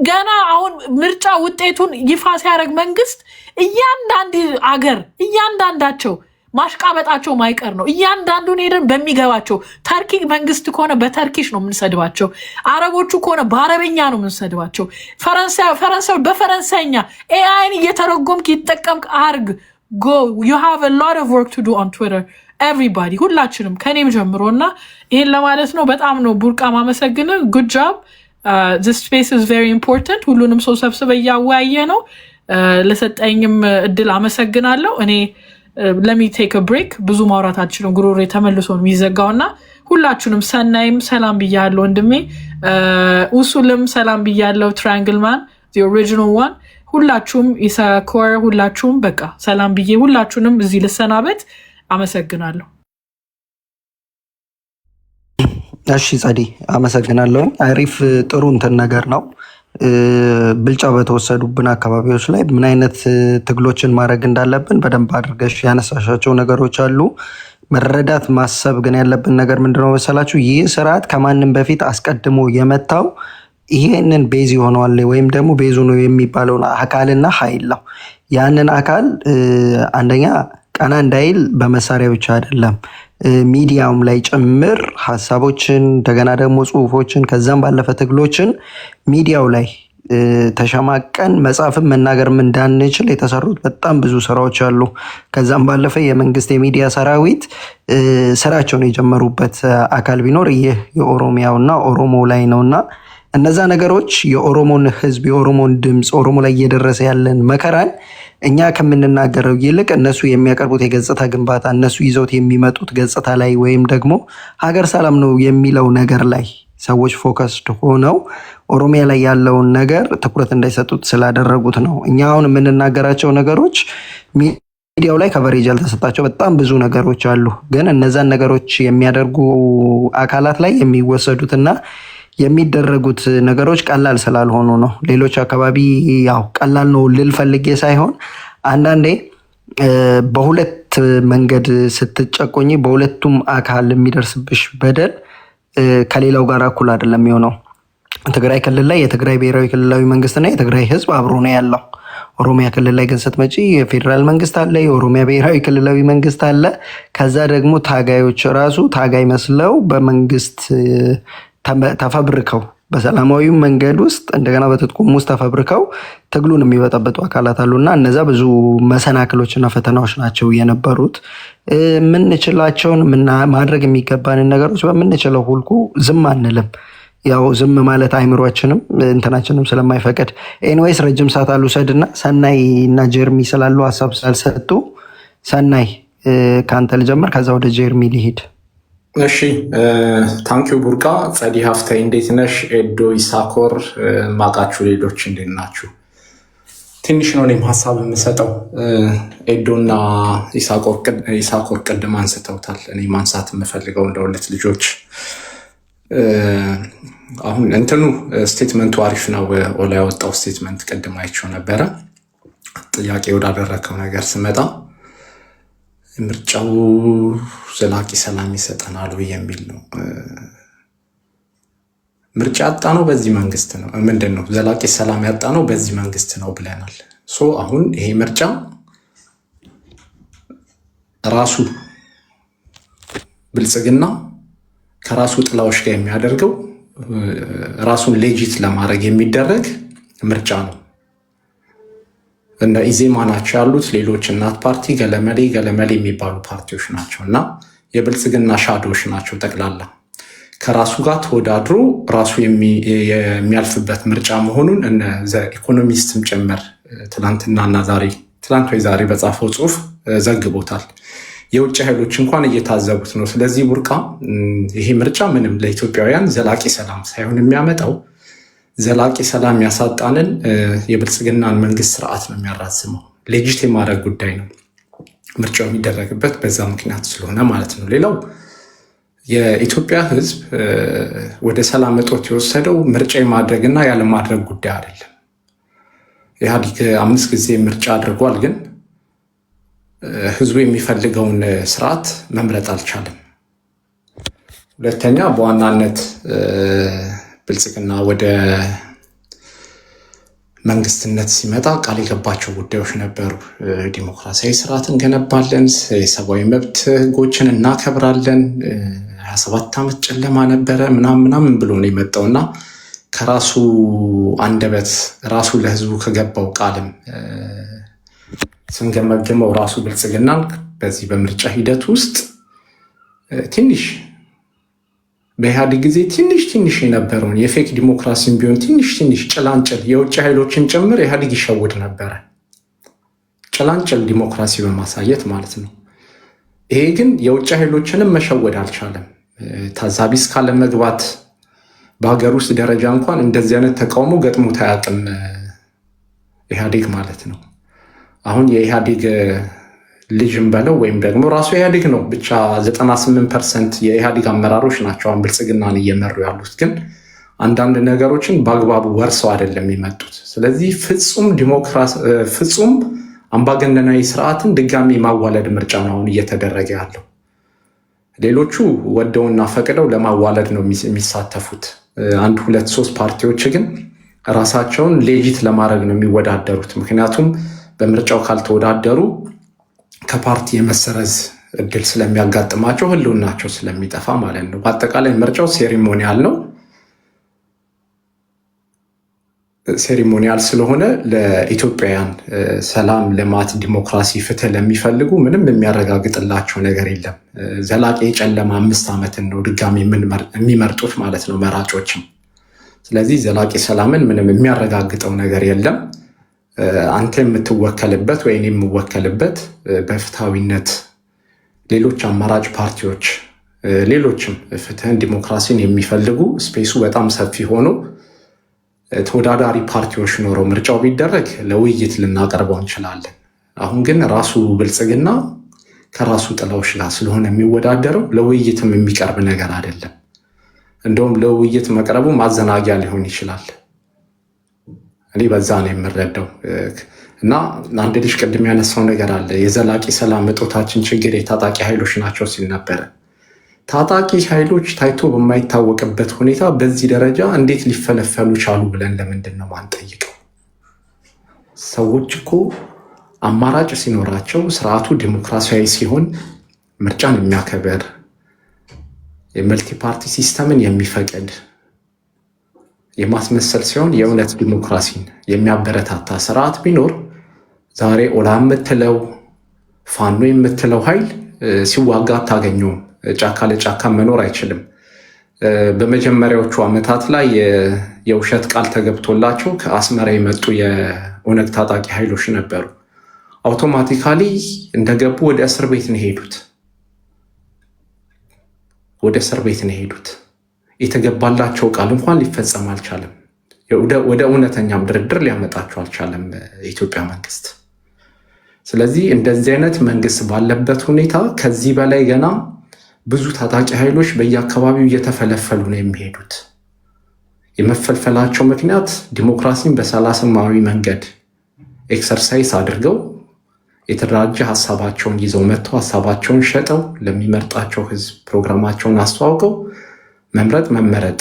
ገና አሁን ምርጫ ውጤቱን ይፋ ሲያደርግ መንግስት እያንዳንድ አገር እያንዳንዳቸው ማሽቃበጣቸው ማይቀር ነው። እያንዳንዱን ሄደን በሚገባቸው ተርኪ መንግስት ከሆነ በተርኪሽ ነው የምንሰድባቸው። አረቦቹ ከሆነ በአረበኛ ነው የምንሰድባቸው። ፈረንሳይ በፈረንሳይኛ ኤአይን እየተረጎምክ ይጠቀምክ አርግ go you have a lot of work to do on Twitter everybody ሁላችንም ከኔም ጀምሮ እና ይሄን ለማለት ነው። በጣም ነው ቡርቃ ማመሰግን good job this space is very important ሁሉንም ሰው ሰብስበ ያወያየ ነው። ለሰጠኝም እድል አመሰግናለሁ። እኔ let me take a break ብዙ ማውራት አልችልም ጉሮሬ ተመልሶ ነው የሚዘጋውና ሁላችሁንም ሰናይም ሰላም ብያለሁ ወንድሜ ውሱልም ሰላም ብያለሁ triangle man the original one ሁላችሁም ኢሳኮር ሁላችሁም በቃ ሰላም ብዬ ሁላችሁንም እዚህ ልሰናበት አመሰግናለሁ። እሺ ጸዲ አመሰግናለሁ። አሪፍ ጥሩ እንትን ነገር ነው። ብልጫ በተወሰዱብን አካባቢዎች ላይ ምን አይነት ትግሎችን ማድረግ እንዳለብን በደንብ አድርገሽ ያነሳሻቸው ነገሮች አሉ። መረዳት ማሰብ ግን ያለብን ነገር ምንድነው መሰላችሁ? ይህ ስርዓት ከማንም በፊት አስቀድሞ የመታው ይሄንን ቤዝ ይሆነዋል ወይም ደግሞ ቤዙ ነው የሚባለውን አካልና ኃይል ነው። ያንን አካል አንደኛ ቀና እንዳይል በመሳሪያ ብቻ አይደለም ሚዲያውም ላይ ጭምር ሀሳቦችን እንደገና ደግሞ ጽሁፎችን ከዛም ባለፈ ትግሎችን ሚዲያው ላይ ተሸማቀን መጻፍም መናገርም እንዳንችል የተሰሩት በጣም ብዙ ስራዎች አሉ። ከዛም ባለፈ የመንግስት የሚዲያ ሰራዊት ስራቸውን የጀመሩበት አካል ቢኖር ይህ የኦሮሚያውና ኦሮሞ ላይ ነውና እነዛ ነገሮች የኦሮሞን ህዝብ የኦሮሞን ድምፅ ኦሮሞ ላይ እየደረሰ ያለን መከራን እኛ ከምንናገረው ይልቅ እነሱ የሚያቀርቡት የገጽታ ግንባታ እነሱ ይዘውት የሚመጡት ገጽታ ላይ ወይም ደግሞ ሀገር ሰላም ነው የሚለው ነገር ላይ ሰዎች ፎከስድ ሆነው ኦሮሚያ ላይ ያለውን ነገር ትኩረት እንዳይሰጡት ስላደረጉት ነው። እኛ አሁን የምንናገራቸው ነገሮች ሚዲያው ላይ ከቨሬጅ ያልተሰጣቸው በጣም ብዙ ነገሮች አሉ። ግን እነዛን ነገሮች የሚያደርጉ አካላት ላይ የሚወሰዱትና የሚደረጉት ነገሮች ቀላል ስላልሆኑ ነው። ሌሎች አካባቢ ያው ቀላል ነው ልል ፈልጌ ሳይሆን አንዳንዴ በሁለት መንገድ ስትጨቆኝ በሁለቱም አካል የሚደርስብሽ በደል ከሌላው ጋር እኩል አይደለም የሚሆነው። ትግራይ ክልል ላይ የትግራይ ብሔራዊ ክልላዊ መንግስትና የትግራይ ህዝብ አብሮ ነው ያለው። ኦሮሚያ ክልል ላይ ግን ስትመጪ የፌዴራል መንግስት አለ፣ የኦሮሚያ ብሔራዊ ክልላዊ መንግስት አለ። ከዛ ደግሞ ታጋዮች ራሱ ታጋይ መስለው በመንግስት ተፈብርከው በሰላማዊ መንገድ ውስጥ እንደገና በትጥቁም ውስጥ ተፈብርከው ትግሉን የሚበጠበጡ አካላት አሉና እነዛ ብዙ መሰናክሎችና ፈተናዎች ናቸው የነበሩት። የምንችላቸውን ማድረግ የሚገባንን ነገሮች በምንችለው ሁሉ ዝም አንልም። ያው ዝም ማለት አይምሯችንም እንትናችንም ስለማይፈቀድ ኤኒዌይስ ረጅም ሰዓት አልውሰድና ሰናይ እና ጀርሚ ስላሉ ሀሳብ ስላልሰጡ ሰናይ ከአንተ ልጀምር ከዛ ወደ ጀርሚ ሊሄድ። እሺ ታንኪዩ ቡርቃ። ጸዲ ሀፍታይ እንዴት ነሽ? ኤዶ ኢሳኮር ማቃችሁ ሌሎች እንዴት ናችሁ? ትንሽ ነው እኔም ሀሳብ የምሰጠው። ኤዶና ኢሳኮር ቅድም አንስተውታል። እኔ ማንሳት የምፈልገው እንደ ሁለት ልጆች አሁን እንትኑ ስቴትመንቱ አሪፍ ነው። ኦላ ያወጣው ስቴትመንት ቅድም አይቼው ነበረ። ጥያቄ ወዳደረከው ነገር ስመጣ ምርጫው ዘላቂ ሰላም ይሰጠናል የሚል ነው። ምርጫ ያጣ ነው በዚህ መንግስት ነው። ምንድን ነው ዘላቂ ሰላም ያጣ ነው በዚህ መንግስት ነው ብለናል። አሁን ይሄ ምርጫ ራሱ ብልጽግና ከራሱ ጥላዎች ጋር የሚያደርገው ራሱን ሌጂት ለማድረግ የሚደረግ ምርጫ ነው። እነ ኢዜማ ናቸው ያሉት፣ ሌሎች እናት ፓርቲ ገለመሌ የሚባሉ ፓርቲዎች ናቸው እና የብልጽግና ሻዶዎች ናቸው። ጠቅላላ ከራሱ ጋር ተወዳድሮ ራሱ የሚያልፍበት ምርጫ መሆኑን እነ ኢኮኖሚስትም ጭምር ትላንት ወይ ዛሬ በጻፈው ጽሁፍ ዘግቦታል። የውጭ ኃይሎች እንኳን እየታዘቡት ነው። ስለዚህ ቡርቃ ይሄ ምርጫ ምንም ለኢትዮጵያውያን ዘላቂ ሰላም ሳይሆን የሚያመጣው ዘላቂ ሰላም ያሳጣንን የብልጽግናን መንግስት ስርዓት ነው የሚያራዝመው። ሌጂት የማድረግ ጉዳይ ነው። ምርጫው የሚደረግበት በዛ ምክንያት ስለሆነ ማለት ነው። ሌላው የኢትዮጵያ ሕዝብ ወደ ሰላም እጦት የወሰደው ምርጫ የማድረግና ያለማድረግ ጉዳይ አይደለም። ኢህአዴግ 5 ጊዜ ምርጫ አድርጓል፣ ግን ሕዝቡ የሚፈልገውን ስርዓት መምረጥ አልቻለም። ሁለተኛ በዋናነት ብልጽግና ወደ መንግስትነት ሲመጣ ቃል የገባቸው ጉዳዮች ነበሩ። ዲሞክራሲያዊ ስርዓት እንገነባለን፣ የሰብአዊ መብት ህጎችን እናከብራለን፣ 27 ዓመት ጨለማ ነበረ ምናምን ብሎ ነው የመጣውና ከራሱ አንደበት ራሱ ለህዝቡ ከገባው ቃልም ስንገመግመው ራሱ ብልጽግና በዚህ በምርጫ ሂደት ውስጥ ትንሽ በኢህአዴግ ጊዜ ትንሽ የነበረውን የፌክ ዲሞክራሲን ቢሆን ትንሽ ጭላንጭል የውጭ ኃይሎችን ጭምር ኢህአዴግ ይሸውድ ነበረ፣ ጭላንጭል ዲሞክራሲ በማሳየት ማለት ነው። ይሄ ግን የውጭ ኃይሎችንም መሸወድ አልቻለም። ታዛቢ እስካለ መግባት በሀገር ውስጥ ደረጃ እንኳን እንደዚህ አይነት ተቃውሞ ገጥሞት አያውቅም ኢህአዴግ ማለት ነው። አሁን የኢህአዴግ ልጅም በለው ወይም ደግሞ ራሱ ኢህአዴግ ነው ብቻ 98% የኢህአዴግ አመራሮች ናቸው አሁን ብልጽግናን እየመሩ ያሉት። ግን አንዳንድ ነገሮችን በአግባቡ ወርሰው አይደለም የመጡት። ስለዚህ ፍጹም አምባገነናዊ ስርዓትን ድጋሚ ማዋለድ ምርጫ ነው አሁን እየተደረገ ያለው። ሌሎቹ ወደውና ፈቅደው ለማዋለድ ነው የሚሳተፉት። 1 2 3 ፓርቲዎች ግን ራሳቸውን ሌጂት ለማድረግ ነው የሚወዳደሩት። ምክንያቱም በምርጫው ካልተወዳደሩ ከፓርቲ የመሰረዝ እድል ስለሚያጋጥማቸው ህልውናቸው ስለሚጠፋ ማለት ነው። በአጠቃላይ ምርጫው ሴሪሞኒያል ስለሆነ ለኢትዮጵያውያን ሰላም፣ ልማት፣ ዲሞክራሲ፣ ፍትህ ለሚፈልጉ ምንም የሚያረጋግጥላቸው ነገር የለም። ዘላቂ የጨለማ 5 ዓመትን ነው ድጋሚ የሚመርጡት ማለት ነው መራጮችም። ስለዚህ ዘላቂ ሰላምን ምንም የሚያረጋግጠው ነገር የለም። አንተ የምትወከልበት ወይ የምወከልበት በፍትሃዊነት ሌሎች አማራጭ ፓርቲዎች ሌሎችም ፍትህን ዲሞክራሲን የሚፈልጉ ስፔሱ በጣም ሰፊ ሆኖ ተወዳዳሪ ፓርቲዎች ኖረው ምርጫው ቢደረግ ለውይይት ልናቀርበው እንችላለን። አሁን ግን ራሱ ብልጽግና ከራሱ ጥላዎች ጋር ስለሆነ የሚወዳደረው ለውይይትም የሚቀርብ ነገር አይደለም። እንደውም ለውይይት መቅረቡ ማዘናጊያ ሊሆን ይችላል። እኔ በዛ ነው የምረዳው። እና አንድ ልጅ ቅድም ያነሳው ነገር አለ። የዘላቂ ሰላም እጦታችን ችግር የታጣቂ ኃይሎች ናቸው ሲል ነበረ። ታጣቂ ኃይሎች ታይቶ በማይታወቅበት ሁኔታ በዚህ ደረጃ እንዴት ሊፈለፈሉ ቻሉ ብለን ለምንድን ነው ማንጠይቀው? ሰዎች እኮ አማራጭ ሲኖራቸው ስርዓቱ ዲሞክራሲያዊ ሲሆን ምርጫን የሚያከብር የመልቲ ፓርቲ ሲስተምን የሚፈቅድ የማስመሰል ሲሆን የእውነት ዲሞክራሲን የሚያበረታታ ስርዓት ቢኖር ዛሬ ኦላ የምትለው ፋኖ የምትለው ኃይል ሲዋጋ አታገኘውም። ጫካ ለጫካ መኖር አይችልም። በመጀመሪያዎቹ ዓመታት ላይ የውሸት ቃል ተገብቶላቸው ከአስመራ የመጡ የኦነግ ታጣቂ ኃይሎች ነበሩ። አውቶማቲካሊ እንደገቡ ወደ እስር ቤት ነው የሄዱት። የተገባላቸው ቃል እንኳን ሊፈጸም አልቻለም። ወደ እውነተኛም ድርድር ሊያመጣቸው አልቻለም የኢትዮጵያ መንግስት። ስለዚህ እንደዚህ አይነት መንግስት ባለበት ሁኔታ ከዚህ በላይ ገና ብዙ ታጣቂ ኃይሎች በየአካባቢው እየተፈለፈሉ ነው የሚሄዱት። የመፈልፈላቸው ምክንያት ዲሞክራሲን በሰላማዊ መንገድ ኤክሰርሳይዝ አድርገው የተደራጀ ሀሳባቸውን ይዘው መጥተው ሀሳባቸውን ሸጠው ለሚመርጣቸው ህዝብ ፕሮግራማቸውን አስተዋውቀው መመረጥ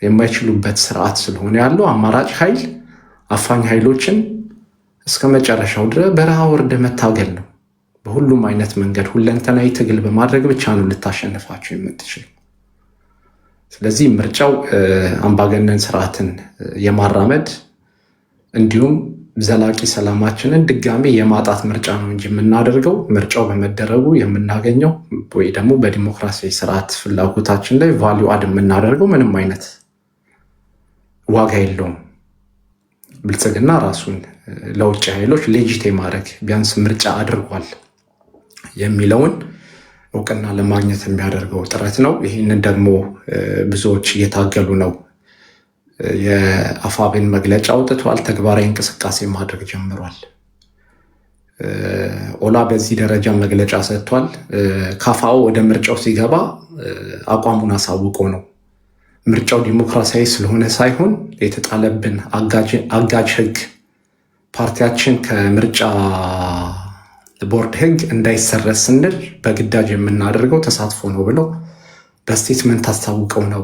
የማይችሉበት ስርዓት ስለሆነ ያለው አማራጭ ኃይል አፋኝ ኃይሎችን እስከ መጨረሻው ድረስ በረሃ ወርደ መታገል ነው። በሁሉም አይነት መንገድ ሁለንተናዊ ትግል በማድረግ ብቻ ነው ልታሸንፋቸው የምትችል። ስለዚህ ምርጫው አምባገነን ስርዓትን የማራመድ እንዲሁም ዘላቂ ሰላማችንን ድጋሚ የማጣት ምርጫ ነው እንጂ የምናደርገው ምርጫው በመደረጉ የምናገኘው ወይ ደግሞ በዲሞክራሲያዊ ስርዓት ፍላጎታችን ላይ ቫሊዩ አድ የምናደርገው ምንም አይነት ዋጋ የለውም። ብልጽግና ራሱን ለውጭ ኃይሎች ሌጂት ማድረግ ቢያንስ ምርጫ አድርጓል የሚለውን እውቅና ለማግኘት የሚያደርገው ጥረት ነው። ይህንን ደግሞ ብዙዎች እየታገሉ ነው። የአፋብን መግለጫ አውጥቷል። ተግባራዊ እንቅስቃሴ ማድረግ ጀምሯል። ኦላ በዚህ ደረጃ መግለጫ ሰጥቷል። ካፋኦ ወደ ምርጫው ሲገባ አቋሙን አሳውቆ ነው። ምርጫው ዲሞክራሲያዊ ስለሆነ ሳይሆን የተጣለብን አጋጅ ህግ ፓርቲያችን ከምርጫ ቦርድ ህግ እንዳይሰረዝ ስንል በግዳጅ የምናደርገው ተሳትፎ ነው ብለው በስቴትመንት አስታውቀው ነው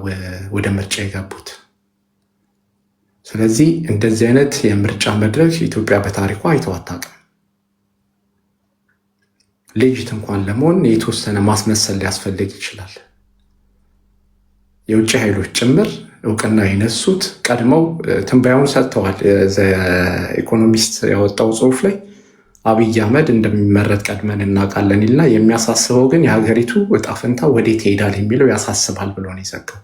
ወደ ምርጫ የገቡት። ስለዚህ እንደዚህ አይነት የምርጫ መድረክ ኢትዮጵያ በታሪኳ አይተው አታውቅም። ሌጂት እንኳን ለመሆን የተወሰነ ማስመሰል ሊያስፈልግ ይችላል። የውጭ ኃይሎች ጭምር እውቅና የነሱት ቀድመው ትንበያውን ሰጥተዋል። ኢኮኖሚስት ያወጣው ጽሁፍ ላይ አብይ አህመድ እንደሚመረጥ ቀድመን እናውቃለን ይልና የሚያሳስበው ግን የሀገሪቱ እጣ ፈንታ ወዴት ይሄዳል የሚለው ያሳስባል ብሎ ነው የዘጋው።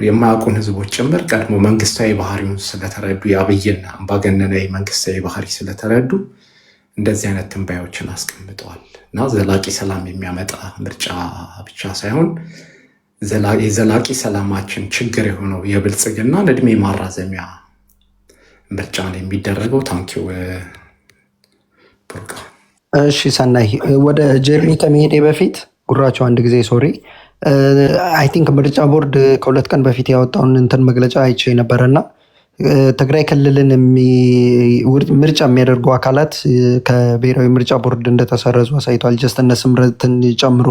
የማያውቁን ህዝቦች ጭምር ቀድሞ መንግስታዊ ባህሪውን ስለተረዱ የአብይን አምባገነናዊ መንግስታዊ ባህሪ ስለተረዱ እንደዚህ አይነት ትንበያዎችን አስቀምጠዋል እና ዘላቂ ሰላም የሚያመጣ ምርጫ ብቻ ሳይሆን የዘላቂ ሰላማችን ችግር የሆነው የብልጽግናን እድሜ ማራዘሚያ ምርጫ ነው የሚደረገው። ታንኪው ቡርቃ። እሺ ሰናይ፣ ወደ ጀርሚ ከመሄዴ በፊት ጉራቸው አንድ ጊዜ ሶሪ፣ አይ ቲንክ ምርጫ ቦርድ ከ2 ቀን በፊት ያወጣውን እንትን መግለጫ አይቼ ነበረና ትግራይ ክልልን ምርጫ የሚያደርጉ አካላት ከብሔራዊ ምርጫ ቦርድ እንደተሰረዙ አሳይቷል። ጀስት እነ ስምረትን ጨምሮ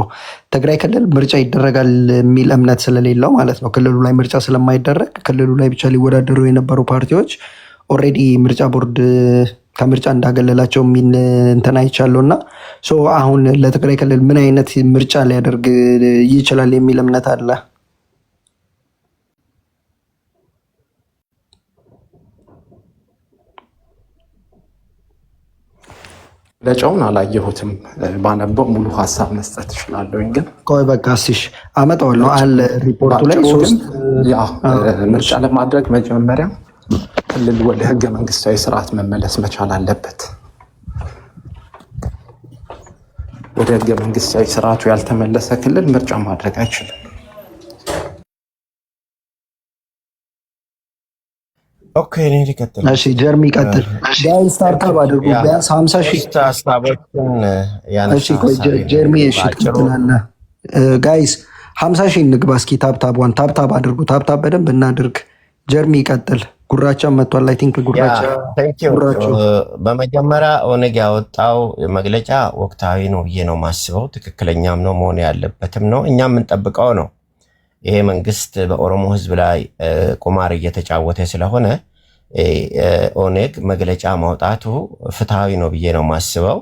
ትግራይ ክልል ምርጫ ይደረጋል የሚል እምነት ስለሌለው ማለት ነው። ክልሉ ላይ ምርጫ ስለማይደረግ ክልሉ ላይ ብቻ ሊወዳደሩ የነበሩ ፓርቲዎች ኦልሬዲ ምርጫ ቦርድ ከምርጫ እንዳገለላቸው የሚል እንትን አይቻለሁ እና አሁን ለትግራይ ክልል ምን አይነት ምርጫ ሊያደርግ ይችላል የሚል እምነት አለ? መግለጫውን አላየሁትም። ባነበው ሙሉ ሀሳብ መስጠት እችላለሁ። ግን ቆይ በቃ እስኪ አመጣዋለሁ አለ ሪፖርቱ ላይ ምርጫ ለማድረግ መጀመሪያ ክልል ወደ ህገ መንግስታዊ ስርዓት መመለስ መቻል አለበት። ወደ ህገ መንግስታዊ ስርዓቱ ያልተመለሰ ክልል ምርጫ ማድረግ አይችልም። ኦኬ፣ እኔ ልቀጥል። እሺ ጀርሚ ቀጥል። ጋይስ ስታርታፕ አድርጉ ቢያንስ 50 ሺህ ሀሳቦችን ያነሳ። እሺ ቆይ ጀርሚ እሺ ትቀጥላለህ። ጋይስ 50 ሺህ እንግባ እስኪ። ታብታብ ታብታብ አድርጉ። ታብታብ በደንብ እናድርግ። ጀርሚ ይቀጥል። ጉራቻ መጥቷል። አይ ቲንክ ጉራቻ በመጀመሪያ ኦነግ ያወጣው መግለጫ ወቅታዊ ነው ብዬ ነው ማስበው። ትክክለኛም ነው መሆን ያለበትም ነው። እኛ የምንጠብቀው ነው። ይሄ መንግስት በኦሮሞ ህዝብ ላይ ቁማር እየተጫወተ ስለሆነ ኦነግ መግለጫ ማውጣቱ ፍትሃዊ ነው ብዬ ነው ማስበው።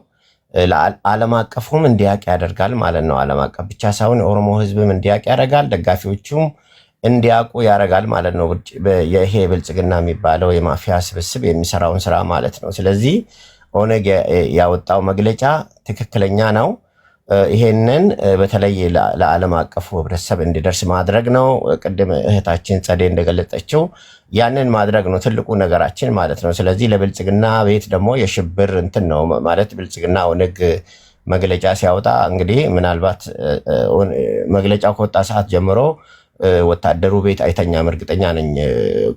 ዓለም አቀፉም እንዲያቅ ያደርጋል ማለት ነው። ዓለም አቀፍ ብቻ ሳይሆን የኦሮሞ ህዝብም እንዲያቅ ያደርጋል፣ ደጋፊዎቹም እንዲያውቁ ያደርጋል ማለት ነው። ይሄ ብልጽግና የሚባለው የማፊያ ስብስብ የሚሰራውን ስራ ማለት ነው። ስለዚህ ኦነግ ያወጣው መግለጫ ትክክለኛ ነው። ይሄንን በተለይ ለዓለም አቀፉ ህብረተሰብ እንዲደርስ ማድረግ ነው። ቅድም እህታችን ጸዴ እንደገለጸችው ያንን ማድረግ ነው ትልቁ ነገራችን ማለት ነው። ስለዚህ ለብልጽግና ቤት ደግሞ የሽብር እንትን ነው ማለት ብልጽግና ኦነግ መግለጫ ሲያወጣ እንግዲህ ምናልባት መግለጫው ከወጣ ሰዓት ጀምሮ ወታደሩ ቤት አይተኛም፣ እርግጠኛ ነኝ።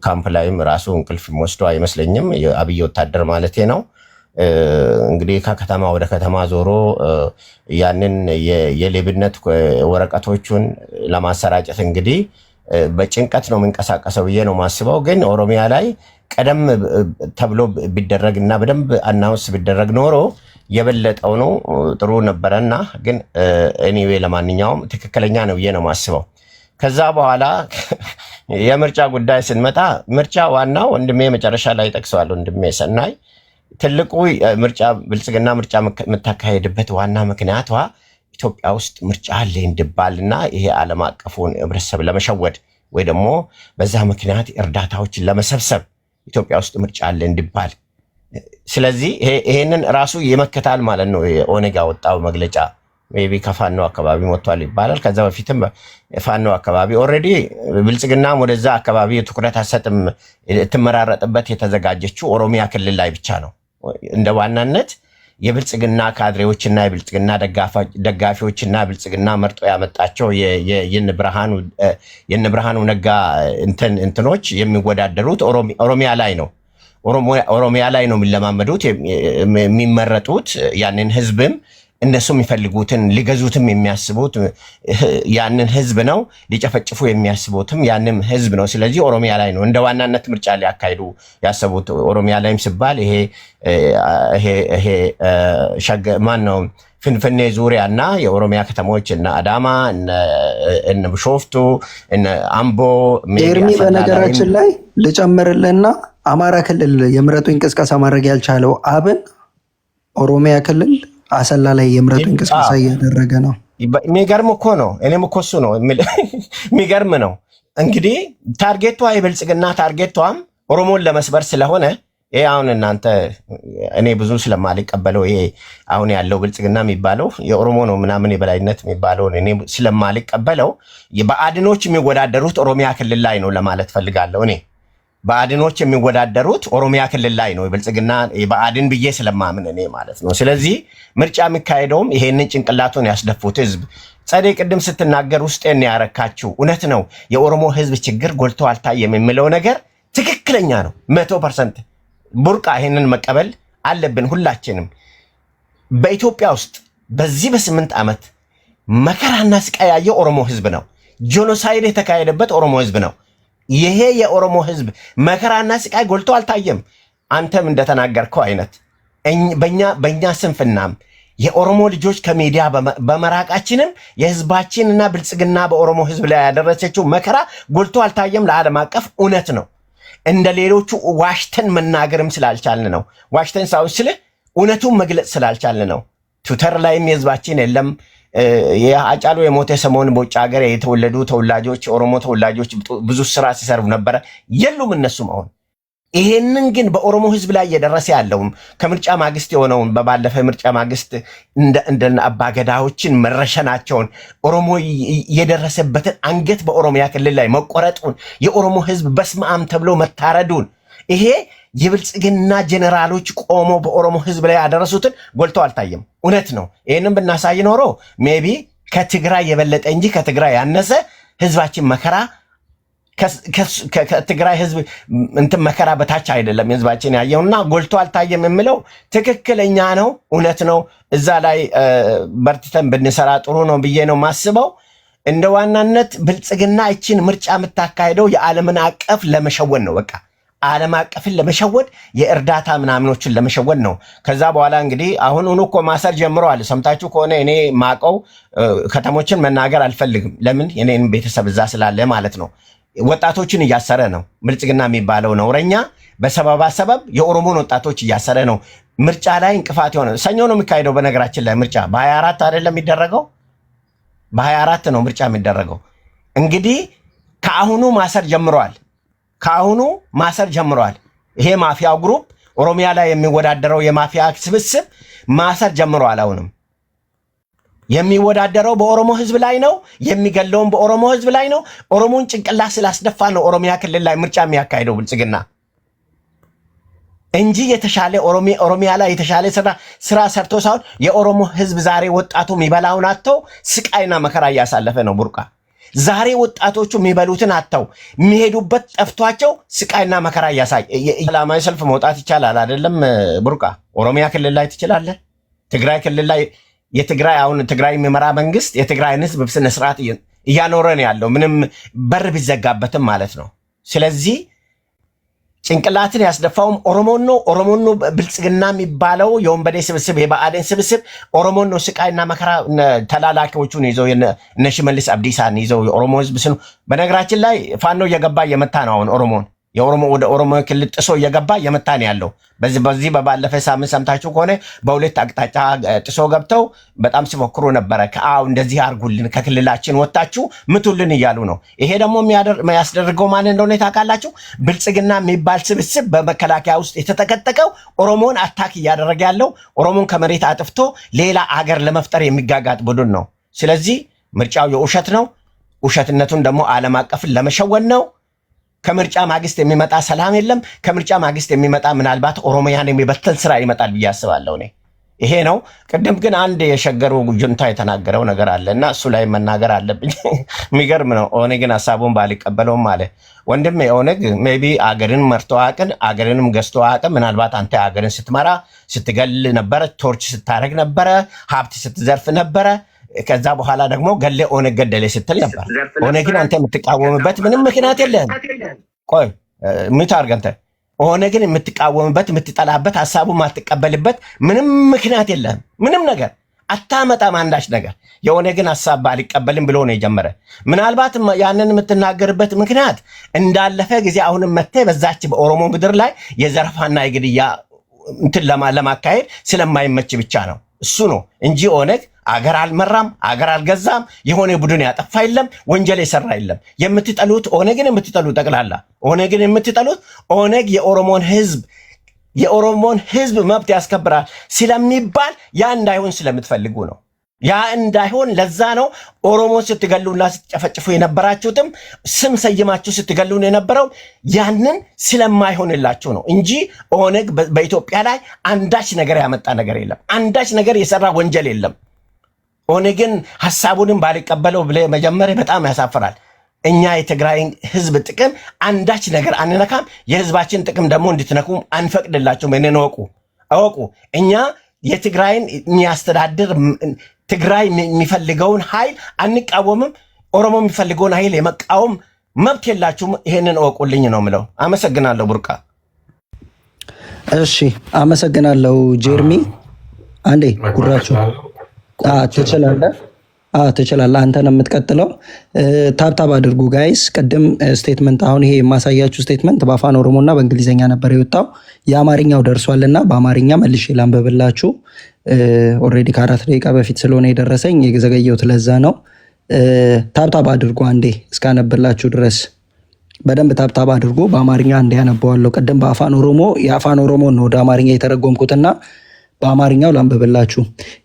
ካምፕ ላይም ራሱ እንቅልፍ ወስዶ አይመስለኝም። የአብይ ወታደር ማለቴ ነው። እንግዲህ ከከተማ ወደ ከተማ ዞሮ ያንን የሌብነት ወረቀቶችን ለማሰራጨት እንግዲህ በጭንቀት ነው የምንቀሳቀሰው ብዬ ነው ማስበው። ግን ኦሮሚያ ላይ ቀደም ተብሎ ቢደረግ እና በደንብ አናውንስ ቢደረግ ኖሮ የበለጠው ነው ጥሩ ነበረና፣ ግን ኤኒዌይ ለማንኛውም ትክክለኛ ነው ብዬ ነው ማስበው። ከዛ በኋላ የምርጫ ጉዳይ ስንመጣ ምርጫ ዋናው ወንድሜ መጨረሻ ላይ ጠቅሰዋል። ወንድሜ ሰናይ ትልቁ ምርጫ ብልጽግና ምርጫ የምታካሄድበት ዋና ምክንያቷ ኢትዮጵያ ውስጥ ምርጫ አለ እንድባልና ይሄ ዓለም አቀፉን ህብረተሰብ ለመሸወድ ወይ ደግሞ በዛ ምክንያት እርዳታዎችን ለመሰብሰብ ኢትዮጵያ ውስጥ ምርጫ አለ እንድባል። ስለዚህ ይሄንን ራሱ ይመከታል ማለት ነው። ኦነግ ያወጣው መግለጫ ሜቢ ከፋኖ አካባቢ ወጥቷል ይባላል። ከዛ በፊትም ፋኖ አካባቢ ኦልሬዲ ብልጽግናም ወደዛ አካባቢ ትኩረት አሰጥም ትመራረጥበት የተዘጋጀችው ኦሮሚያ ክልል ላይ ብቻ ነው። እንደ ዋናነት የብልጽግና ካድሬዎችና የብልጽግና ደጋፊዎችና ብልጽግና መርጦ ያመጣቸው የነ ብርሃኑ ነጋ እንትኖች የሚወዳደሩት ኦሮሚያ ላይ ነው። ኦሮሚያ ላይ ነው የሚለማመዱት የሚመረጡት። ያንን ህዝብም እነሱ የሚፈልጉትን ሊገዙትም የሚያስቡት ያንን ህዝብ ነው። ሊጨፈጭፉ የሚያስቡትም ያንን ህዝብ ነው። ስለዚህ ኦሮሚያ ላይ ነው እንደ ዋናነት ምርጫ ሊያካሂዱ ያሰቡት። ኦሮሚያ ላይም ሲባል ይሄ ማን ነው ፍንፍኔ ዙሪያ እና የኦሮሚያ ከተሞች እነ አዳማ እነ ቢሾፍቱ እነ አምቦ ኤርሚ በነገራችን ላይ ልጨምርልና አማራ ክልል የምረጡ እንቅስቃሴ ማድረግ ያልቻለው አብን ኦሮሚያ ክልል አሰላ ላይ የምረጡ እንቅስቃሴ እያደረገ ነው። የሚገርም እኮ ነው። እኔም እኮ እሱ ነው የሚገርም ነው። እንግዲህ ታርጌቷ የብልጽግና ታርጌቷም ኦሮሞን ለመስበር ስለሆነ ይሄ አሁን እናንተ እኔ ብዙ ስለማልቀበለው ይሄ አሁን ያለው ብልጽግና የሚባለው የኦሮሞ ነው ምናምን የበላይነት የሚባለው እኔ ስለማልቀበለው በአድኖች የሚወዳደሩት ኦሮሚያ ክልል ላይ ነው ለማለት ፈልጋለሁ። እኔ በአድኖች የሚወዳደሩት ኦሮሚያ ክልል ላይ ነው የብልጽግና በአድን ብዬ ስለማምን እኔ ማለት ነው። ስለዚህ ምርጫ የሚካሄደውም ይሄንን ጭንቅላቱን ያስደፉት ህዝብ ጸደይ ቅድም ስትናገር ውስጤን ያረካችሁ እውነት ነው። የኦሮሞ ህዝብ ችግር ጎልቶ አልታየም የሚለው ነገር ትክክለኛ ነው 100%። ቡርቃ ይሄንን መቀበል አለብን ሁላችንም። በኢትዮጵያ ውስጥ በዚህ በ8 ዓመት መከራና ስቃይ ያየ ኦሮሞ ህዝብ ነው። ጄኖሳይድ የተካሄደበት ኦሮሞ ህዝብ ነው። ይሄ የኦሮሞ ህዝብ መከራና ስቃይ ጎልቶ አልታየም። አንተም እንደተናገርከው አይነት በእኛ ስንፍናም የኦሮሞ ልጆች ከሚዲያ በመራቃችንም የህዝባችንና ብልጽግና በኦሮሞ ህዝብ ላይ ያደረሰችው መከራ ጎልቶ አልታየም። ለዓለም አቀፍ እውነት ነው። እንደ ሌሎቹ ዋሽተን መናገርም ስላልቻልን ነው። ዋሽተን ሳይሆን ስለ እውነቱን መግለጽ ስላልቻልን ነው። ትዊተር ላይም የህዝባችን የለም። የአጫሉ የሞተ ሰሞን በውጭ ሀገር የተወለዱ ተወላጆች ኦሮሞ ተወላጆች ብዙ ስራ ሲሰሩ ነበረ፣ የሉም እነሱም አሁን። ይሄንን ግን በኦሮሞ ህዝብ ላይ እየደረሰ ያለውም ከምርጫ ማግስት የሆነውን በባለፈ ምርጫ ማግስት እንደ አባገዳዎችን መረሸናቸውን ኦሮሞ የደረሰበትን አንገት በኦሮሚያ ክልል ላይ መቆረጡን የኦሮሞ ህዝብ በስመ አብ ተብሎ መታረዱን ይሄ የብልጽግና ጀነራሎች ቆሞ በኦሮሞ ህዝብ ላይ ያደረሱትን ጎልቶ አልታየም። እውነት ነው። ይህንን ብናሳይ ኖሮ ሜቢ ከትግራይ የበለጠ እንጂ ከትግራይ ያነሰ ህዝባችን መከራ ከትግራይ ህዝብ እንትን መከራ በታች አይደለም ህዝባችን ያየውና ጎልቶ አልታየም የምለው ትክክለኛ ነው፣ እውነት ነው። እዛ ላይ በርትተን ብንሰራ ጥሩ ነው ብዬ ነው ማስበው። እንደ ዋናነት ብልጽግና እችን ምርጫ የምታካሄደው የዓለምን አቀፍ ለመሸወድ ነው። በቃ ዓለም አቀፍን ለመሸወድ የእርዳታ ምናምኖችን ለመሸወድ ነው። ከዛ በኋላ እንግዲህ አሁን እኮ ማሰር ጀምረዋል። ሰምታችሁ ከሆነ እኔ ማቀው ከተሞችን መናገር አልፈልግም። ለምን የኔን ቤተሰብ እዛ ስላለ ማለት ነው። ወጣቶችን እያሰረ ነው። ብልጽግና የሚባለው ነውረኛ በሰበባ ሰበብ የኦሮሞን ወጣቶች እያሰረ ነው። ምርጫ ላይ እንቅፋት የሆነ ሰኞ ነው የሚካሄደው። በነገራችን ላይ ምርጫ በ24 አይደለም የሚደረገው፣ በ24 ነው ምርጫ የሚደረገው። እንግዲህ ከአሁኑ ማሰር ጀምረዋል። ከአሁኑ ማሰር ጀምረዋል። ይሄ ማፊያው ግሩፕ ኦሮሚያ ላይ የሚወዳደረው የማፊያ ስብስብ ማሰር ጀምረዋል። አሁንም የሚወዳደረው በኦሮሞ ህዝብ ላይ ነው። የሚገለውን በኦሮሞ ህዝብ ላይ ነው። ኦሮሞን ጭንቅላት ስላስደፋ ነው ኦሮሚያ ክልል ላይ ምርጫ የሚያካሂደው ብልጽግና እንጂ የተሻለ ኦሮሚያ ላይ የተሻለ ስራ ሰርቶ ሳይሆን የኦሮሞ ህዝብ ዛሬ ወጣቱ የሚበላውን አጥተው ስቃይና መከራ እያሳለፈ ነው። ቡርቃ ዛሬ ወጣቶቹ የሚበሉትን አጥተው የሚሄዱበት ጠፍቷቸው ስቃይና መከራ እያሳይ ሰላማዊ ሰልፍ መውጣት ይቻላል አይደለም? ቡርቃ ኦሮሚያ ክልል ላይ ትችላለህ። ትግራይ ክልል ላይ የትግራይ አሁን ትግራይ የሚመራ መንግስት የትግራይን ህዝብ በስነ ስርዓት እያኖረ ነው ያለው፣ ምንም በር ቢዘጋበትም ማለት ነው። ስለዚህ ጭንቅላትን ያስደፋውም ኦሮሞን ነው። ብልጽግና የሚባለው የወንበዴ ስብስብ የብአዴን ስብስብ ኦሮሞን ነው። ስቃይና መከራ ተላላኪዎቹን ይዘው እነ ሽመልስ አብዲሳን ይዘው የኦሮሞ ህዝብ ስኑ። በነገራችን ላይ ፋኖ እየገባ እየመታ ነው አሁን ኦሮሞን ወደ ኦሮሞ ክልል ጥሶ እየገባ እየመታ ነው ያለው። በዚህ በባለፈ ሳምንት ሰምታችሁ ከሆነ በሁለት አቅጣጫ ጥሶ ገብተው በጣም ሲሞክሩ ነበረ። እንደዚህ አርጉልን፣ ከክልላችን ወጣችሁ ምቱልን እያሉ ነው። ይሄ ደግሞ የሚያስደርገው ማን እንደሆነ ታውቃላችሁ? ብልጽግና የሚባል ስብስብ በመከላከያ ውስጥ የተጠቀጠቀው ኦሮሞን አታክ እያደረገ ያለው ኦሮሞን ከመሬት አጥፍቶ ሌላ አገር ለመፍጠር የሚጋጋጥ ቡድን ነው። ስለዚህ ምርጫው የውሸት ነው። ውሸትነቱን ደግሞ ዓለም አቀፍን ለመሸወን ነው። ከምርጫ ማግስት የሚመጣ ሰላም የለም። ከምርጫ ማግስት የሚመጣ ምናልባት ኦሮሚያን የሚበተን ስራ ይመጣል ብዬ አስባለሁ። እኔ ይሄ ነው። ቅድም ግን አንድ የሸገሩ ጁንታ የተናገረው ነገር አለ እና እሱ ላይ መናገር አለብኝ። የሚገርም ነው። ኦነግን ሀሳቡን ባልቀበለውም አለ ወንድም ኦነግ ሜይ ቢ አገርን መርቶ አቅን አገርንም ገዝቶ አቅም ምናልባት አንተ አገርን ስትመራ ስትገል ነበረ፣ ቶርች ስታደርግ ነበረ፣ ሀብት ስትዘርፍ ነበረ። ከዛ በኋላ ደግሞ ገለ ኦነግ ገደለ ስትል ነበር። ኦነግን አንተ የምትቃወምበት ምንም ምክንያት የለህም። ቆይ ምታርግ አንተ ኦነግን የምትቃወምበት የምትጠላበት ሀሳቡ ማትቀበልበት ምንም ምክንያት የለህም። ምንም ነገር አታመጣም። አንዳች ነገር የኦነግን ሀሳብ ባልቀበልም ብሎ ነው የጀመረ። ምናልባት ያንን የምትናገርበት ምክንያት እንዳለፈ ጊዜ አሁንም መጥተህ በዛች በኦሮሞ ምድር ላይ የዘረፋና የግድያ እንትን ለማካሄድ ስለማይመች ብቻ ነው። እሱ ነው እንጂ ኦነግ አገር አልመራም፣ አገር አልገዛም፣ የሆነ ቡድን ያጠፋ የለም፣ ወንጀል የሰራ የለም። የምትጠሉት ኦነግን የምትጠሉት ጠቅላላ ኦነግን የምትጠሉት ኦነግ የኦሮሞን ህዝብ መብት ያስከብራል ስለሚባል ያ እንዳይሆን ስለምትፈልጉ ነው። ያ እንዳይሆን ለዛ ነው ኦሮሞን ስትገሉና ስትጨፈጭፉ የነበራችሁትም ስም ሰይማችሁ ስትገሉን የነበረው ያንን ስለማይሆንላችሁ ነው እንጂ ኦነግ በኢትዮጵያ ላይ አንዳች ነገር ያመጣ ነገር የለም። አንዳች ነገር የሰራ ወንጀል የለም። ኦነግን ሀሳቡንም ባልቀበለው ብለ መጀመሪያ በጣም ያሳፍራል። እኛ የትግራይን ህዝብ ጥቅም አንዳች ነገር አንነካም። የህዝባችን ጥቅም ደግሞ እንድትነኩ አንፈቅድላችሁም። እኔን እወቁ። እኛ የትግራይን የሚያስተዳድር ትግራይ የሚፈልገውን ኃይል አንቃወምም። ኦሮሞ የሚፈልገውን ኃይል የመቃወም መብት የላችሁም። ይሄንን እወቁልኝ ነው ምለው። አመሰግናለሁ ቡርቃ። እሺ አመሰግናለሁ ጀርሚ። አንዴ ጉራችሁ ትችላለህ። አንተ ነው የምትቀጥለው። ታብታብ አድርጉ ጋይስ። ቅድም ስቴትመንት አሁን ይሄ የማሳያችሁ ስቴትመንት በአፋን ኦሮሞና በእንግሊዝኛ ነበር የወጣው። የአማርኛው ደርሷልና በአማርኛ መልሼ ላንብብላችሁ። ኦልሬዲ ከ4 ደቂቃ በፊት ስለሆነ የደረሰኝ የዘገየሁት ለዛ ነው። ታብታብ አድርጉ አንዴ እስካነብላችሁ ድረስ በደንብ ታብታብ አድርጉ። በአማርኛ አንዴ ያነበዋለሁ። ቅድም የአፋን ኦሮሞ ነው ወደ አማርኛ የተረጎምኩትና በአማርኛው ላንብብላችሁ።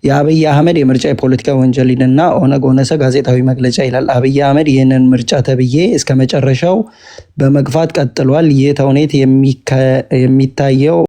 የአብይ አህመድ የምርጫ የፖለቲካ ወንጀልና ኦነግ ኦነሰ ጋዜጣዊ መግለጫ ይላል። አብይ አህመድ ይህንን ምርጫ ተብዬ እስከ መጨረሻው በመግፋት ቀጥሏል። ይህ ተውኔት የሚታየው